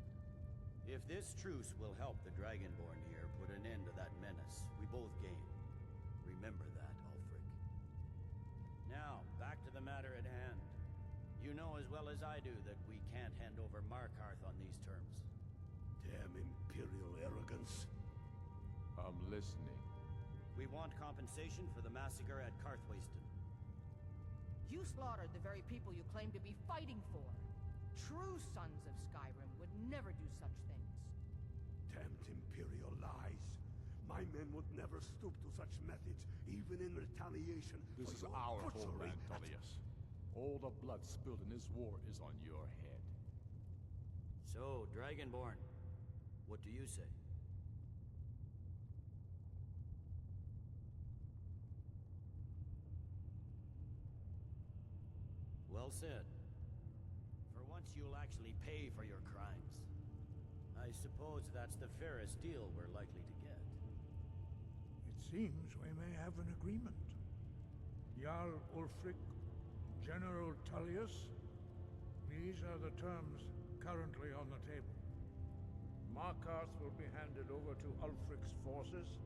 S16: If this truce will help the Dragonborn here put an end to that menace, we both gain. Remember that, Ulfric. Now, back to the matter at hand. You know as well as I do that we can't hand over Markarth on these terms.
S10: Damn Imperial arrogance.
S23: I'm listening.
S16: We want compensation for the massacre at Karthwasten.
S24: You slaughtered the very people you claim to be fighting for. True sons of Skyrim would never do such things.
S10: Damned Imperial lies. My men would never stoop to such methods, even in retaliation
S23: This
S10: for
S23: is
S10: your
S23: our
S10: butchery.
S23: homeland, Tullius. All the blood spilled in this war is on your head.
S16: So, Dragonborn, what do you say? Well said. Once you'll actually pay for your crimes. I suppose that's the fairest deal we're likely to get.
S1: It seems we may have an agreement. Jarl Ulfric, General Tullius, these are the terms currently on the table. Markarth will be handed over to Ulfric's forces,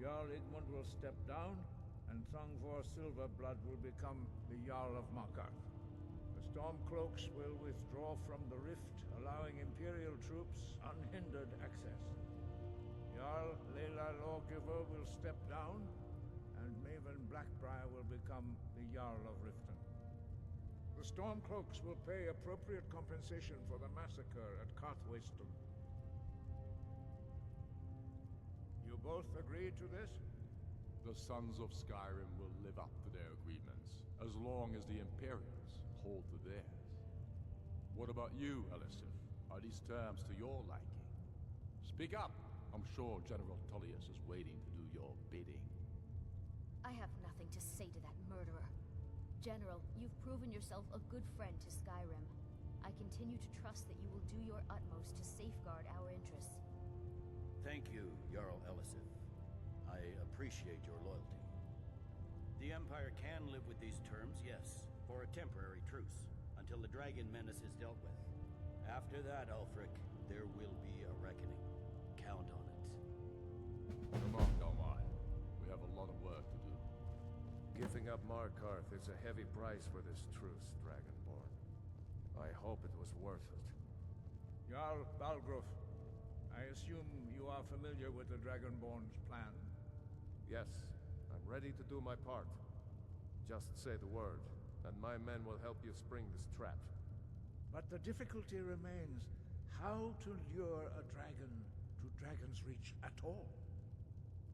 S1: Jarl Igmund will step down, and Thongvor Silverblood will become the Jarl of Markarth. The Stormcloaks will withdraw from the rift, allowing Imperial troops unhindered access. Jarl Leila Lawgiver will step down, and Maven Blackbriar will become the Jarl of Riften. The Stormcloaks will pay appropriate compensation for the massacre at Karthwasten. You both agree to this?
S23: The Sons of Skyrim will live up to their agreements, as long as the Imperials hold to theirs. What about you, Elisif? Are these terms to your liking? Speak up! I'm sure General Tullius is waiting to do your bidding.
S15: I have nothing to say to that murderer. General, you've proven yourself a good friend to Skyrim. I continue to trust that you will do your utmost to safeguard our interests.
S16: Thank you, Jarl Elisif. I appreciate your loyalty. The Empire can live with these terms, yes, for a temporary truce, until the dragon menace is dealt with. After that, Ulfric, there will be a reckoning. Count on it.
S23: Come on, don't mind. We have a lot of work to do.
S17: Giving up Markarth is a heavy price for this truce, Dragonborn. I hope it was worth it.
S1: Jarl Balgruuf, I assume you are familiar with the Dragonborn's plan?
S17: Yes, I'm ready to do my part. Just say the word, and my men will help you spring this trap.
S1: But the difficulty remains how to lure a dragon to Dragon's Reach at all.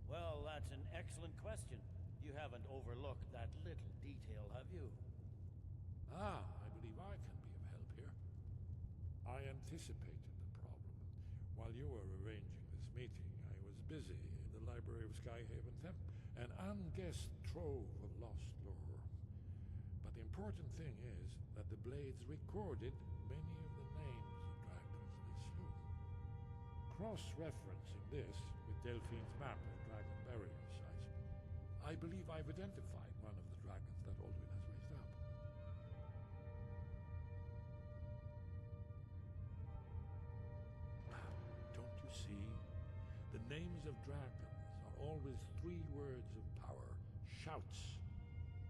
S16: Well, that's an excellent question. You haven't overlooked that little detail, have you?
S6: Ah, I believe I can be of help here. I anticipated the problem. While you were arranging this meeting, I was busy in the library of Skyhaven Temple, an unguessed trove of lost lore. But the important thing is that the blades recorded many of the names of dragons they slew. Cross-referencing this with Delphine's map of dragon burial sites, I believe I've identified one of the dragons that Alduin has raised up. Don't you see? The names of dragons are always 3 words of power, shouts.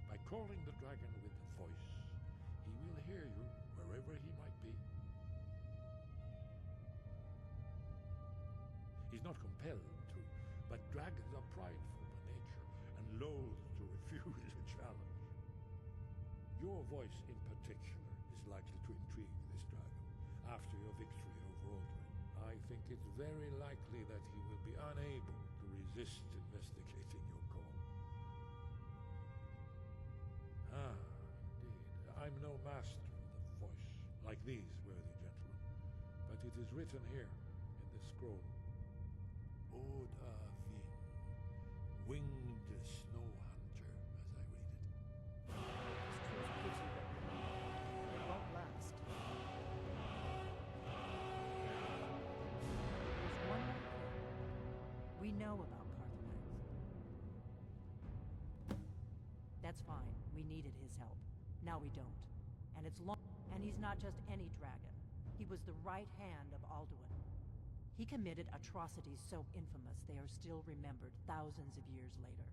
S6: By calling the dragon with the voice, he will hear you wherever he might be. He's not compelled to, but dragons are prideful by nature and loath to refuse a challenge. Your voice in particular is likely to intrigue this dragon after your victory over Alduin. I think it's very likely that he will be unable to resist investigating your call. Ah, indeed. I'm no master of the voice, like these worthy gentlemen, but it is written here in this scroll. Oda Vin, winged snow hunter, as I read it.
S5: It won't last. There's one more thing. We know about Carthmax. That's fine. We needed his help. Now we don't. And it's long. And he's not just any dragon. He was the right hand of Alduin. He committed atrocities so infamous they are still remembered thousands of years later.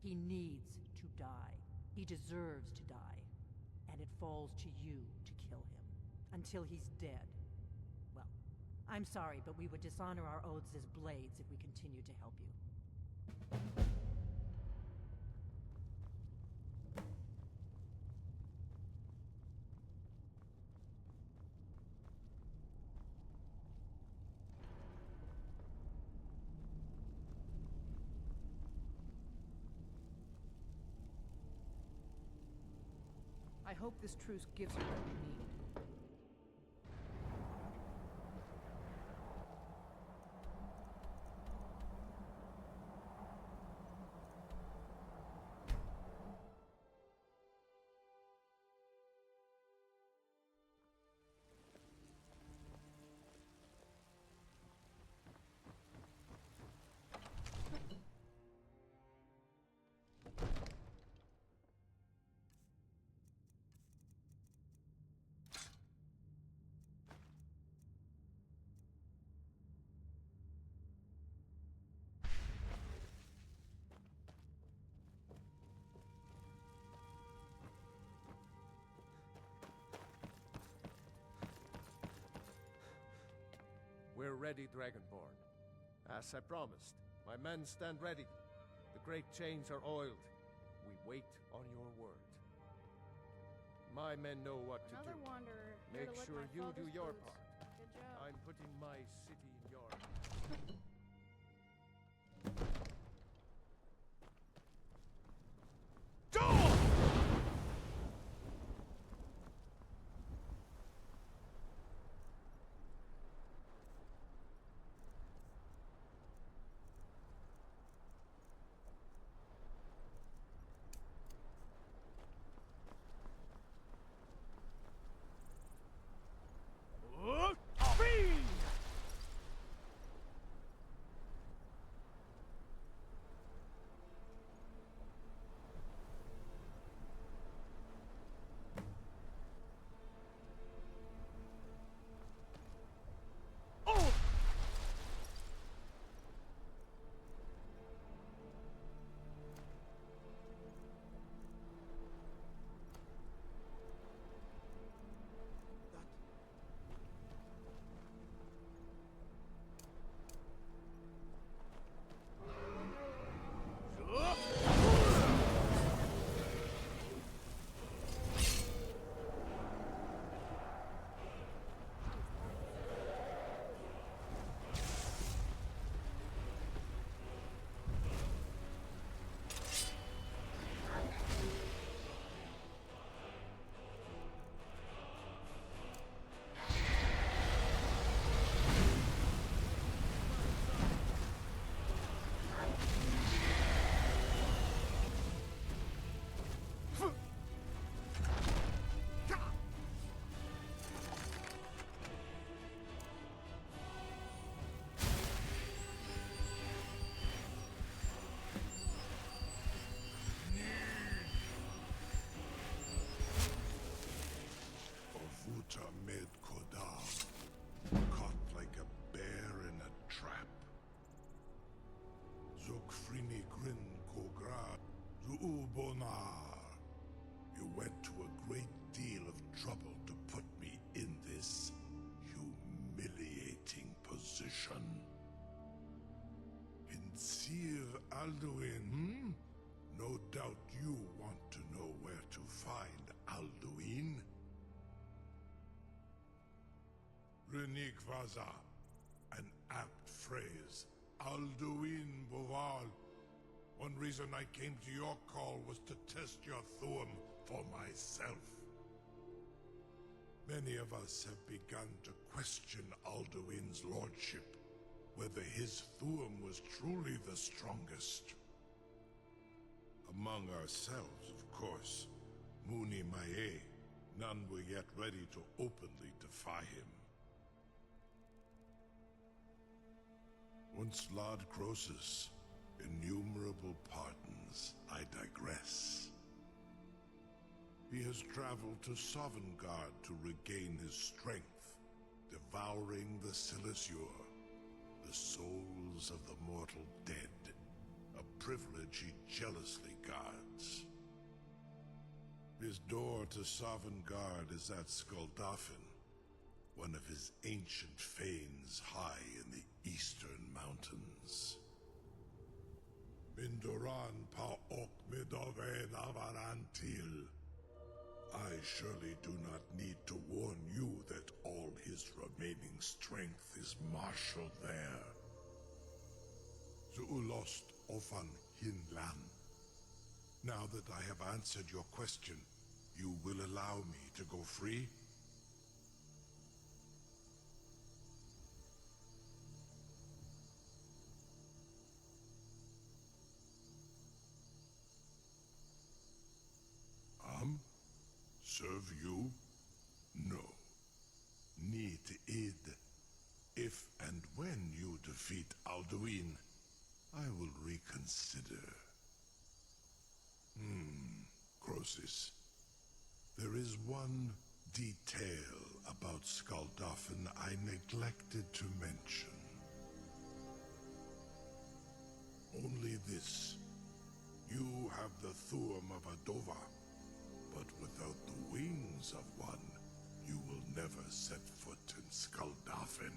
S5: He needs to die. He deserves to die. And it falls to you to kill him. Until he's dead. Well, I'm sorry, but we would dishonor our oaths as blades if we continued to help you. I hope this truce gives her what we need.
S17: We're ready, Dragonborn. As I promised, my men stand ready. The great chains are oiled. We wait on your word. My men know what to
S15: Another
S17: do.
S15: wanderer here
S17: Make
S15: to lick
S17: sure
S15: my
S17: you do
S15: father's
S17: your
S15: boots.
S17: part.
S15: Good job.
S17: I'm putting my city in your
S14: Ovuta med kodam, caught like a bear in a trap. Zokfrini grin kogra, zuubonar. You went to a great deal of trouble to put me in this humiliating position. Insir Alduin, No doubt you want to know where to find Alduin. Renik Vaza, an apt phrase. Alduin Boval. One reason I came to your call was to test your Thuum for myself. Many of us have begun to question Alduin's lordship, whether his Thuum was truly the strongest. Among ourselves, of course, Muni Mae, none were yet ready to openly defy him. Once Lord Croesus, innumerable pardons, I digress. He has traveled to Sovngarde to regain his strength, devouring the Silesur, the souls of the mortal dead, a privilege he jealously guards. His door to Sovngarde is at Skuldafn, one of his ancient fanes high in the eastern mountains. Mindoran pa ok midoven avarantil. I surely do not need to warn you that all his remaining strength is marshaled there. Zuulost ofan hinlan. Now that I have answered your question, you will allow me to go free? Serve you? No. Need id. If and when you defeat Alduin, I will reconsider. Croesus. There is one detail about Skuldafn I neglected to mention. Only this. You have the Thuum of Adova. But without the wings of one, you will never set foot in Skuldafn.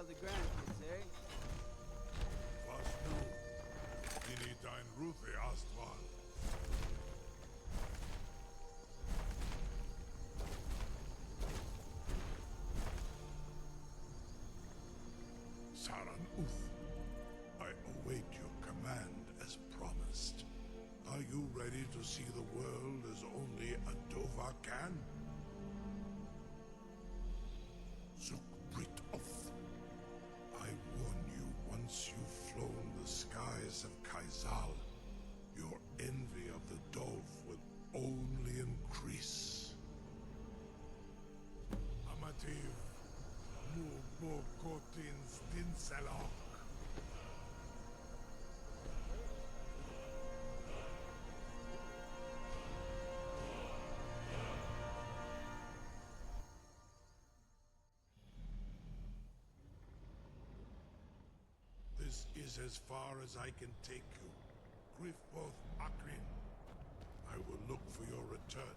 S4: tell the grandkids, eh?
S14: Was du? Dini dein Rufe Astral. Saran Uth, I await your command as promised. Are you ready to see the world as only a Dova can? Zukbrit Oth, I warn you, once you've flown the skies of Kaizal, your envy of the Dov will only increase. Amativ, Mubokotin Stinselok. This is as far as I can take you. Grifoth Akrin. I will look for your return.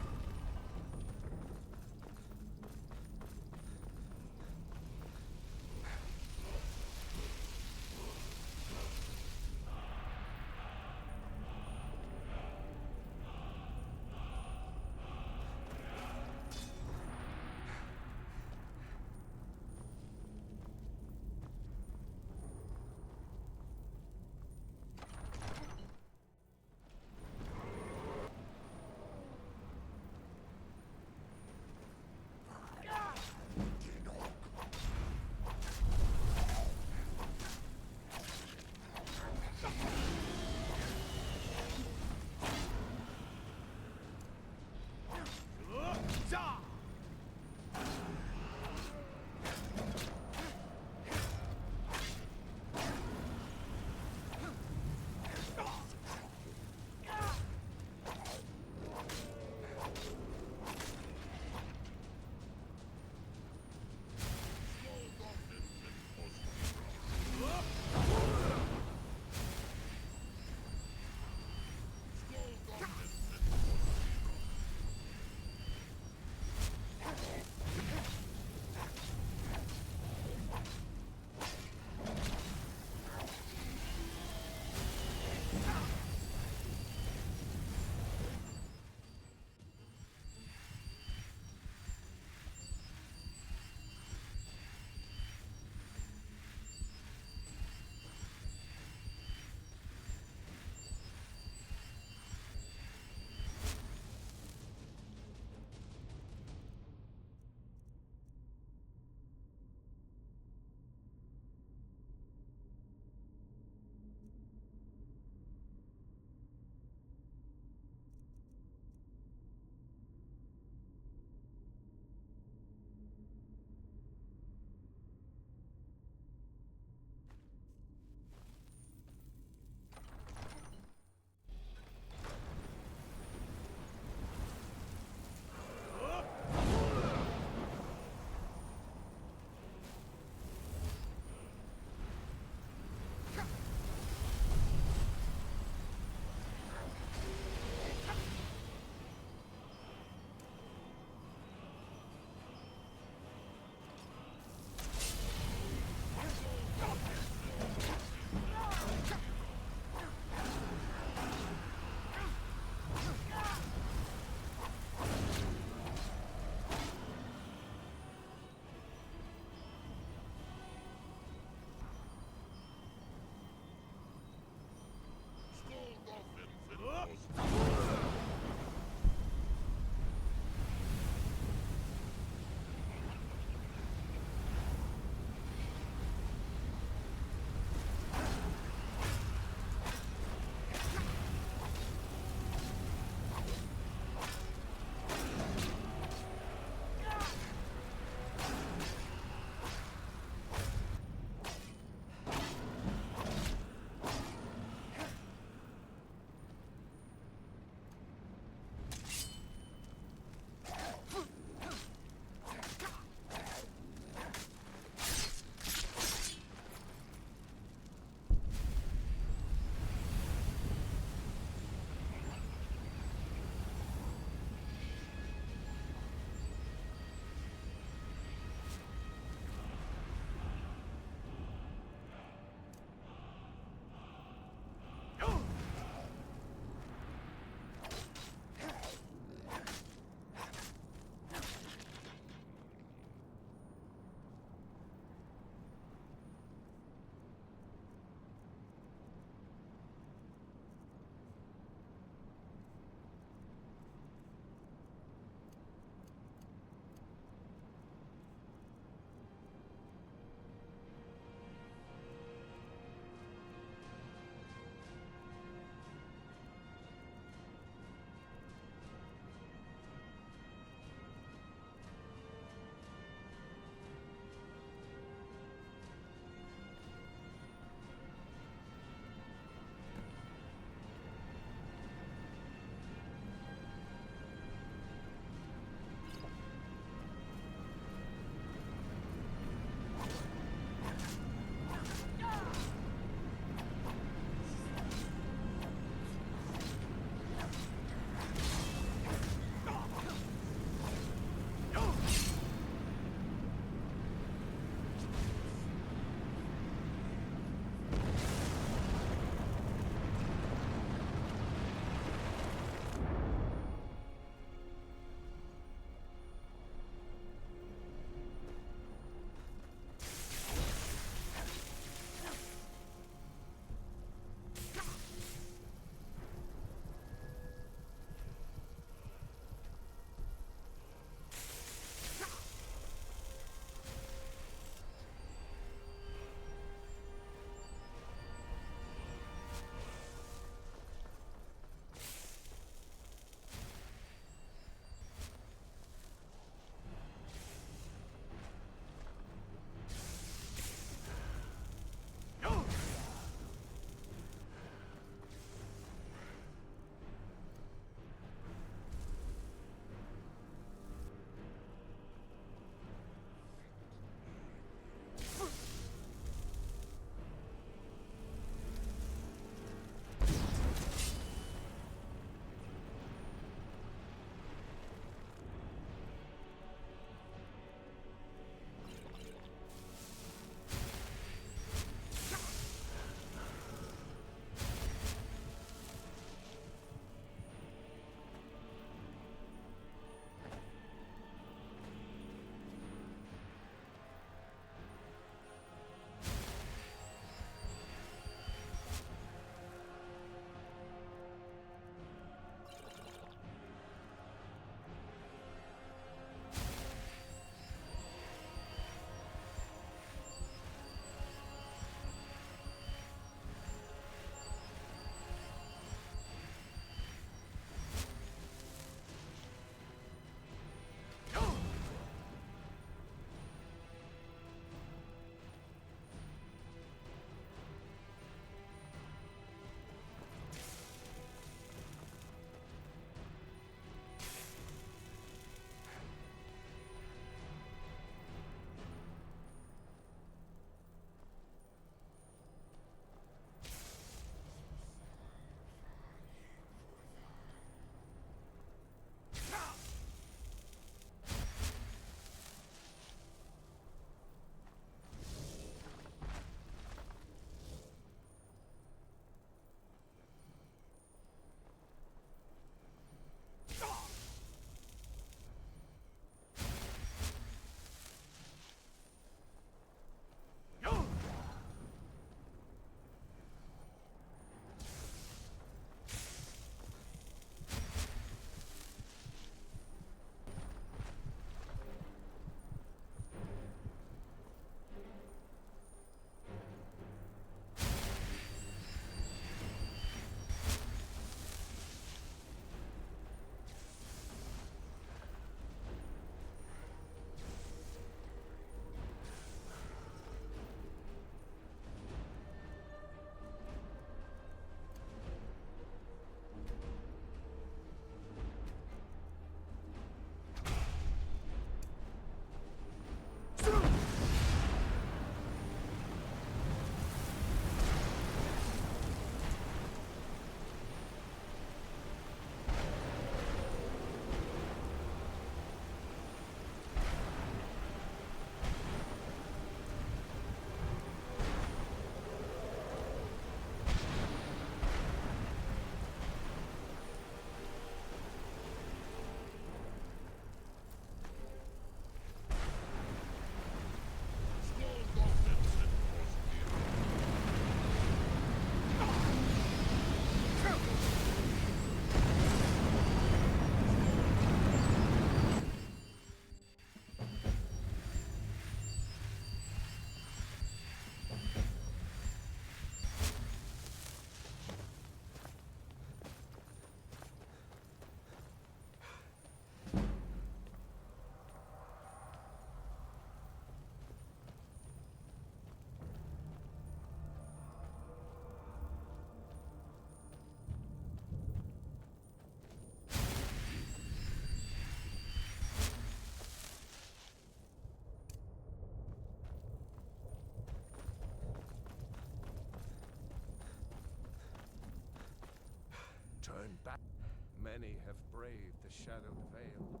S23: Many have braved the shadowed veil,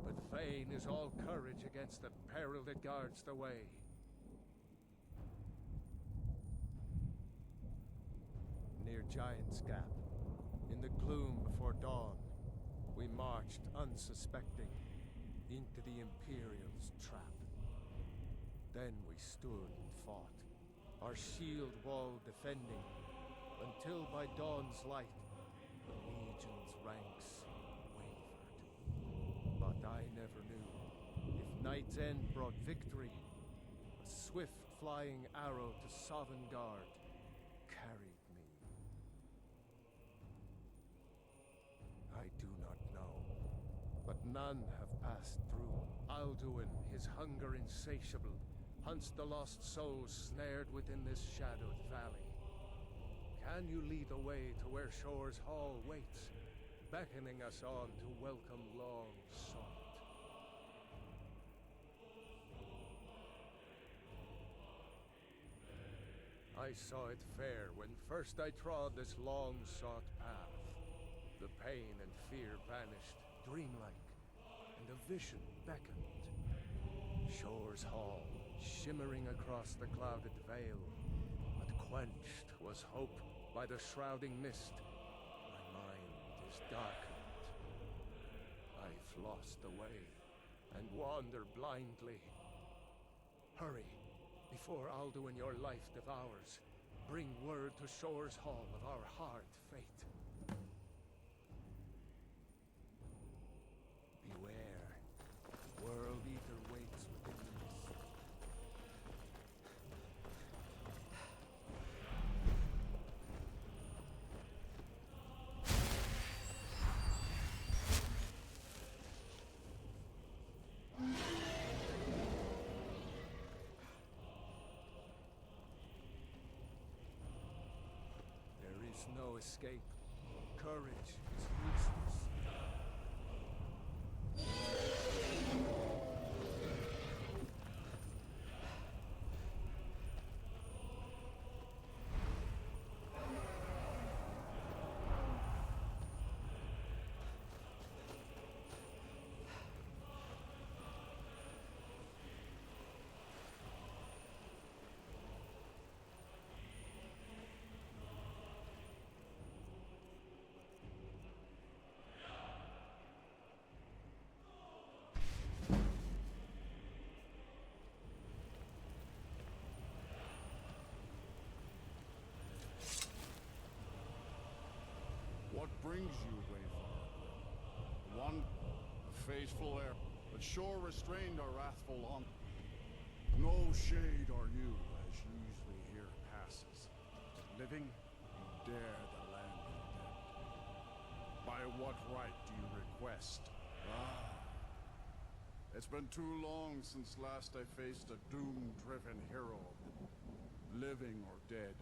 S23: but vain is all courage against the peril that guards the way. Near Giant's Gap, in the gloom before dawn, we marched unsuspecting into the Imperial's trap. Then we stood and fought, our shield wall defending, until by dawn's light, the Legion's ranks wavered. But I never knew if Night's End brought victory, a swift flying arrow to Sovngarde carried me. I do not know, but none have passed through. Alduin, his hunger insatiable, hunts the lost souls snared within this shadowed valley. Can you lead the way to where Shore's Hall waits, beckoning us on to welcome long sought? I saw it fair when first I trod this long sought path. The pain and fear vanished, dreamlike, and a vision beckoned. Shore's Hall, shimmering across the clouded veil, but quenched was hope by the shrouding mist. My mind is darkened. I've lost the way and wander blindly. Hurry, before Alduin your life devours. Bring word to Shore's Hall of our hard fate. Beware, World Eater waits within the mist. There is no escape. Courage is useless.
S12: What brings you, Wayfarer? One, a faithful heir, but Shore restrained our wrathful on. No shade are you, as usually here passes. Living, you dare the land condemned. By what right do you request? It's been too long since last I faced a doom-driven hero. Living or dead,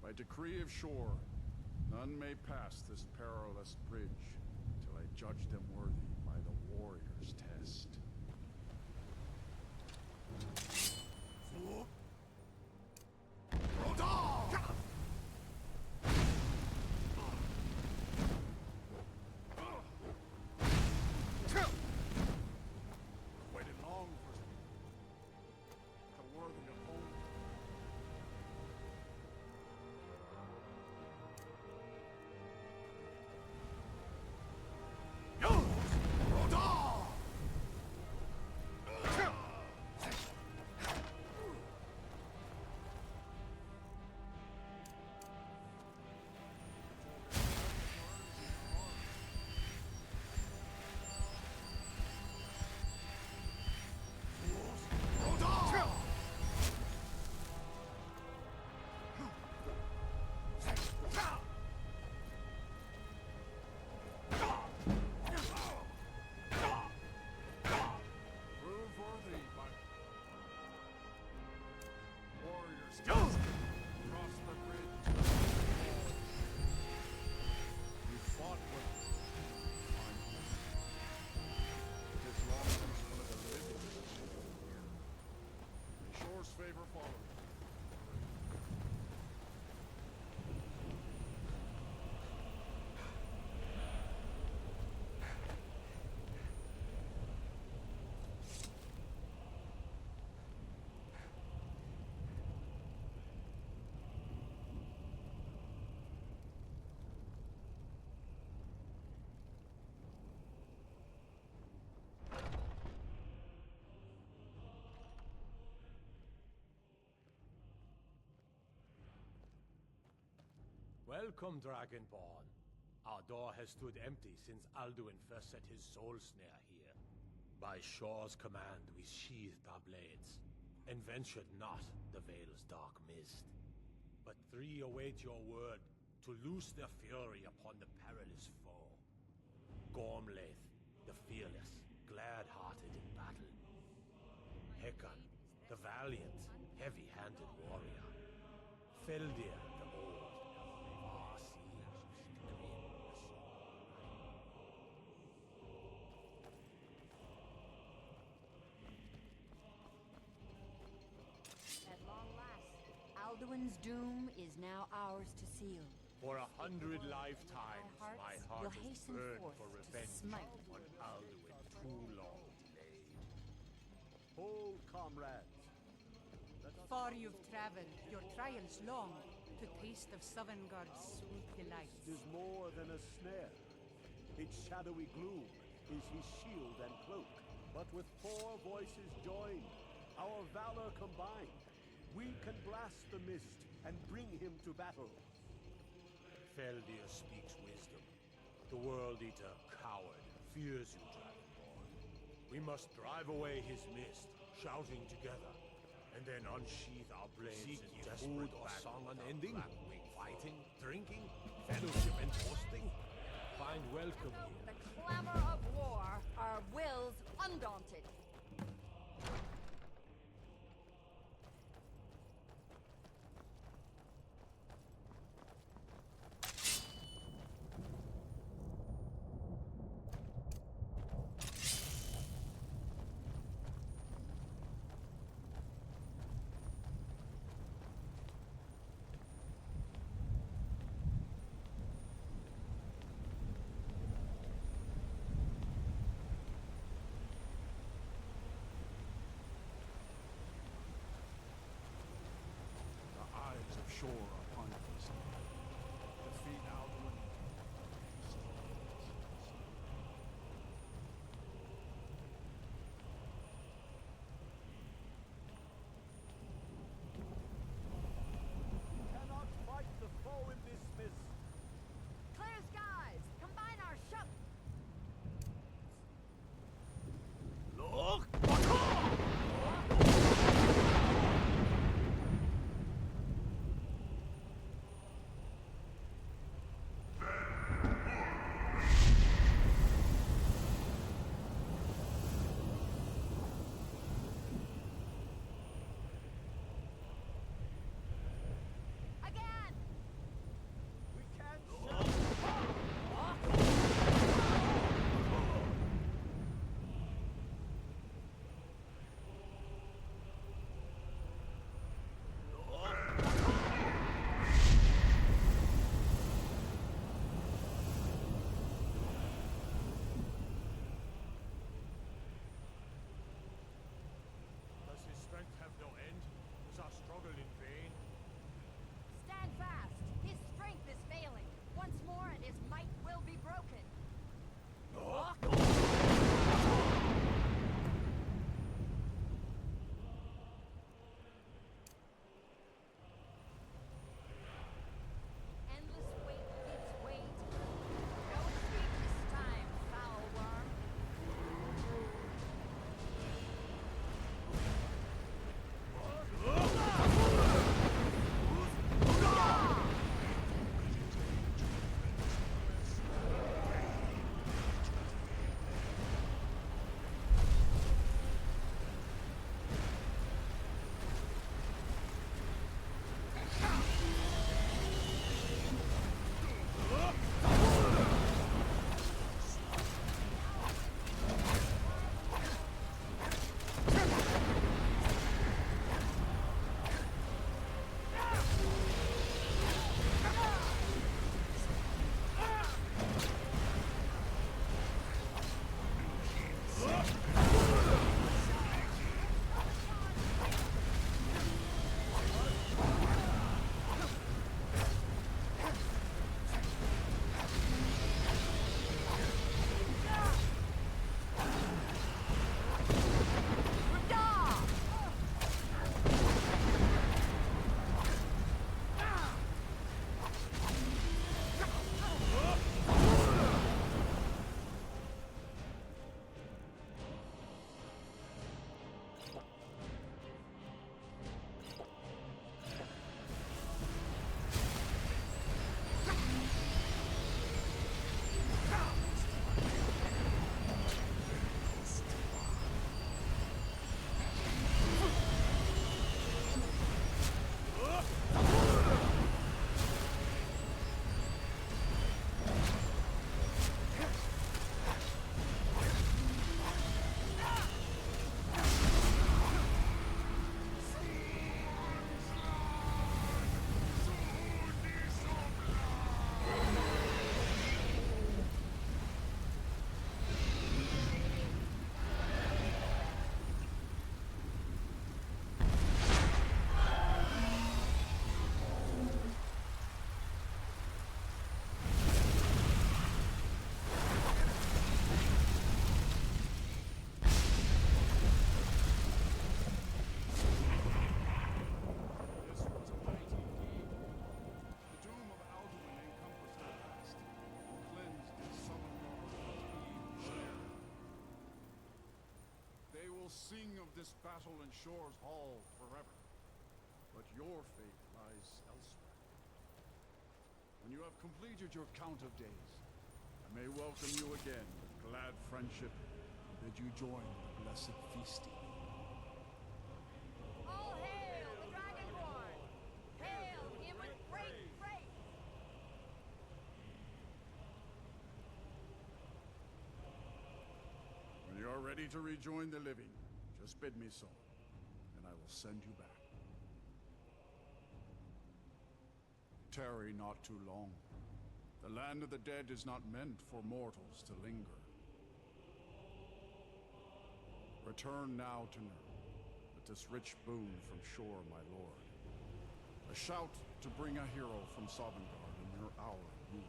S12: by decree of Shore, none may pass this perilous bridge till I judge them worthy by the warrior's test. Waited long for the worthy opponent. Favor following.
S17: Welcome, Dragonborn. Our door has stood empty since Alduin first set his soul snare here. By Shor's command, we sheathed our blades, and ventured not the Vale's dark mist. But three await your word to loose their fury upon the perilous foe. Gormlaith, the fearless, glad-hearted in battle. Hekon, the valiant, heavy-handed warrior. Feldir, the old, far-seeing,
S5: At long last, Alduin's doom is now ours to seal.
S17: For 100 lifetimes, my heart
S5: will
S17: has
S5: hasten
S17: burned
S5: forth
S17: for
S5: to
S17: revenge
S5: smite
S17: on Alduin too long delayed.
S10: Hold, comrades.
S7: Far you've traveled, your trials long, to taste of Sovngarde's sweet delights.
S10: Is more than a snare. Its shadowy gloom is his shield and cloak. But with 4 voices joined, our valor combined, we can blast the mist and bring him to battle.
S17: Feldir speaks wisdom. The World Eater, coward, fears you, Dragonborn. We must drive away his mist, shouting together, and then unsheath our blades. Seek ye food or song unending? Fighting, drinking, fellowship and toasting? Find welcome here.
S15: The clamor of war, our wills undaunted.
S12: Shore upon this land. Defeat Alduin.
S10: Cannot fight the foe in this mist.
S15: Clear skies! Combine our shot!
S17: Look!
S12: sing of this battle in Shore's Hall forever. But your fate lies elsewhere. When you have completed your count of days, I may welcome you again with glad friendship and bid you join the blessed feasting.
S3: All hail the Dragonborn! Hail him with great faith!
S12: When you are ready to rejoin the living, just bid me so, and I will send you back. Tarry not too long. The land of the dead is not meant for mortals to linger. Return now to Nurn, with this rich boon from Shore, my lord. A shout to bring a hero from Sovngarde in your hour of need.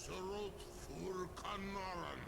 S14: Surut fur Kanoran.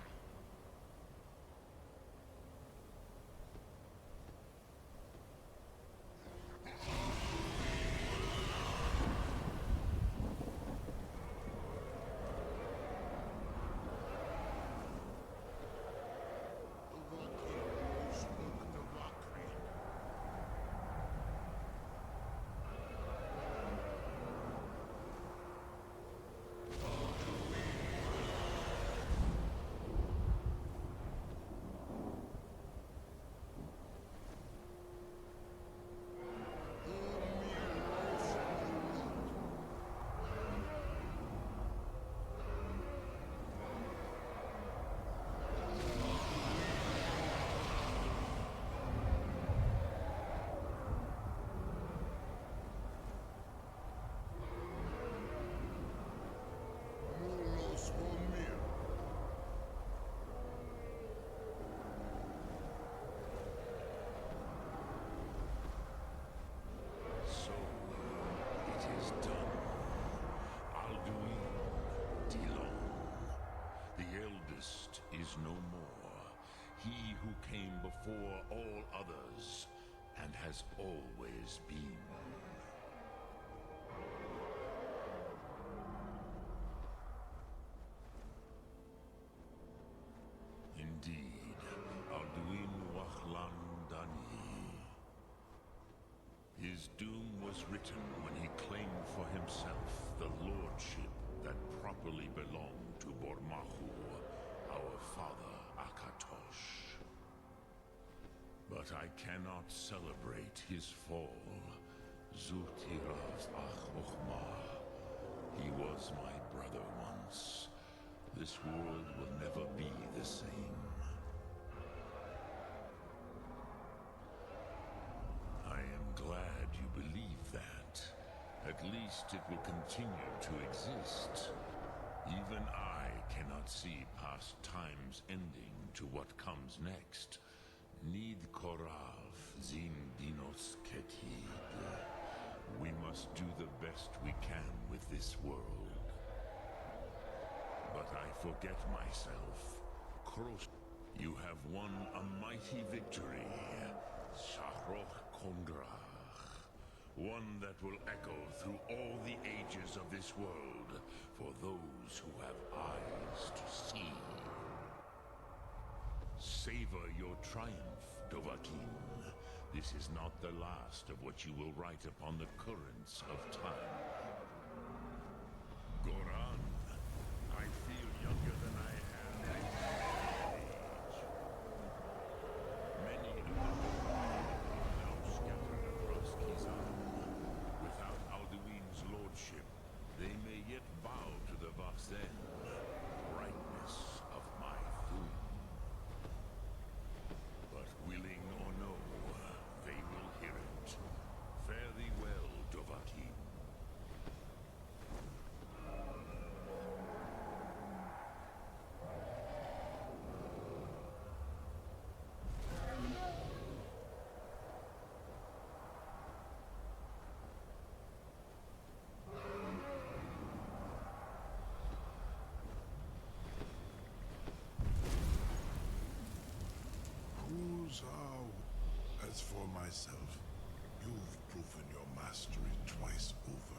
S6: No more. He who came before all others and has always been. Indeed, Alduin Wahlan Dani. His doom was written when he claimed for himself the lordship that properly belonged to Bormahu, our father Akatosh. But I cannot celebrate his fall. Zutirav Ach-Okhmah. He was my brother once. This world will never be the same. I am glad you believe that. At least it will continue to exist. Even I cannot see past time's ending to what comes next. Nid Korav Zin Dinos Ketid. We must do the best we can with this world. But I forget myself. Krosh, you have won a mighty victory. Shahroch Kondrach. One that will echo through all the ages of this world for those who have eyes to see. Savor your triumph, Dovahkiin. This is not the last of what you will write upon the currents of time. Goran, I feel younger than I have in age. Many of the now scattered across Kizan. Without Alduin's lordship, they may yet bow to the Vasen, brightness of my Thum. But willing or no, they will hear it. Fare thee well, Dovahkiin.
S14: As for myself, you've proven your mastery twice over.